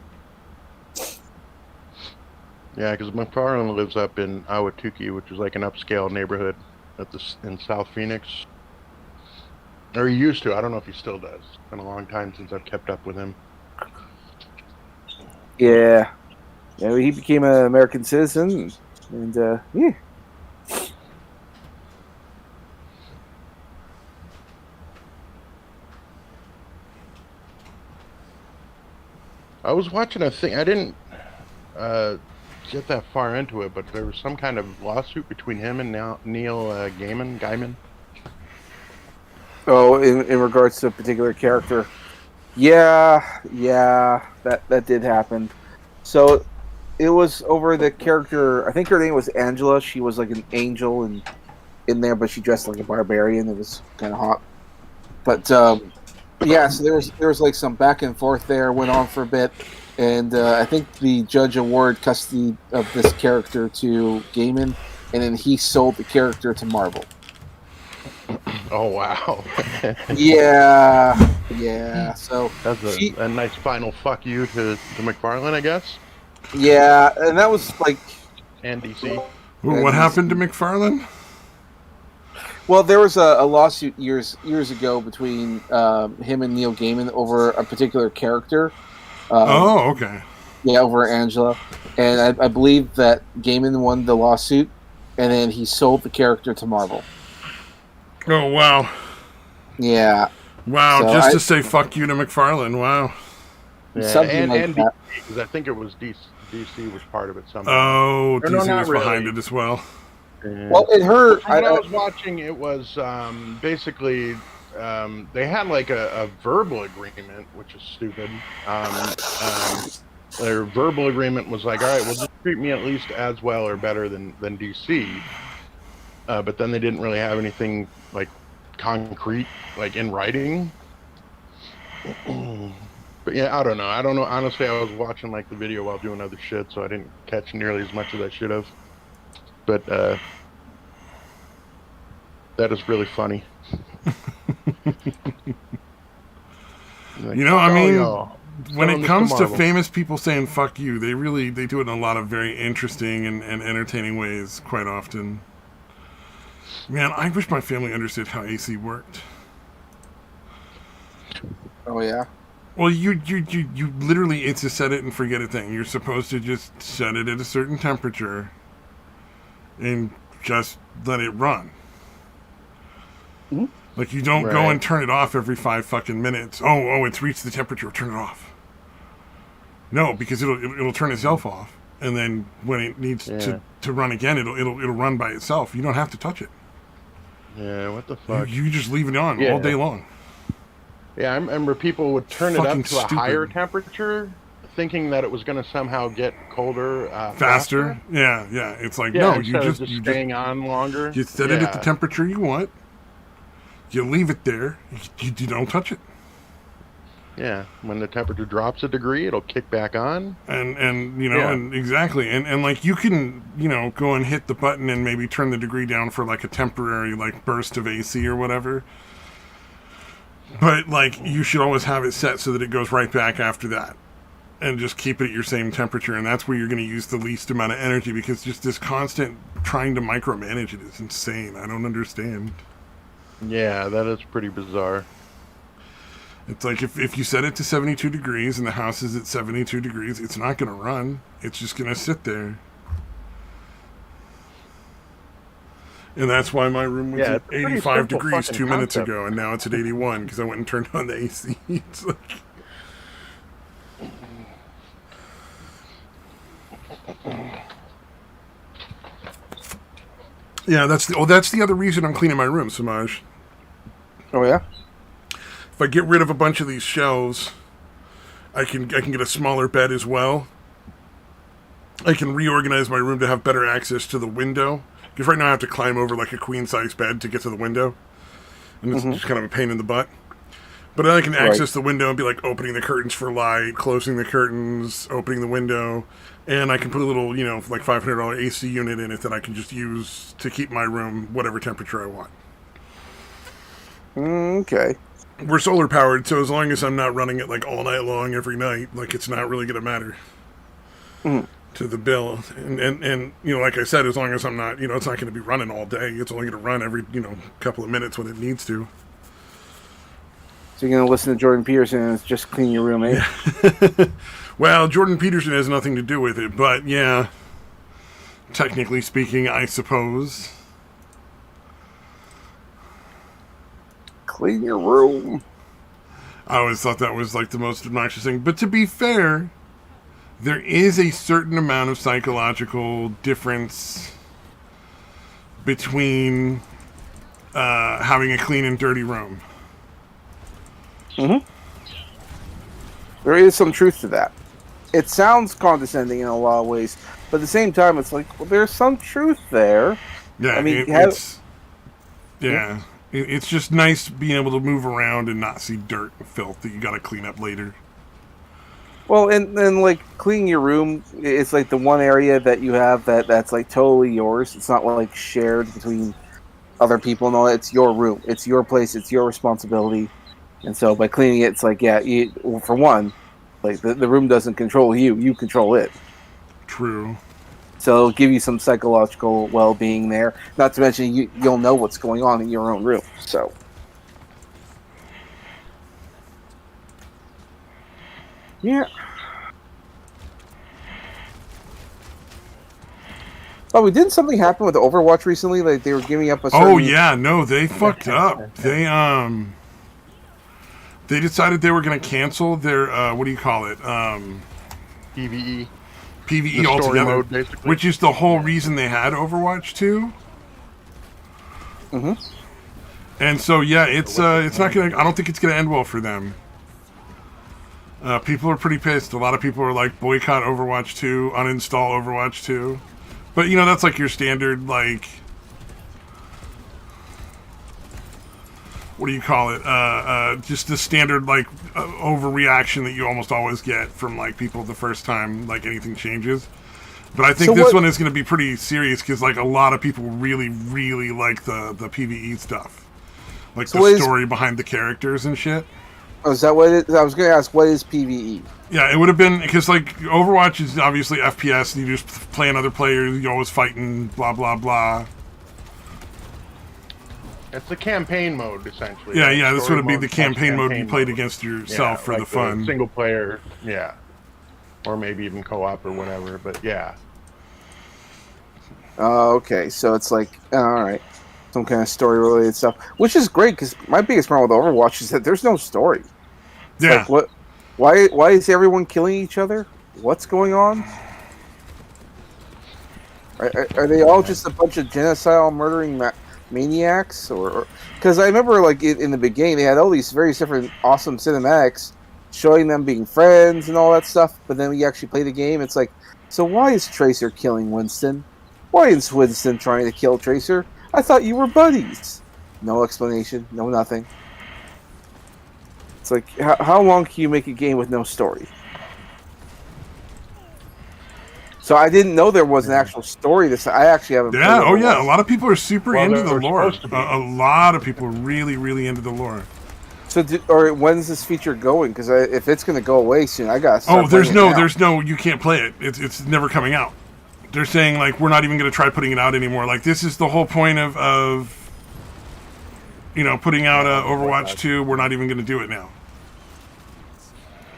yeah, because McFarlane lives up in Ahwatukee, which is like an upscale neighborhood in South Phoenix. Or he used to. I don't know if he still does. It's been a long time since I've kept up with him. Yeah, he became an American citizen, and yeah. I was watching a thing. I didn't get that far into it, but there was some kind of lawsuit between him and Neil Gaiman. Oh, in regards to a particular character. Yeah, that did happen. So it was over the character. I think her name was Angela. She was like an angel in there, but she dressed like a barbarian. It was kind of hot. But yeah, so there was like some back and forth there. Went on for a bit, and I think the judge awarded custody of this character to Gaiman, and then he sold the character to Marvel. Oh wow! Yeah. So that's a nice final fuck you to McFarlane, I guess. Yeah, and that was like and DC. What happened to McFarlane? Well, there was a lawsuit years ago between him and Neil Gaiman over a particular character. Okay. Yeah, over Angela, and I believe that Gaiman won the lawsuit, and then he sold the character to Marvel. Oh wow. Yeah. Wow, so just to say fuck you to McFarlane. Wow. Yeah, something like that. Because I think it was DC was part of it somehow. Oh, DC was behind it as well. Well, it hurt. When I was watching, it was basically they had like a verbal agreement, which is stupid. Their verbal agreement was like, all right, well, just treat me at least as well or better than DC. But then they didn't really have anything like concrete, like in writing. But yeah, I don't know. Honestly, I was watching like the video while doing other shit, so I didn't catch nearly as much as I should have. But that is really funny. Like, I mean, when it comes to famous people saying "fuck you," they do it in a lot of very interesting and entertaining ways. Quite often, man, I wish my family understood how AC worked. Oh yeah. Well, you literally, it's a set it and forget it thing. You're supposed to just set it at a certain temperature and just let it run. Mm-hmm. Like, you don't go and turn it off every 5 fucking minutes. Oh, it's reached the temperature, turn it off. No, because it'll turn itself off, and then when it needs to run again, it'll run by itself. You don't have to touch it. Yeah, what the fuck? You just leave it on all day long. Yeah, I remember people would turn it up to a higher temperature, thinking that it was going to somehow get colder faster. Yeah. It's like, no, you just staying on longer. You set it at the temperature you want. You leave it there. You don't touch it. Yeah, when the temperature drops a degree, it'll kick back on. And and exactly. And like, you can, go and hit the button and maybe turn the degree down for like a temporary like burst of AC or whatever. But, like, you should always have it set so that it goes right back after that. And just keep it at your same temperature. And that's where you're going to use the least amount of energy. Because just this constant trying to micromanage it is insane. I don't understand. Yeah, that is pretty bizarre. It's like, if you set it to 72 degrees and the house is at 72 degrees, it's not going to run. It's just going to sit there. And that's why my room was at 85 degrees 2 minutes ago, and now it's at 81 because I went and turned on the AC. It's like... Yeah, that's the other reason I'm cleaning my room, Samaj. Oh yeah? If I get rid of a bunch of these shelves, I can get a smaller bed as well. I can reorganize my room to have better access to the window. Because right now I have to climb over like a queen-size bed to get to the window. And it's just kind of a pain in the butt. But then I can access the window and be like opening the curtains for light, closing the curtains, opening the window. And I can put a little, like $500 AC unit in it that I can just use to keep my room whatever temperature I want. Okay. We're solar powered, so as long as I'm not running it like all night long every night, like it's not really going to matter. To the bill, and like I said, as long as I'm not, it's not going to be running all day. It's only going to run every, couple of minutes when it needs to. So you're going to listen to Jordan Peterson and just clean your room, eh? Yeah. Well, Jordan Peterson has nothing to do with it, but yeah, technically speaking, I suppose. Clean your room. I always thought that was like the most obnoxious thing, but to be fair, there is a certain amount of psychological difference between having a clean and dirty room. Mm-hmm. There is some truth to that. It sounds condescending in a lot of ways, but at the same time, it's like, well, there's some truth there. Yeah, I mean, it's just nice being able to move around and not see dirt and filth that you got to clean up later. Well, and like cleaning your room, it's like the one area that you have that's like totally yours. It's not like shared between other people and all that. It's your room. It's your place. It's your responsibility. And so by cleaning it, it's like, for one, like the room doesn't control you. You control it. True. So it'll give you some psychological well-being there. Not to mention you'll know what's going on in your own room. So. Yeah. Oh, didn't something happen with Overwatch recently? Like they were giving up a certain... Oh yeah, no, they fucked up. They decided they were going to cancel their what do you call it? PvE altogether, mode, basically. which is the whole reason they had Overwatch 2. Mm-hmm. And so yeah, it's not gonna. I don't think it's gonna end well for them. People are pretty pissed. A lot of people are like, boycott Overwatch 2, uninstall Overwatch 2. But, you know, that's like your standard, like... What do you call it? Just the standard, like, overreaction that you almost always get from, like, people the first time, like, anything changes. But I think this one is going to be pretty serious because, like, a lot of people really, really like the PvE stuff. Like, the story behind the characters and shit. Oh, is that what it is? I was going to ask, what is PvE? Yeah, it would have been, because, like, Overwatch is obviously FPS, and you just play another player, you're always fighting, blah, blah, blah. It's the campaign mode, essentially. Yeah, yeah, this would be the campaign mode you played against yourself for like the fun. Single player, yeah. Or maybe even co-op or whatever, but yeah. Okay, so it's like, alright. Some kind of story-related stuff. Which is great, because my biggest problem with Overwatch is that there's no story. It's yeah. Like, what? Why is everyone killing each other? What's going on? Are they all just a bunch of genocidal murdering maniacs? Or because I remember, like, in the beginning, they had all these very different awesome cinematics showing them being friends and all that stuff, but then when you actually play the game, it's like, so why is Tracer killing Winston? Why is Winston trying to kill Tracer? I thought you were buddies. No explanation, no nothing. It's like, how long can you make a game with no story? So I didn't know there was an actual story. I actually haven't. Yeah, oh yeah, a lot of people are super into the lore. A lot of people are really, really into the lore. So, when's this feature going? Because if it's going to go away soon, I got. There's no, you can't play it. It's never coming out. They're saying, like, we're not even going to try putting it out anymore. Like, this is the whole point of you know, putting out Overwatch 2. We're not even going to do it now.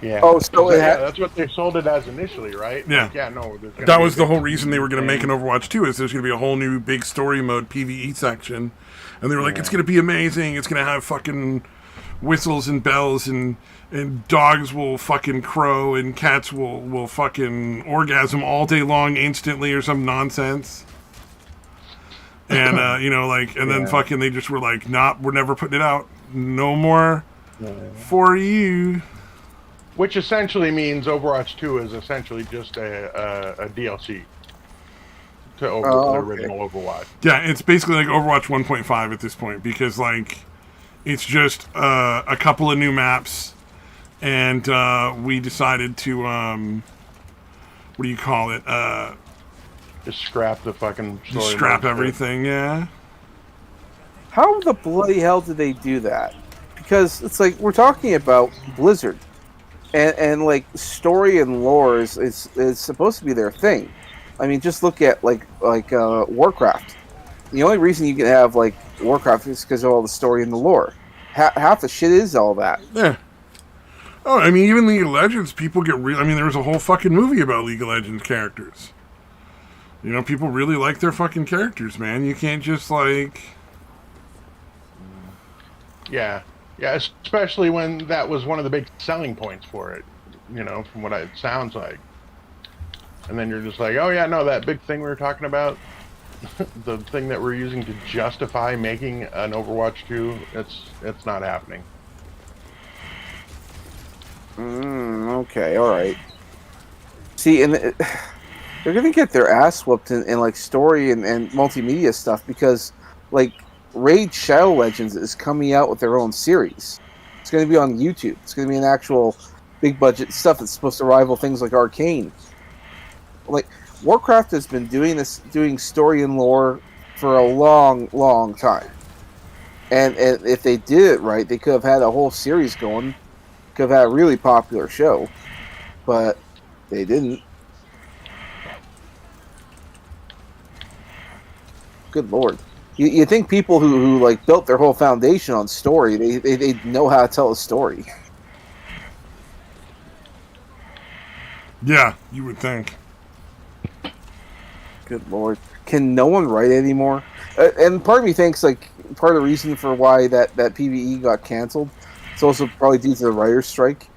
Yeah. Oh, so that's what they sold it as initially, right? Yeah. Like, yeah, no. That was the whole reason they were going to make an Overwatch 2, is there's going to be a whole new big story mode PvE section. And they were like, it's going to be amazing. It's going to have fucking whistles and bells, and dogs will fucking crow, and cats will fucking orgasm all day long instantly or some nonsense. And, you know, like, and then fucking they just were like, nah, we're never putting it out. No more for you. Which essentially means Overwatch 2 is essentially just a DLC to the original Overwatch. Yeah, it's basically like Overwatch 1.5 at this point, because, like, it's just a couple of new maps, and we decided to, what do you call it? Just scrap the fucking story. Just scrap everything, yeah. How the bloody hell did they do that? Because it's like, we're talking about Blizzard. And like, story and lore is supposed to be their thing. I mean, just look at like Warcraft. The only reason you can have like Warcraft is because of all the story and the lore. Half the shit is all that. Yeah. Oh, I mean, even League of Legends, people get real. I mean, there was a whole fucking movie about League of Legends characters. You know, people really like their fucking characters, man. You can't just like. Yeah. Yeah, especially when that was one of the big selling points for it, you know, from what it sounds like. And then you're just like, oh yeah, no, that big thing we were talking about, the thing that we're using to justify making an Overwatch 2, it's not happening. Okay, all right. See, and they're gonna get their ass whooped in like story and multimedia stuff, because like Raid Shadow Legends is coming out with their own series. It's going to be on YouTube. It's going to be an actual big budget stuff that's supposed to rival things like Arcane. Like, Warcraft has been doing story and lore for a long, long time. And if they did it right, they could have had a whole series going. Could have had a really popular show. But they didn't. good lord. You think people who like built their whole foundation on story, they know how to tell a story. Yeah, you would think. Good lord. Can no one write anymore? And part of me thinks like part of the reason for why that PvE got canceled, it's also probably due to the writer's strike.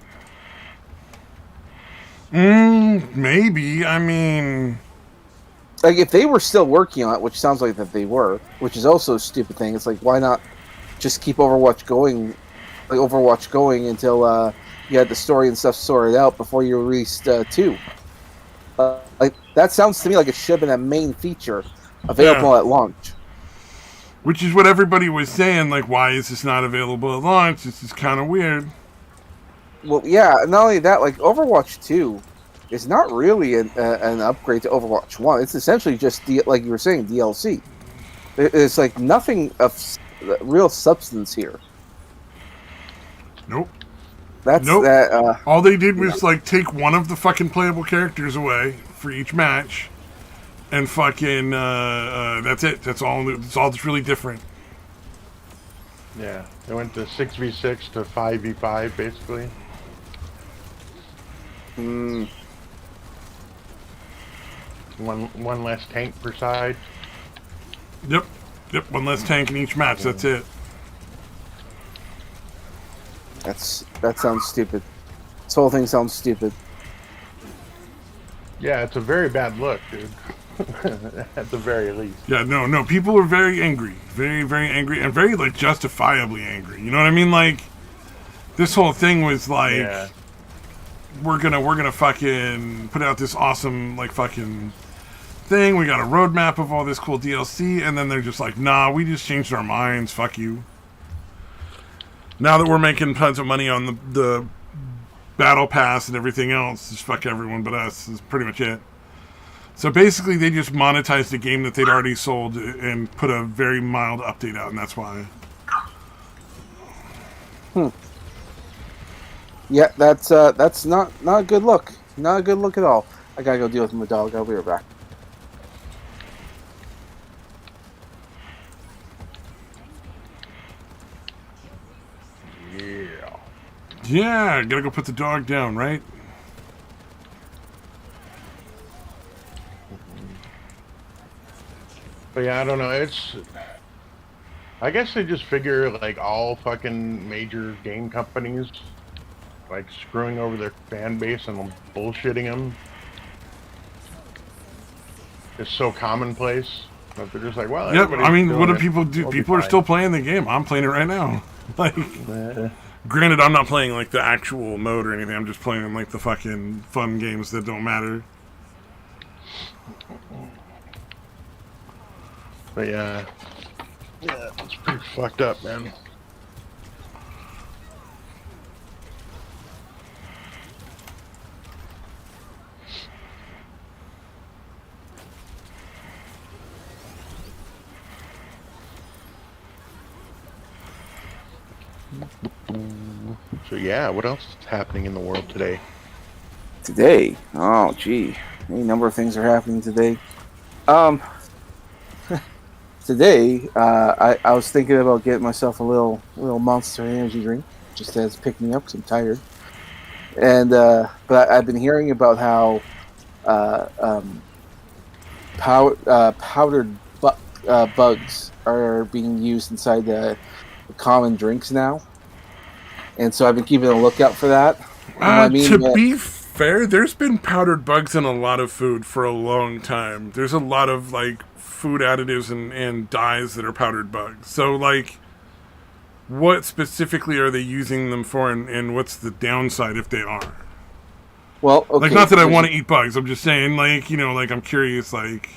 Maybe. I mean, like if they were still working on it, which sounds like that they were, which is also a stupid thing. It's like, why not just keep Overwatch going until you had the story and stuff sorted out before you released 2. Like that sounds to me like it should have been a main feature available at launch. Which is what everybody was saying. Like, why is this not available at launch? This is kind of weird. Well, yeah. Not only that, like Overwatch 2 is not really an upgrade to Overwatch 1. It's essentially just like you were saying, DLC. It's like nothing of real substance here. Nope. That's all they did was like take one of the fucking playable characters away for each match, and fucking that's it. That's all that's really different. Yeah, they went to 6v6 to 5v5 basically. One less tank per side. Yep, one less tank in each match. That's it. That sounds stupid. This whole thing sounds stupid. Yeah, it's a very bad look, dude. At the very least. Yeah, no. People are very angry, very, very angry, and very like justifiably angry. You know what I mean? Like this whole thing was like, we're gonna fucking put out this awesome like fucking thing. We got a roadmap of all this cool DLC, and then they're just like, nah, we just changed our minds. Fuck you. Now that we're making tons of money on the battle pass and everything else, just fuck everyone but us is pretty much it. So basically, they just monetized a game that they'd already sold and put a very mild update out, and that's why. Yeah, that's not a good look. Not a good look at all. I gotta go deal with my dog. I'll be right back. Yeah, gotta go put the dog down, right? But yeah, I don't know. I guess they just figure like all fucking major game companies like screwing over their fan base and bullshitting them. It's so commonplace that they're just like, well, yep. I mean, what do people do? People are still playing the game. I'm playing it right now. Like, granted, I'm not playing like the actual mode or anything. I'm just playing like the fucking fun games that don't matter. But yeah, it's pretty fucked up, man. So yeah, what else is happening in the world today? Today? Oh, gee. Any number of things are happening today. Today, I was thinking about getting myself a little Monster energy drink, just as pick me up because I'm tired. And but I've been hearing about how powdered bugs are being used inside the common drinks now, and so I've been keeping a lookout for that. To be fair, there's been powdered bugs in a lot of food for a long time. There's a lot of like food additives and dyes that are powdered bugs. So like, what specifically are they using them for, and what's the downside if they are? Well, okay, like, not that I want to eat bugs. I'm just saying, like, you know, like I'm curious, like.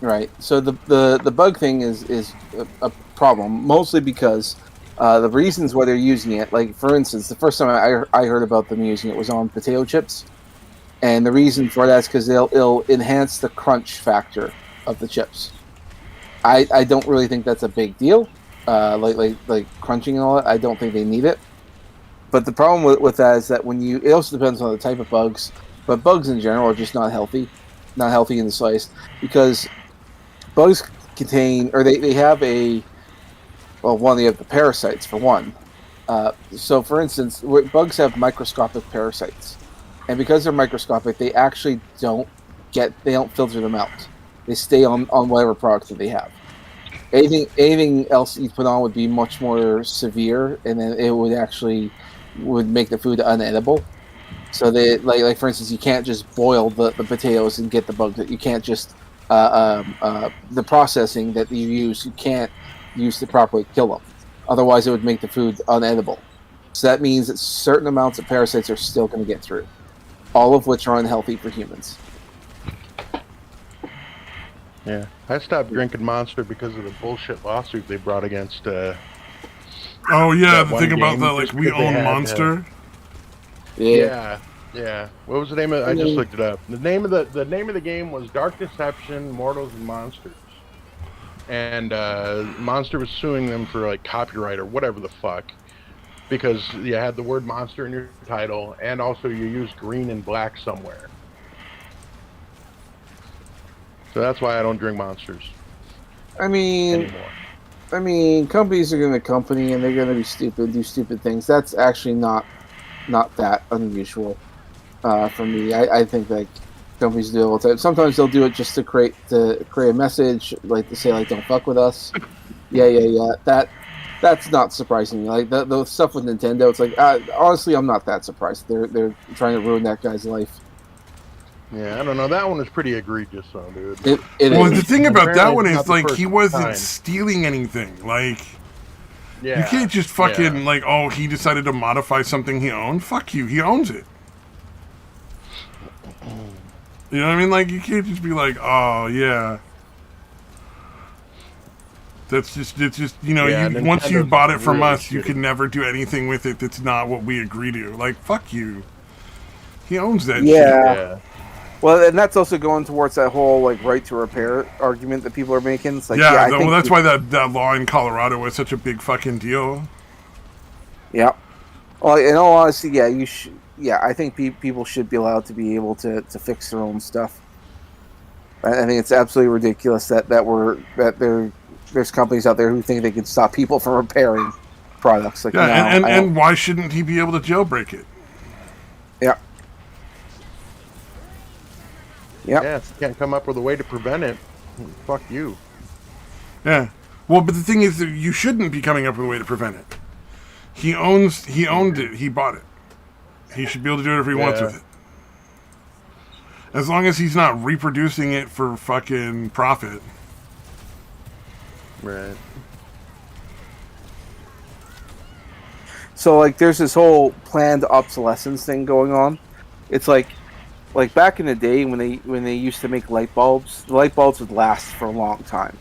Right. So the bug thing is a problem, mostly because the reasons why they're using it, like for instance, the first time I heard about them using it was on potato chips, and the reason for that is because it'll enhance the crunch factor of the chips. I don't really think that's a big deal, like crunching and all that. I don't think they need it. But the problem with that is that it also depends on the type of bugs, but bugs in general are just not healthy in the slightest, because bugs contain, or they have one, they have the parasites for one. So, for instance, bugs have microscopic parasites, and because they're microscopic, they actually don't filter them out. They stay on whatever product that they have. Anything else you put on would be much more severe, and then it would make the food unedible. So they like for instance, you can't just boil the potatoes and get the bugs. You can't just the processing that you use. You can't use to properly kill them. Otherwise, it would make the food unedible. So that means that certain amounts of parasites are still going to get through, all of which are unhealthy for humans. Yeah, I stopped drinking Monster because of the bullshit lawsuit they brought against. Oh yeah, the thing about the like we own Monster. Yeah. What was the name of it? I just looked it up. The name of the game was Dark Deception, Mortals and Monsters. And Monster was suing them for like copyright or whatever the fuck, because you had the word monster in your title, and also you used green and black somewhere. So that's why I don't drink Monsters. Anymore. Companies are going to company, and they're going to be stupid, do stupid things. That's actually not that unusual for me. I think like companies do it all the time. Sometimes they'll do it just to create a message, like to say like don't fuck with us. Yeah. That's not surprising. Like the stuff with Nintendo, it's like honestly, I'm not that surprised. They're trying to ruin that guy's life. Yeah, I don't know. That one was pretty egregious, though, dude. The thing about that one is like he wasn't stealing anything. Like, you can't just fucking like, oh, he decided to modify something he owned. Fuck you, he owns it. You know what I mean? Like, you can't just be like, oh yeah. It's just once you bought it from us, you can never do anything with it that's not what we agree to. Like, fuck you. He owns that shit. Yeah. Well, and that's also going towards that whole like right to repair argument that people are making. It's like, that's why that law in Colorado was such a big fucking deal. Yeah. Well, in all honesty, you should. Yeah, I think people should be allowed to be able to fix their own stuff. I think it's absolutely ridiculous that there's companies out there who think they can stop people from repairing products. Like, and why shouldn't he be able to jailbreak it? Yeah. Yep. Yeah, if you can't come up with a way to prevent it, fuck you. Yeah. Well, but the thing is that you shouldn't be coming up with a way to prevent it. He owned it. He bought it. He should be able to do whatever he wants with it. As long as he's not reproducing it for fucking profit. Right. So, like, there's this whole planned obsolescence thing going on. It's like back in the day when they used to make light bulbs, the light bulbs would last for a long time.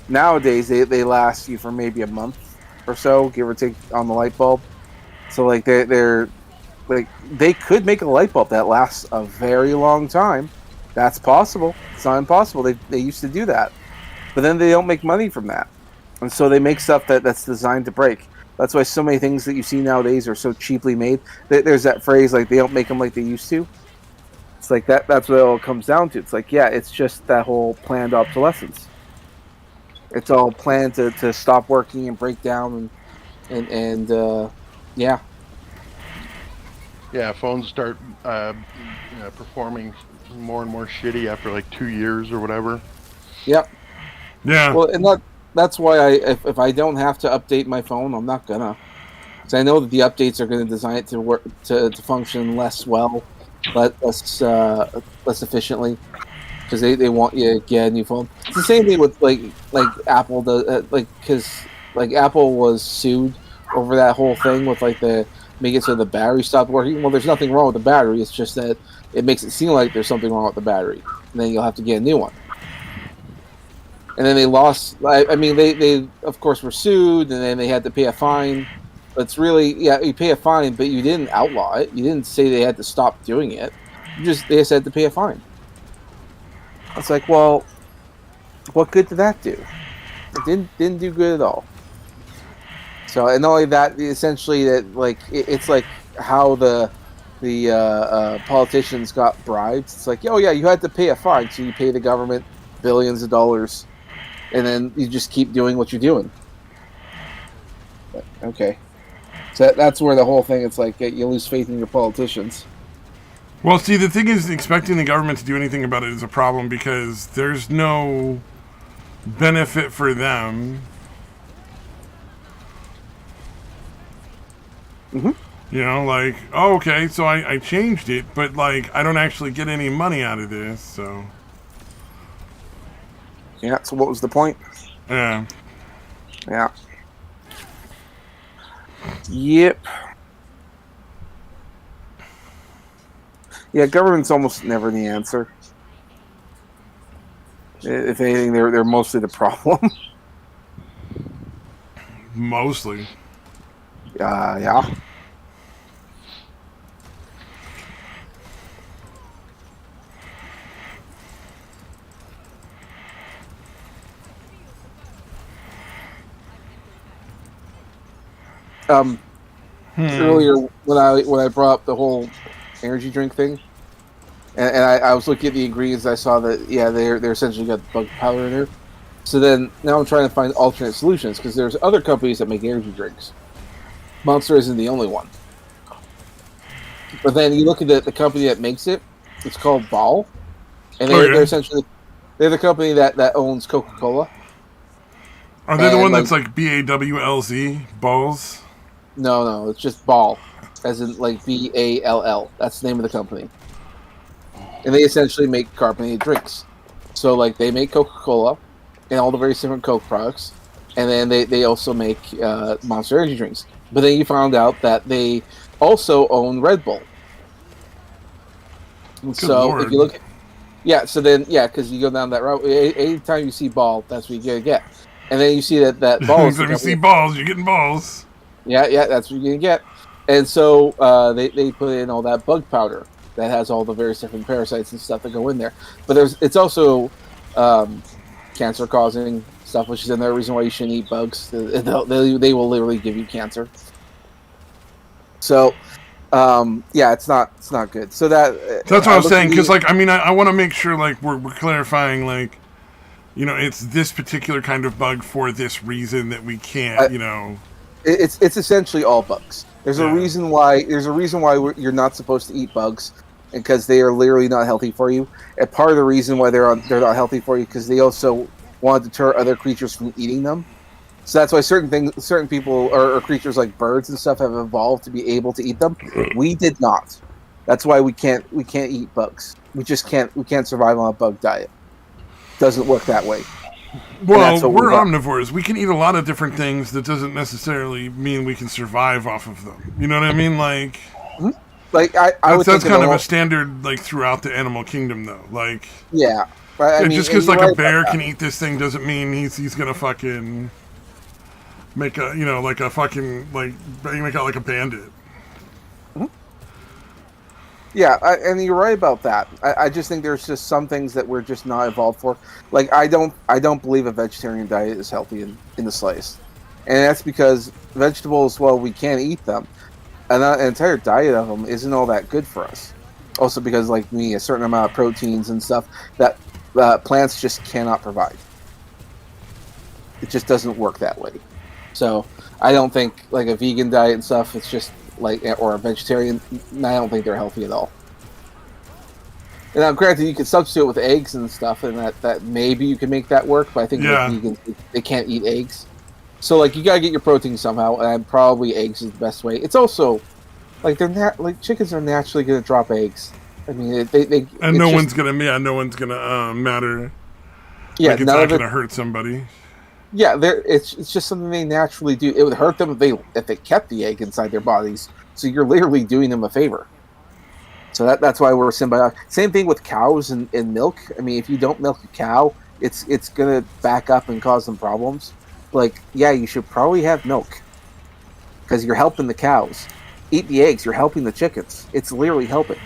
Nowadays, they last you for maybe a month or so, give or take, on the light bulb. So, like, they're like, they could make a light bulb that lasts a very long time. That's possible. It's not impossible. They used to do that. But then they don't make money from that. And so they make stuff that's designed to break. That's why so many things that you see nowadays are so cheaply made. There's that phrase, like, they don't make them like they used to. It's like that's what it all comes down to. It's like, it's just that whole planned obsolescence. It's all planned to stop working and break down and yeah. Yeah, phones start performing more and more shitty after like 2 years or whatever. Yep. Yeah. Well, and that's why if I don't have to update my phone, I'm not gonna. Because I know that the updates are going to design it to work to function less well, less efficiently, because they want you to get a new phone. It's the same thing with like Apple does, because Apple was sued over that whole thing with make it so the battery stopped working. Well, there's nothing wrong with the battery. It's just that it makes it seem like there's something wrong with the battery, and then you'll have to get a new one. And then they lost. I mean, they of course were sued, and then they had to pay a fine. But it's really, you pay a fine, but you didn't outlaw it. You didn't say they had to stop doing it. They just had to pay a fine. It's like, well, what good did that do? It didn't do good at all. So, and not only that, essentially, that it's like how the politicians got bribed. It's like, oh yeah, you had to pay a fine, so you pay the government billions of dollars and then you just keep doing what you're doing. But, okay, so that's where the whole thing. It's like you lose faith in your politicians. Well, see, the thing is, expecting the government to do anything about it is a problem because there's no benefit for them. Mm-hmm. You know, like, oh, okay, so I changed it, but, like, I don't actually get any money out of this, so... Yeah, so what was the point? Yeah. Yeah. Yep. Yeah, government's almost never the answer. If anything, they're mostly the problem. Mostly. Yeah. Earlier when I brought up the whole energy drink thing, and I was looking at the ingredients, I saw that they're essentially got bug powder in there. So then now I'm trying to find alternate solutions because there's other companies that make energy drinks. Monster isn't the only one. But then you look at the company that makes it. It's called Ball, and they're essentially the company that owns Coca-Cola. Are they the one that's like BAWLZ Balls? No, it's just Ball, as in like BALL. That's the name of the company, and they essentially make carbonated drinks. So like they make Coca-Cola and all the various different Coke products, and then they also make Monster energy drinks. But then you found out that they also own Red Bull. And so Lord. if you look at because you go down that route, anytime you see Ball, that's what you're gonna get. And then you see that Ball. If you see balls, you're getting balls. Yeah, that's what you're gonna get. And so they put in all that bug powder that has all the various different parasites and stuff that go in there. But it's also cancer causing stuff, which is another reason why you shouldn't eat bugs. They will literally give you cancer. So it's not good. So that's what I'm saying, because like I want to make sure like we're clarifying, like, you know, it's this particular kind of bug for this reason that we can't, you know. It's essentially all bugs. There's a reason why you're not supposed to eat bugs, because they are literally not healthy for you. And part of the reason why they're not healthy for you because they also want to deter other creatures from eating them. So that's why certain people or creatures like birds and stuff have evolved to be able to eat them. We did not. That's why we can't eat bugs. We can't survive on a bug diet. Doesn't work that way. Well, we're omnivores. We can eat a lot of different things. That doesn't necessarily mean we can survive off of them. You know what I mean? Like, like that's kind of a standard, like, throughout the animal kingdom, though. Like, yeah. I mean, just because like a bear can eat this thing doesn't mean he's gonna fucking make a make out like a bandit. Yeah, and you're right about that. I just think there's just some things that we're just not evolved for. Like I don't believe a vegetarian diet is healthy in the slightest, and that's because vegetables, well, we can't eat them, and an entire diet of them isn't all that good for us. Also because, like me, a certain amount of proteins and stuff that plants just cannot provide. It just doesn't work that way. So I don't think like a vegan diet and stuff. It's just like, or a vegetarian. I don't think they're healthy at all. And now, granted, you can substitute with eggs and stuff, and that maybe you can make that work. But I think vegans, they can't eat eggs. So like you gotta get your protein somehow, and probably eggs is the best way. It's also like like chickens are naturally gonna drop eggs. I mean, they and no one's gonna matter. Yeah, like it's not gonna hurt somebody. Yeah, it's just something they naturally do. It would hurt them if they kept the egg inside their bodies. So you're literally doing them a favor. So that's why we're symbiotic. Same thing with cows and milk. I mean, if you don't milk a cow, it's gonna back up and cause them problems. Like, yeah, you should probably have milk because you're helping the cows. Eat the eggs. You're helping the chickens. It's literally helping.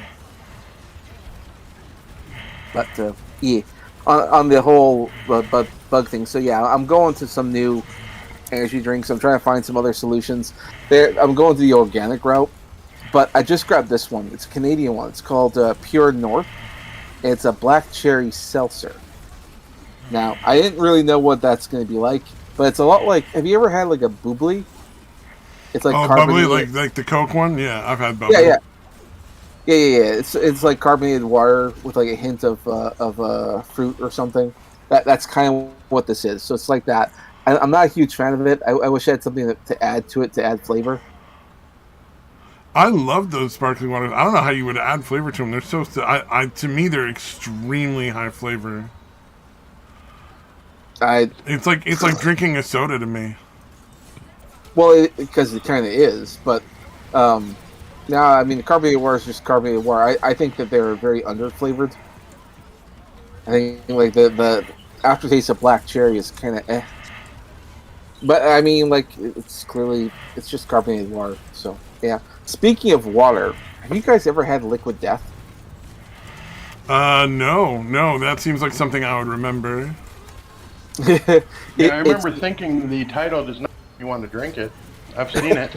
But yeah, on the whole bug thing. So yeah, I'm going to some new energy drinks. I'm trying to find some other solutions. I'm going to the organic route, but I just grabbed this one. It's a Canadian one. It's called Pure North. It's a black cherry seltzer. Now, I didn't really know what that's going to be like, but it's a lot like. Have you ever had like a bubbly? It's like bubbly, carbonated. like the Coke one. Yeah, I've had bubbly. Yeah. It's like carbonated water with like a hint of fruit or something. That's kind of what this is. So it's like that. I'm not a huge fan of it. I wish I had something to add to it to add flavor. I love those sparkling waters. I don't know how you would add flavor to them. They're so. To me, they're extremely high flavor. It's like drinking a soda to me. Well, because it kind of is, but now I mean, the carbonated water is just carbonated water. I think that they're very under flavored. I think like the aftertaste of black cherry is kind of eh. But I mean, like it's just carbonated water. So yeah. Speaking of water, have you guys ever had Liquid Death? No. That seems like something I would remember. I remember thinking the title does not make you want to drink it. I've seen it.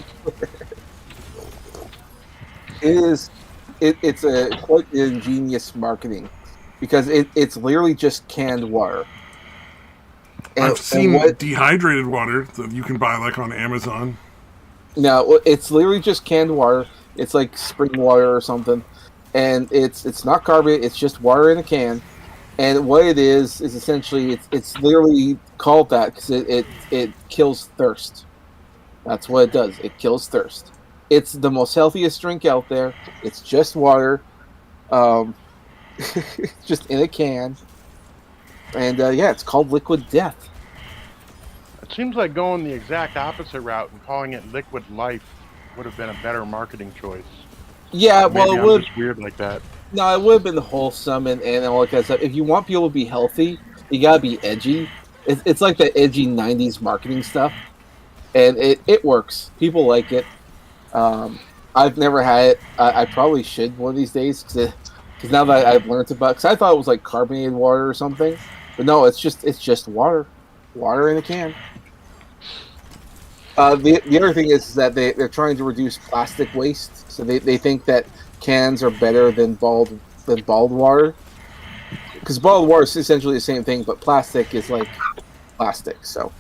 It's a quite ingenious marketing because it's literally just canned water. I've seen dehydrated water that you can buy like on Amazon. No, it's literally just canned water. It's like spring water or something, and it's not carbonated. It's just water in a can. And what it is essentially it's literally called that because it kills thirst. That's what it does. It kills thirst. It's the most healthiest drink out there. It's just water, just in a can. And it's called Liquid Death. It seems like going the exact opposite route and calling it Liquid Life would have been a better marketing choice. Yeah, well, maybe it would. Just weird like that. No, it would have been wholesome and all that kind of stuff. If you want people to be healthy, you gotta be edgy. It's like the edgy '90s marketing stuff, and it works. People like it. I've never had it. I probably should one of these days because now that I've learned about, because I thought it was like carbonated water or something, but no, it's just water in a can. The other thing is that they're trying to reduce plastic waste, so they think that cans are better than bottled water, because bottled water is essentially the same thing, but plastic is like plastic, so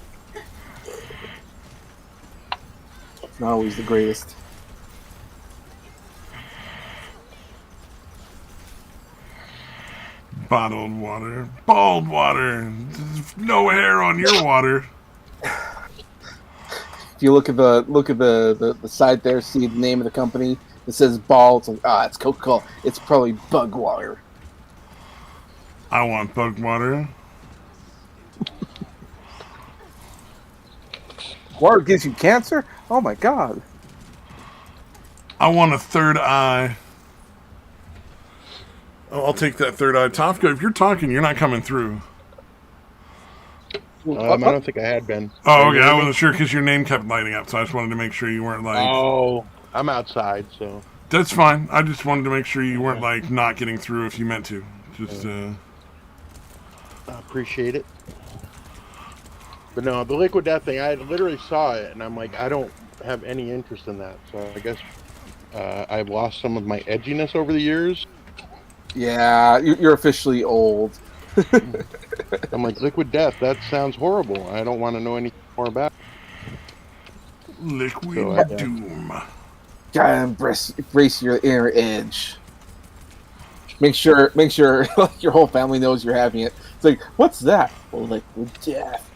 it's not always the greatest. Bottled water, bald water, no hair on your water. If you look at the side there, see the name of the company. It says Ball. It's like, it's Coca-Cola. It's probably bug water. I want bug water. Water gives you cancer? Oh my god. I want a third eye. Oh, I'll take that third eye. Tofka, if you're talking, you're not coming through. I don't think I had been. Oh, okay. I wasn't sure because your name kept lighting up, so I just wanted to make sure you weren't like... Oh, I'm outside, so... That's fine. I just wanted to make sure you weren't like not getting through if you meant to. Just, I appreciate it. But no, the Liquid Death thing, I literally saw it, and I'm like, I don't have any interest in that. So I guess I've lost some of my edginess over the years. Yeah, you're officially old. I'm like, Liquid Death, that sounds horrible. I don't want to know anything more about it. Liquid Doom. Gotta embrace your inner edge. Make sure like, your whole family knows you're having it. It's like, what's that? Well, Liquid Death.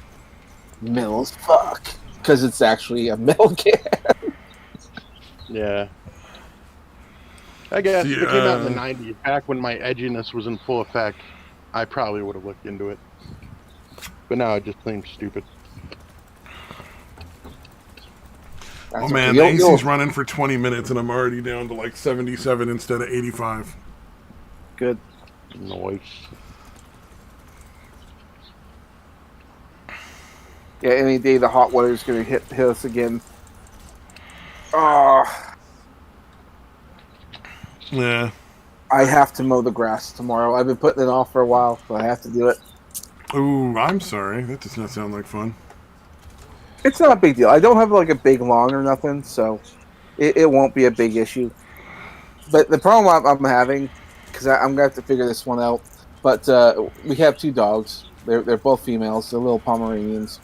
Metal as fuck. Because it's actually a metal can. Yeah. I guess if it came out in the 90s, back when my edginess was in full effect, I probably would have looked into it. But now it just seems stupid. Oh man, the AC's running for 20 minutes and I'm already down to like 77 instead of 85. Good. Nice. Yeah, any day the hot weather is going to hit us again. Yeah. I have to mow the grass tomorrow. I've been putting it off for a while, but I have to do it. Ooh, I'm sorry. That does not sound like fun. It's not a big deal. I don't have like a big lawn or nothing, so it won't be a big issue. But the problem I'm having, because I'm going to have to figure this one out, but we have 2 dogs, They're both females. They're little Pomeranians,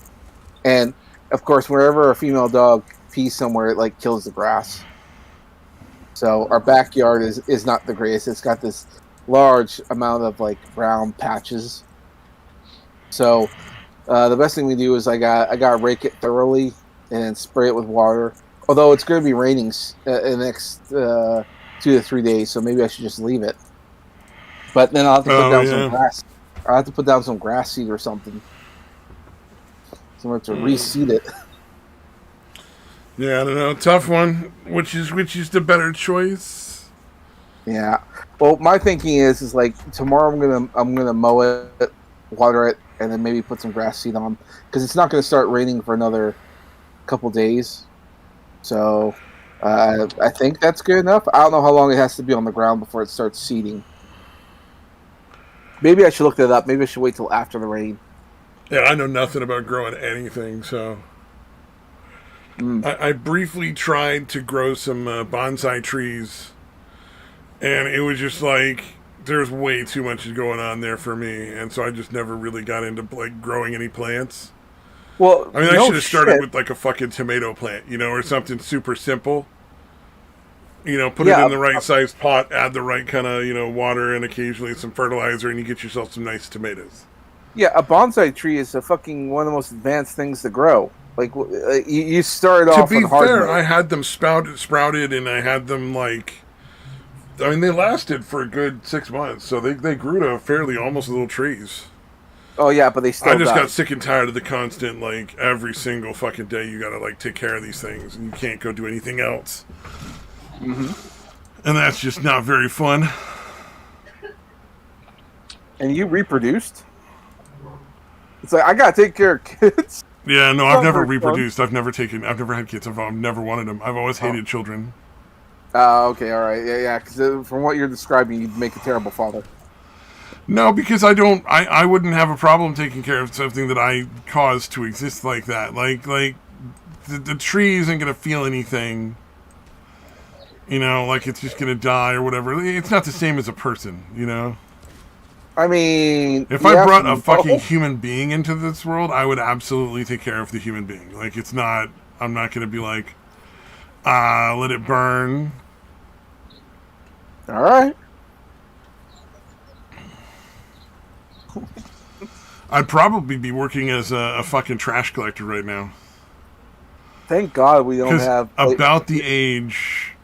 and of course, wherever a female dog pees somewhere, it like kills the grass. So our backyard is not the greatest. It's got this large amount of like brown patches. So the best thing we do is I got to rake it thoroughly and then spray it with water. Although it's going to be raining in the next 2 to 3 days, so maybe I should just leave it. But then I'll have to put down some grass. I'll have to put down some grass seed or something. So I have to reseed it. Yeah, I don't know. Tough one. Which is the better choice? Yeah. Well, my thinking is like tomorrow I'm gonna mow it, water it, and then maybe put some grass seed on because it's not gonna start raining for another couple days. So I think that's good enough. I don't know how long it has to be on the ground before it starts seeding. Maybe I should look that up. Maybe I should wait till after the rain. Yeah, I know nothing about growing anything, so. I briefly tried to grow some bonsai trees, and it was just like there's way too much going on there for me, and so I just never really got into like growing any plants. Well, I mean, I should have started with like a fucking tomato plant, or something super simple. Put it in the right sized pot, add the right kind of water, and occasionally some fertilizer, and you get yourself some nice tomatoes. Yeah, a bonsai tree is a fucking one of the most advanced things to grow. Like you started off. To be fair, I had them sprouted, and I had them like. I mean, they lasted for a good 6 months, so they grew to fairly almost little trees. Oh yeah, but they still. I just got sick and tired of the constant like every single fucking day you gotta like take care of these things, and you can't go do anything else. Mm-hmm. And that's just not very fun. And you reproduced. It's like I gotta take care of kids. Yeah, no, I've never reproduced. I've never had kids. I've never wanted them. I've always hated children. Okay, all right, yeah. Because from what you're describing, you'd make a terrible father. No, because I wouldn't have a problem taking care of something that I caused to exist like that. Like the tree isn't gonna feel anything. Like it's just gonna die or whatever. It's not the same as a person, I mean, if I brought a fucking human being into this world, I would absolutely take care of the human being. Like, I'm not going to be like, let it burn. All right. I'd probably be working as a fucking trash collector right now. Thank God we don't have... about the age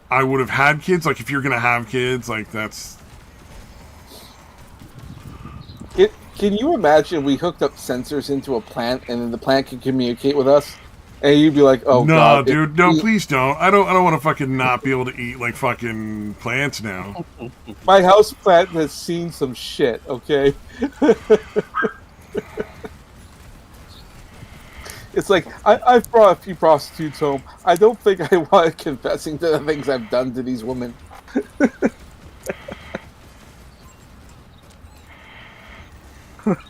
I would have had kids, like, if you're going to have kids, like, that's... Can you imagine we hooked up sensors into a plant and then the plant can communicate with us? And you'd be like, oh, no, God. No, dude, no, please don't. I don't want to fucking not be able to eat, like, fucking plants now. My house plant has seen some shit, okay? It's like, I've brought a few prostitutes home. I don't think I want confessing to the things I've done to these women.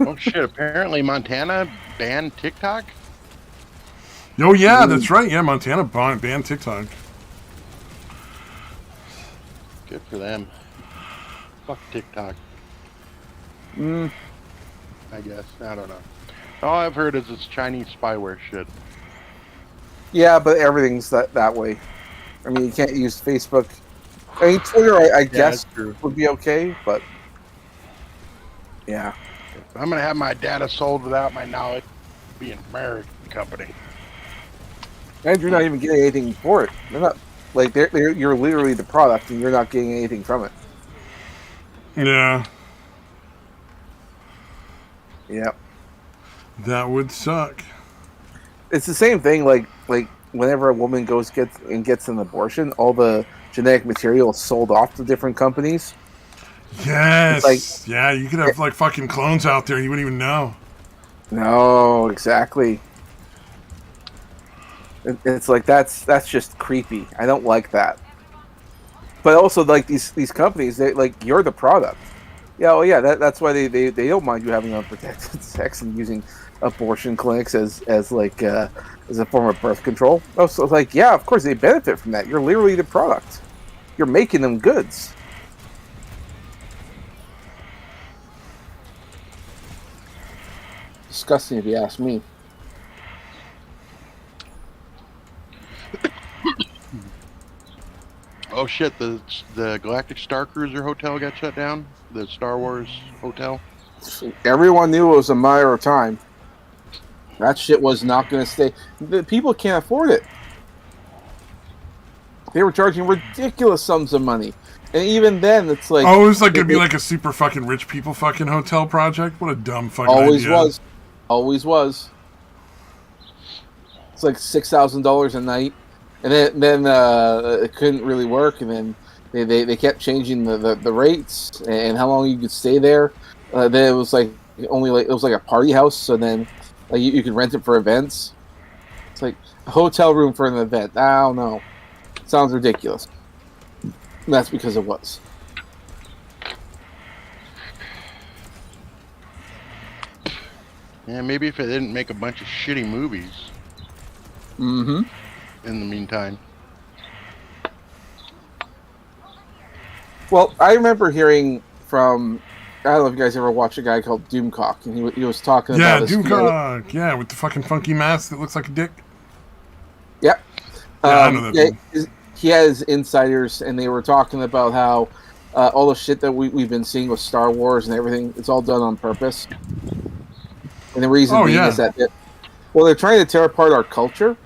Oh shit, apparently Montana banned TikTok? Oh yeah, that's right. Yeah, Montana banned TikTok. Good for them. Fuck TikTok. I guess. I don't know. All I've heard is it's Chinese spyware shit. Yeah, but everything's that way. I mean, you can't use Facebook. I mean, Twitter, I guess, would be okay, but... Yeah. I'm going to have my data sold without my knowledge. Be an American company. And you're not even getting anything for it. They're not... Like, you're literally the product, and you're not getting anything from it. Yeah. Yep. That would suck. It's the same thing, like whenever a woman gets an abortion, all the genetic material is sold off to different companies. Yes. Yeah, you could have like fucking clones out there and you wouldn't even know. No, exactly. It's like that's just creepy. I don't like that. But also, like these companies, they like you're the product. Yeah, well, yeah. That's why they don't mind you having unprotected sex and using abortion clinics as a form of birth control. Oh, so like, yeah, of course they benefit from that. You're literally the product. You're making them goods. disgusting if you ask me. Oh shit! The Galactic Star Cruiser hotel got shut down. The Star Wars hotel. Everyone knew it was a matter of time. That shit was not going to stay. The people can't afford it. They were charging ridiculous sums of money, and even then, it's like it was like gonna be like a super fucking rich people fucking hotel project. What a dumb fucking always idea. Always was. It's like $6,000 a night, and then it couldn't really work, and then they kept changing the rates and how long you could stay there. Then it was like it was like a party house, so then you could rent it for events. It's like a hotel room for an event. I don't know. Sounds ridiculous. And that's because it was. Yeah, maybe if it didn't make a bunch of shitty movies. Mm-hmm. In the meantime. Well, I remember hearing from, I don't know if you guys ever watched a guy called Doomcock, and he was talking about Doomcock, yeah, with the fucking funky mask that looks like a dick. Yep. Yeah, I know that. He has insiders, and they were talking about how all the shit that we've been seeing with Star Wars and everything, it's all done on purpose. And the reason being is that, they're trying to tear apart our culture,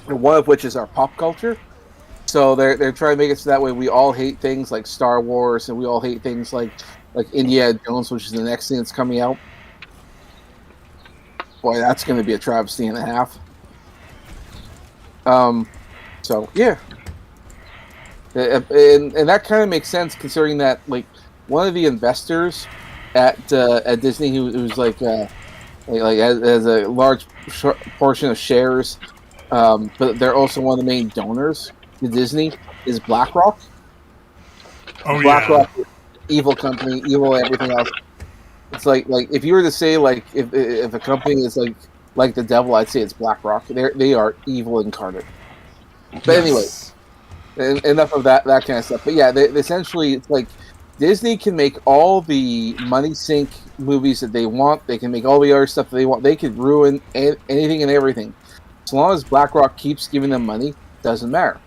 and one of which is our pop culture. So they're trying to make it so that way we all hate things like Star Wars, and we all hate things like Indiana Jones, which is the next thing that's coming out. Boy, that's going to be a travesty and a half. So yeah, and that kind of makes sense considering that like one of the investors at Disney who's like has a large portion of shares, but they're also one of the main donors to Disney is BlackRock. Oh BlackRock, evil company, evil everything else. It's like if you were to say like if a company is like the devil, I'd say it's BlackRock. They are evil incarnate. But anyway, enough of that kind of stuff. But yeah, they essentially it's like Disney can make all the money sink movies that they want. They can make all the other stuff that they want. They could ruin anything and everything. As long as BlackRock keeps giving them money, doesn't matter.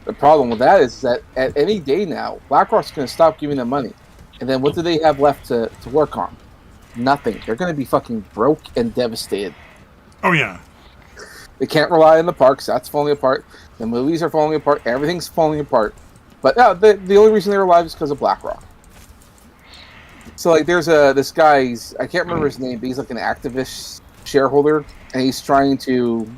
The problem with that is that at any day now, BlackRock's going to stop giving them money. And then what do they have left to work on? Nothing. They're going to be fucking broke and devastated. Oh, yeah. They can't rely on the parks. That's falling apart. The movies are falling apart. Everything's falling apart. But the only reason they're alive is because of BlackRock. So like, there's this guy. I can't remember his name, but he's like an activist shareholder, and he's trying to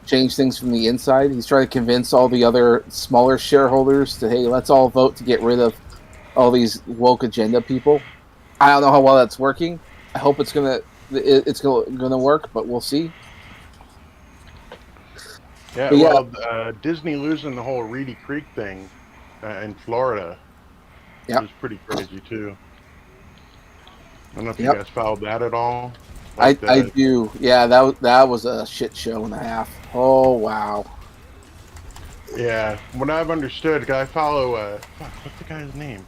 change things from the inside. He's trying to convince all the other smaller shareholders that, hey, let's all vote to get rid of all these woke agenda people. I don't know how well that's working. I hope it's gonna work, but we'll see. Yeah, well, Disney losing the whole Reedy Creek thing in Florida was pretty crazy too. I don't know if you guys followed that at all. Like I do. Yeah, that was a shit show and a half. Oh wow. Yeah, what I've understood, because I follow what's the guy's name?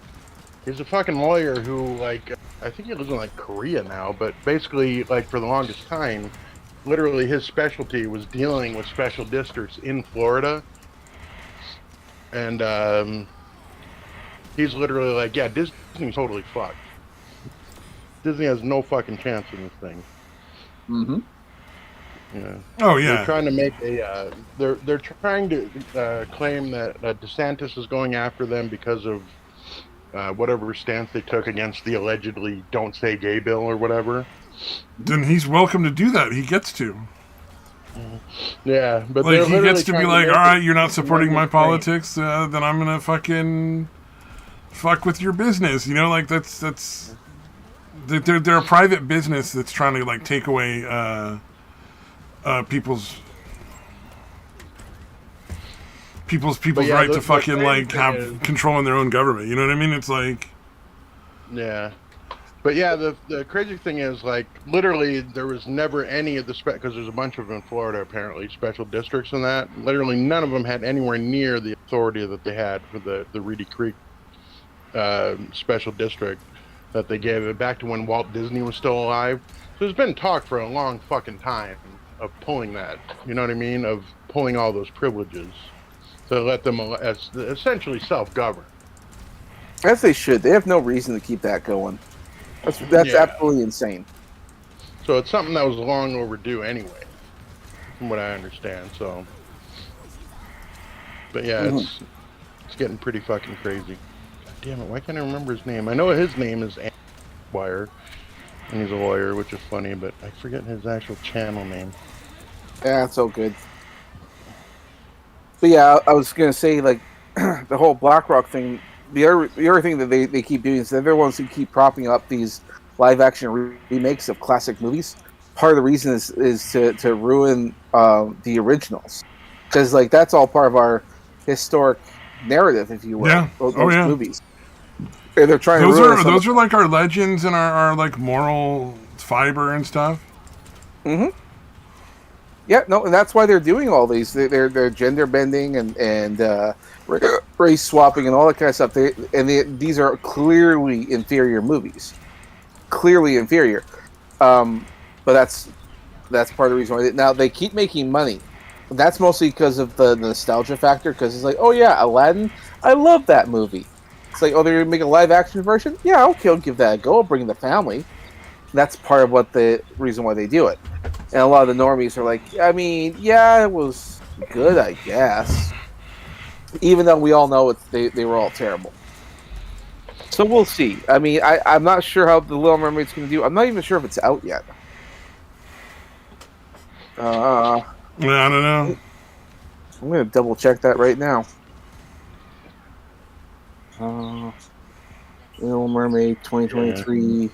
He's a fucking lawyer who, like, I think he lives in like Korea now, but basically, like, for the longest time, literally his specialty was dealing with special districts in Florida. And he's literally like, yeah, Disney's totally fucked. Disney has no fucking chance in this thing. Mm-hmm. Yeah. Oh yeah. They're trying to make a. They're trying to claim that DeSantis is going after them because of whatever stance they took against the allegedly "Don't Say Gay" bill or whatever. Then he's welcome to do that. He gets to. Yeah, but like he gets to be like, all right, you're not supporting my politics, then I'm gonna fucking fuck with your business. You know, like that's. They're a private business that's trying to like take away people's right to fucking like have control in their own government. You know what I mean? It's like, yeah, but yeah, the crazy thing is like literally there was never any of the because there's a bunch of them in Florida apparently special districts and that literally none of them had anywhere near the authority that they had for the Reedy Creek special district. that they gave it back to when Walt Disney was still alive. So there's been talk for a long fucking time of pulling that. You know what I mean? Of pulling all those privileges to let them essentially self-govern. As they should. They have no reason to keep that going. That's absolutely insane. So it's something that was long overdue anyway, from what I understand. So, but yeah, it's getting pretty fucking crazy. God damn it! Why can't I remember his name? I know his name is Andy Wire, and he's a lawyer, which is funny, but I forget his actual channel name. Yeah, it's so good. But yeah, I was gonna say like the whole BlackRock thing. The other thing that they keep doing is they're the ones who keep propping up these live action remakes of classic movies. Part of the reason is to ruin the originals, because like that's all part of our historic narrative, if you will. Yeah. Those yeah. movies. They're trying those to ruin those are like our legends and our like moral fiber and stuff. Mm-hmm. Yeah, no, and that's why they're doing all these. They're gender bending and race swapping and all that kind of stuff. These are clearly inferior movies, clearly inferior. But that's part of the reason why. Now they keep making money. That's mostly because of the nostalgia factor. Because it's like, oh yeah, Aladdin, I love that movie. It's like, oh, they're gonna make a live action version. Yeah, okay, I'll give that a go. I'll bring the family. That's part of what the reason why they do it. And a lot of the normies are like, I mean, yeah, it was good, I guess. Even though we all know they were all terrible. So we'll see. I mean, I'm not sure how the Little Mermaid's going to do. I'm not even sure if it's out yet. I don't know. I'm going to double check that right now. Little Mermaid 2023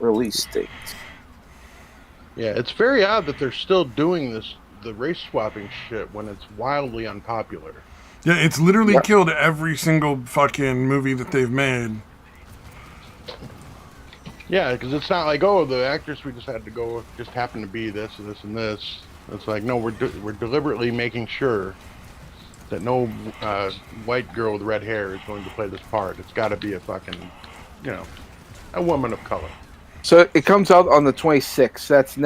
release date. Yeah, it's very odd that they're still doing the race swapping shit when it's wildly unpopular. Yeah, it's literally killed every single fucking movie that they've made. Yeah, because it's not like, oh, the actress we just had to go with just happened to be this and this and this. It's like, no, we're deliberately making sure that no white girl with red hair is going to play this part. It's got to be a fucking, a woman of color. So it comes out on the 26th. That's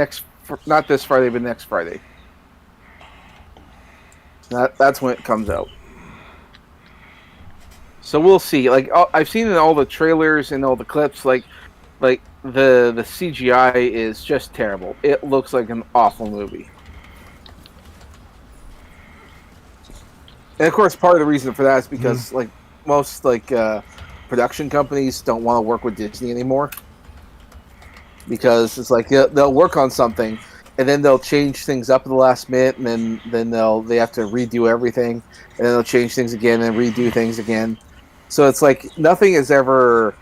not this Friday, but next Friday. That's when it comes out. So we'll see. Like I've seen in all the trailers and all the clips, like the CGI is just terrible. It looks like an awful movie. And of course, part of the reason for that is because like most production companies don't want to work with Disney anymore. Because it's like they'll work on something, and then they'll change things up at the last minute, and then they have to redo everything, and then they'll change things again and redo things again. So it's like nothing is ever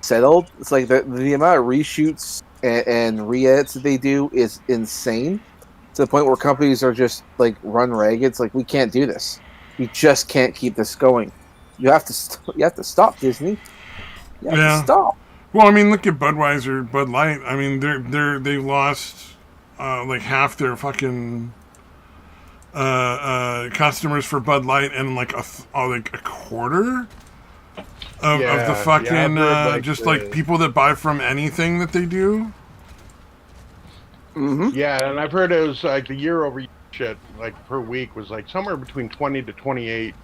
settled. It's like the amount of reshoots and re-edits that they do is insane, to the point where companies are just like run ragged. It's like, we can't do this. We just can't keep this going. You have to stop, Disney. You have to stop. Well, I mean, look at Budweiser, Bud Light. I mean, they've lost like half their fucking customers for Bud Light, and like a quarter of the fucking like people that buy from anything that they do. Mm-hmm. Yeah, and I've heard it was like the year-over-year shit, like per week, was like somewhere between 20 to 28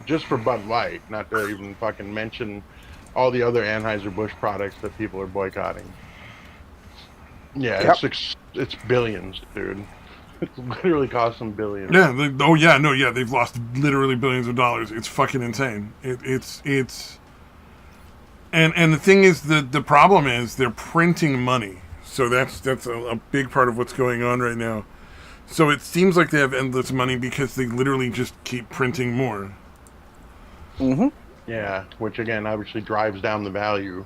just for Bud Light, not to even fucking mention all the other Anheuser-Busch products that people are boycotting. Yeah, it's billions, dude. It literally costs them billions. Yeah. They've lost literally billions of dollars. It's fucking insane. It's and the thing is, the problem is they're printing money. So that's a big part of what's going on right now. So it seems like they have endless money because they literally just keep printing more. Mm-hmm. Yeah, which again obviously drives down the value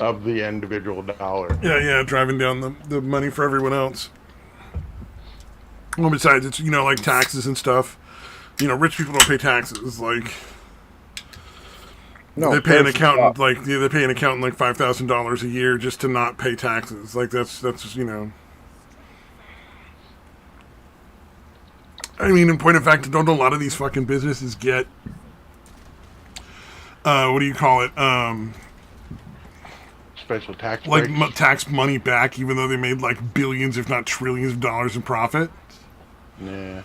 of the individual dollar. Yeah, driving down the money for everyone else. Well, besides, it's, like taxes and stuff. Rich people don't pay taxes. Like, they pay an accountant like $5,000 a year just to not pay taxes. Like that's. I mean, in point of fact, don't a lot of these fucking businesses get what do you call it? Special tax like breaks. Tax money back, even though they made like billions, if not trillions, of dollars in profit. Yeah.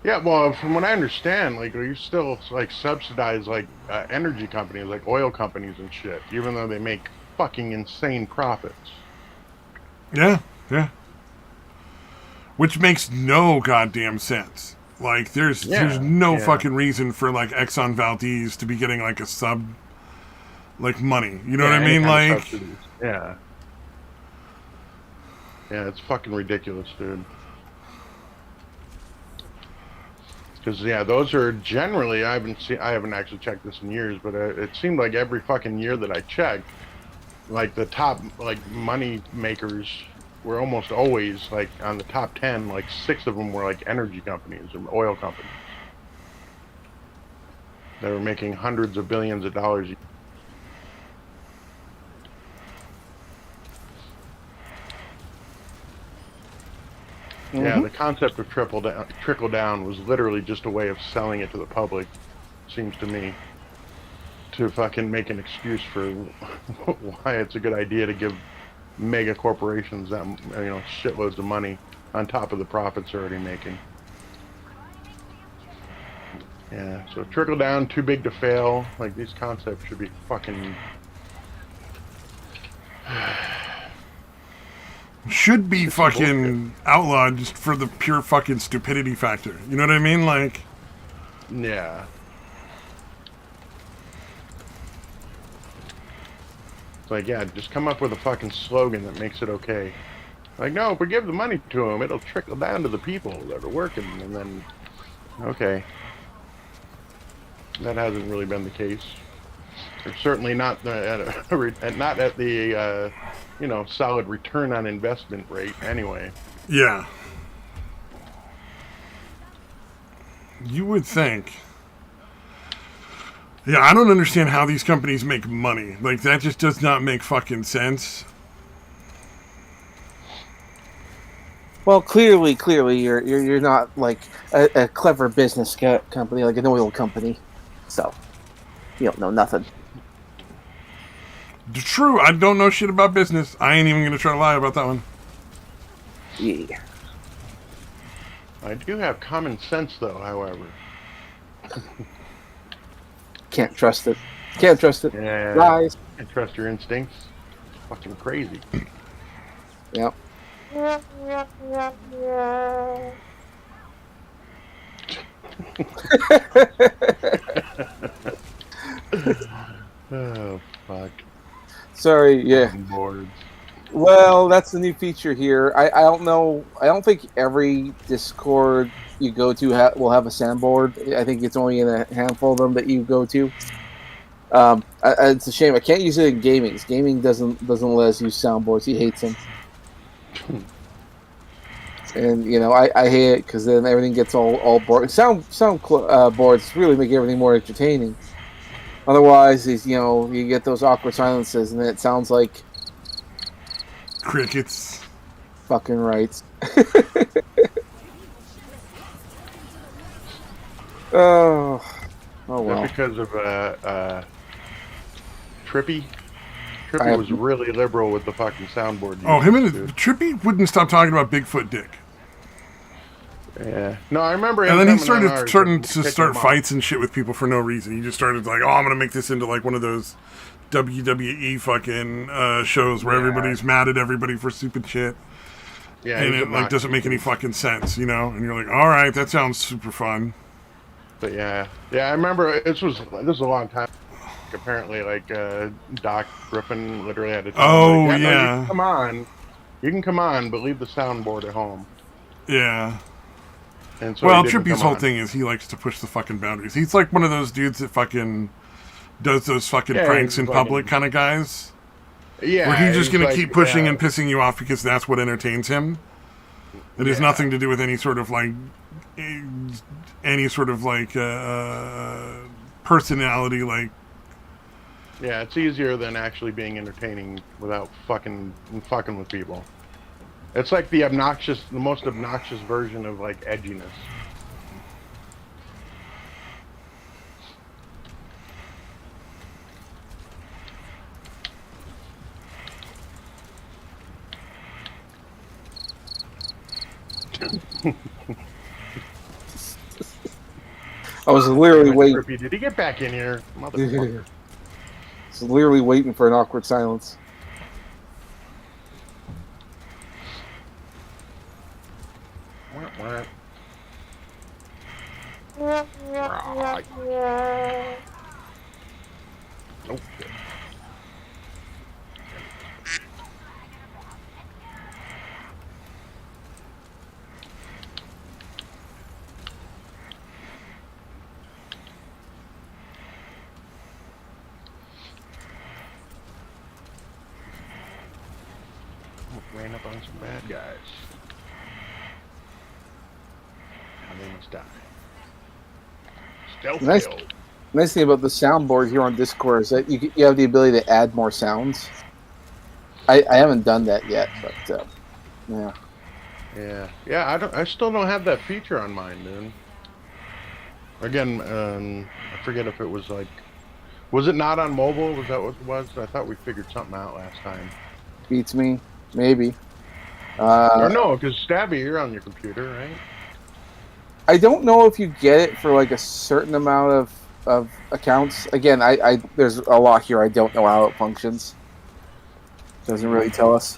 Well, from what I understand, like you still like subsidize like energy companies, like oil companies and shit, even though they make fucking insane profits. Yeah. Which makes no goddamn sense. Like, there's no fucking reason for like Exxon Valdez to be getting like a sub, like money. You know what I mean? Like, yeah, it's fucking ridiculous, dude. Because those are generally I haven't actually checked this in years, but it seemed like every fucking year that I checked, like the top like money makers were almost always like on the top 10, like 6 of them were like energy companies or oil companies. They were making hundreds of billions of dollars. Yeah, the concept of trickle down was literally just a way of selling it to the public, seems to me, to fucking make an excuse for why it's a good idea to give mega corporations that, shitloads of money on top of the profits they're already making. Yeah, so trickle down, too big to fail. Like, these concepts should be fucking should be fucking outlawed just for the pure fucking stupidity factor. You know what I mean? Like, yeah. It's like, just come up with a fucking slogan that makes it okay. Like, no, if we give the money to them, it'll trickle down to the people that are working, and then, okay. That hasn't really been the case. Or certainly not at the solid return on investment rate anyway. Yeah. You would think. Yeah, I don't understand how these companies make money. Like, that just does not make fucking sense. Well, clearly, you're not like a clever business company, like an oil company. So, you don't know nothing. True, I don't know shit about business. I ain't even gonna try to lie about that one. Yeah. I do have common sense, though, however. Can't trust it. Yeah. Lies. Can't trust your instincts. It's fucking crazy. Yep. Oh, fuck. Sorry, yeah. Boards. Well, that's the new feature here. I don't know. I don't think every Discord you go to will have a soundboard. I think it's only in a handful of them that you go to. It's a shame. I can't use it in gaming. Gaming doesn't let us use soundboards. He hates them. And I hate it because then everything gets all bored. Boards really make everything more entertaining. Otherwise, you get those awkward silences, and it sounds like crickets. Fucking right. Oh well. Because of Trippy. Trippy was really liberal with the fucking soundboard. Oh, him and Trippy wouldn't stop talking about Bigfoot dick. Yeah. No, I remember. And then he started to start fights and shit with people for no reason. He just started like, I'm gonna make this into like one of those WWE fucking shows where everybody's mad at everybody for stupid shit. Yeah. And it like doesn't make any fucking sense, And you're like, all right, that sounds super fun. But yeah, I remember this was a long time. Apparently, like Doc Griffin literally had to tell him, no, you can come on, but leave the soundboard at home. Yeah. And so Trippy's whole thing is he likes to push the fucking boundaries. He's like one of those dudes that fucking does those fucking pranks in public kind of guys. Yeah. Where he's just going to keep pushing and pissing you off because that's what entertains him. It has nothing to do with any sort of like personality, like. Yeah, it's easier than actually being entertaining without fucking with people. It's like the most obnoxious version of like edginess. I was literally waiting. Did he get back in here, motherfucker? I was literally waiting for an awkward silence. Nope. Ran up on some bad guys. Now they must die. Stealth kill. Nice thing about the soundboard here on Discord is that you have the ability to add more sounds. I haven't done that yet, but yeah. Yeah. I still don't have that feature on mine, dude. Again, I forget if it was like, was it not on mobile? Was that what it was? I thought we figured something out last time. Beats me, maybe. Or no, because Stabby, you're on your computer, right? I don't know if you get it for like a certain amount of accounts. Again, I there's a lot here. I don't know how it functions. Doesn't really tell us.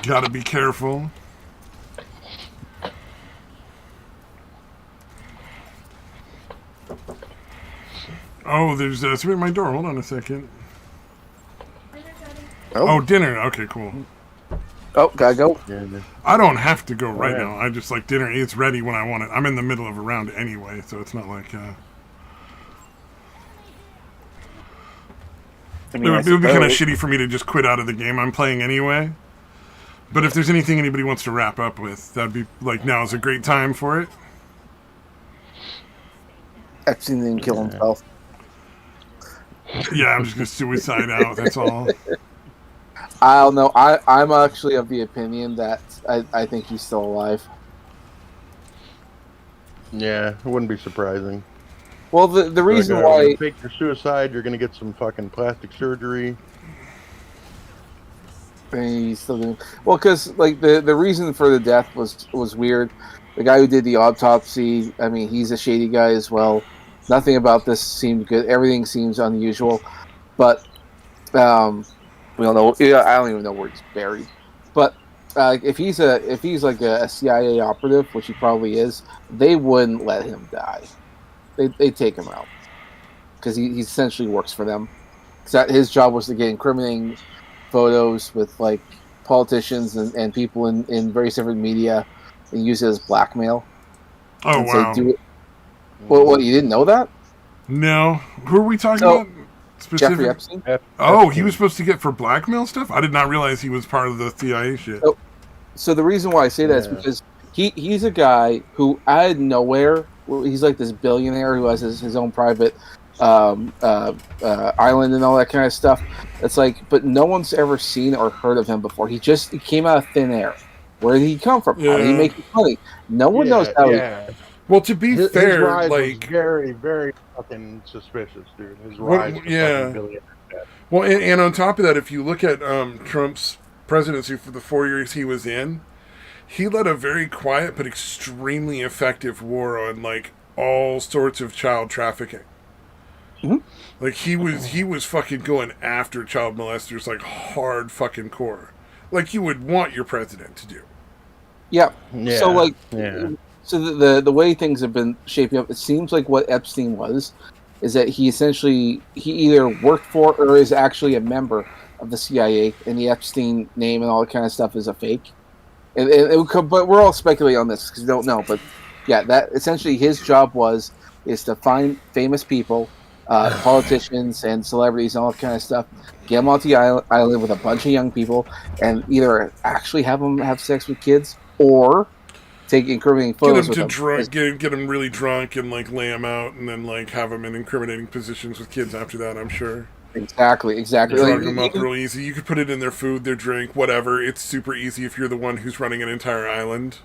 Gotta be careful. Oh, there's somebody at my door. Hold on a second. Oh, dinner. Okay, cool. Oh, gotta go. I don't have to go right now. I just like dinner is ready when I want it. I'm in the middle of a round anyway, so it's not like. It would be kind of shitty for me to just quit out of the game I'm playing anyway. But if there's anything anybody wants to wrap up with, that'd be like now is a great time for it. Epstein didn't kill himself. Yeah, I'm just gonna suicide out. That's all. I don't know. I'm actually of the opinion that I think he's still alive. Yeah, it wouldn't be surprising. Well, the reason why you fake your suicide, you're gonna get some fucking plastic surgery. he's still doing well, because like the reason for the death was weird. The guy who did the autopsy, I mean, he's a shady guy as well. Nothing about this seemed good. Everything seems unusual, but we don't know. I don't even know where he's buried. But if he's like a CIA operative, which he probably is, they wouldn't let him die. They take him out because he essentially works for them. Because his job was to get incriminating photos with like politicians and people in various different media and use it as blackmail. Oh, wow. Well, you didn't know that? No. Who are we talking about? Jeffrey Epstein? Oh, he was supposed to get for blackmail stuff? I did not realize he was part of the CIA shit. So the reason why I say that is because he's a guy who out of nowhere, he's like this billionaire who has his own private island and all that kind of stuff. It's like, but no one's ever seen or heard of him before. He came out of thin air. Where did he come from? How did he make his money? No one knows how he... Well, to be fair, his rise like was very, very fucking suspicious, dude. His rise was billionaire. Well, and on top of that, if you look at Trump's presidency for the 4 years he was in, he led a very quiet but extremely effective war on like all sorts of child trafficking. Mm-hmm. Like he was fucking going after child molesters like hard fucking core, like you would want your president to do. Yeah. So like. Yeah. So the way things have been shaping up, it seems like what Epstein is that he either worked for or is actually a member of the CIA, and the Epstein name and all that kind of stuff is a fake. But we're all speculating on this because we don't know. But yeah, that essentially his job is to find famous people, politicians and celebrities and all that kind of stuff, get them onto the island with a bunch of young people, and either actually have them have sex with kids or take incriminating photos. Get them really drunk and like lay them out, and then like have them in incriminating positions with kids after that. I'm sure. Exactly. Drug them up real easy. You could put it in their food, their drink, whatever. It's super easy if you're the one who's running an entire island.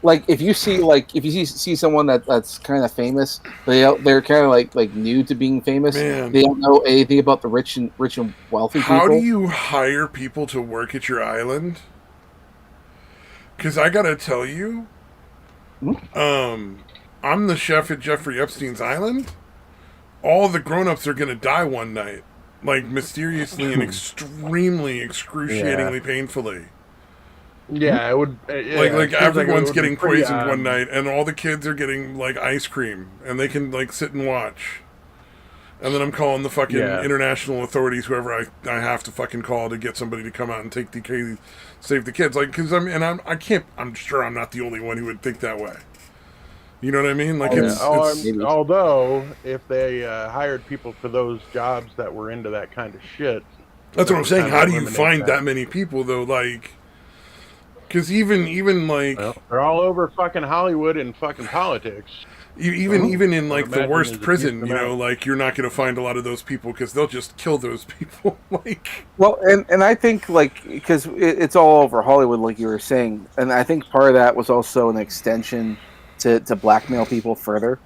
like if you see someone that's kind of famous, they're kind of like new to being famous. Man. They don't know anything about the rich and wealthy people. How do you hire people to work at your island? Because I gotta tell you, I'm the chef at Jeffrey Epstein's island. All the grown-ups are gonna die one night, like mysteriously and extremely excruciatingly painfully. Yeah, it would. Like everyone's getting poisoned one night, and all the kids are getting like ice cream, and they can like sit and watch. And then I'm calling the fucking international authorities, whoever I have to fucking call to get somebody to come out and take the save the kids. Like, because I'm sure I'm not the only one who would think that way. You know what I mean? Like, although if they hired people for those jobs that were into that kind of shit, that's what I'm saying. How do you find that many people though? Like, because even like they're all over fucking Hollywood and fucking politics. Even in like the worst prison, you know, like you're not going to find a lot of those people because they'll just kill those people. Like, well, and I think like because it's all over Hollywood, like you were saying, and I think part of that was also an extension to blackmail people further.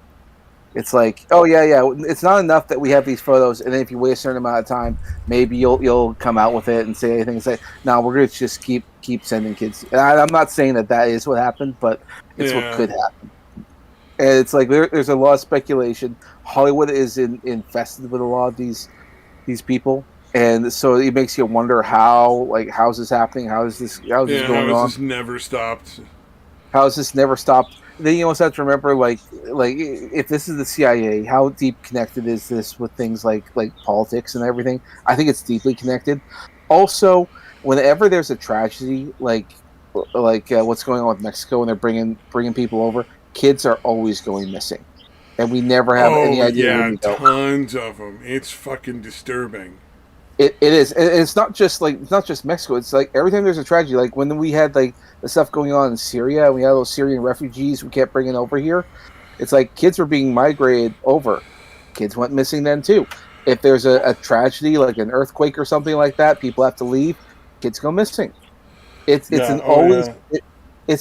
It's like, oh yeah, it's not enough that we have these photos, and then if you wait a certain amount of time, maybe you'll come out with it and say anything and say, no, we're going to just keep sending kids. And I'm not saying that is what happened, but it's what could happen. And it's like there's a lot of speculation. Hollywood is infested with a lot of these people, and so it makes you wonder how's this happening? How's this going on? How has this never stopped? How has this never stopped? Then you also have to remember, like if this is the CIA, how deep connected is this with things like politics and everything? I think it's deeply connected. Also, whenever there's a tragedy, like what's going on with Mexico, and they're bringing people over. Kids are always going missing, and we never have any idea. Yeah, tons of them. It's fucking disturbing. It is, and it's not just Mexico. It's like every time there's a tragedy, like when we had like the stuff going on in Syria, and we had those Syrian refugees we kept bringing over here. It's like kids were being migrated over. Kids went missing then too. If there's a tragedy like an earthquake or something like that, people have to leave. Kids go missing. It's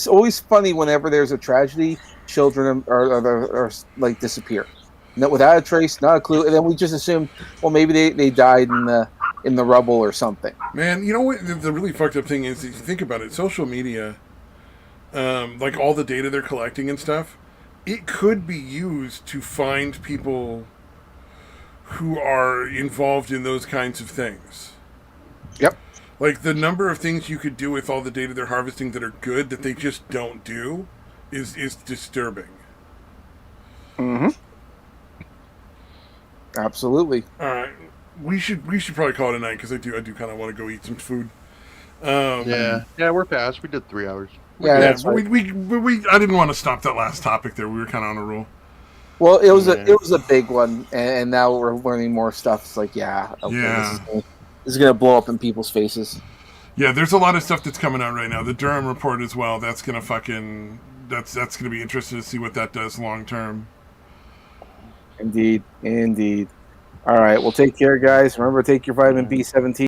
always funny whenever there's a tragedy. Children are like disappear, without a trace, not a clue, and then we just assume, well, maybe they died in the rubble or something. Man, you know what the really fucked up thing is? If you think about it, social media, like all the data they're collecting and stuff, it could be used to find people who are involved in those kinds of things. Yep. Like the number of things you could do with all the data they're harvesting that are good that they just don't do. Is disturbing. Mm-hmm. Absolutely. All right, we should probably call it a night because I do kind of want to go eat some food. Yeah, we're past. We did 3 hours. That's right. we I didn't want to stop that last topic there. We were kind of on a roll. Well, it was a big one, and now we're learning more stuff. It's like, this is gonna blow up in people's faces. Yeah, there's a lot of stuff that's coming out right now. The Durham report as well. That's gonna fucking. That's going to be interesting to see what that does long term. Indeed. All right. Well, take care, guys. Remember, take your vitamin B17.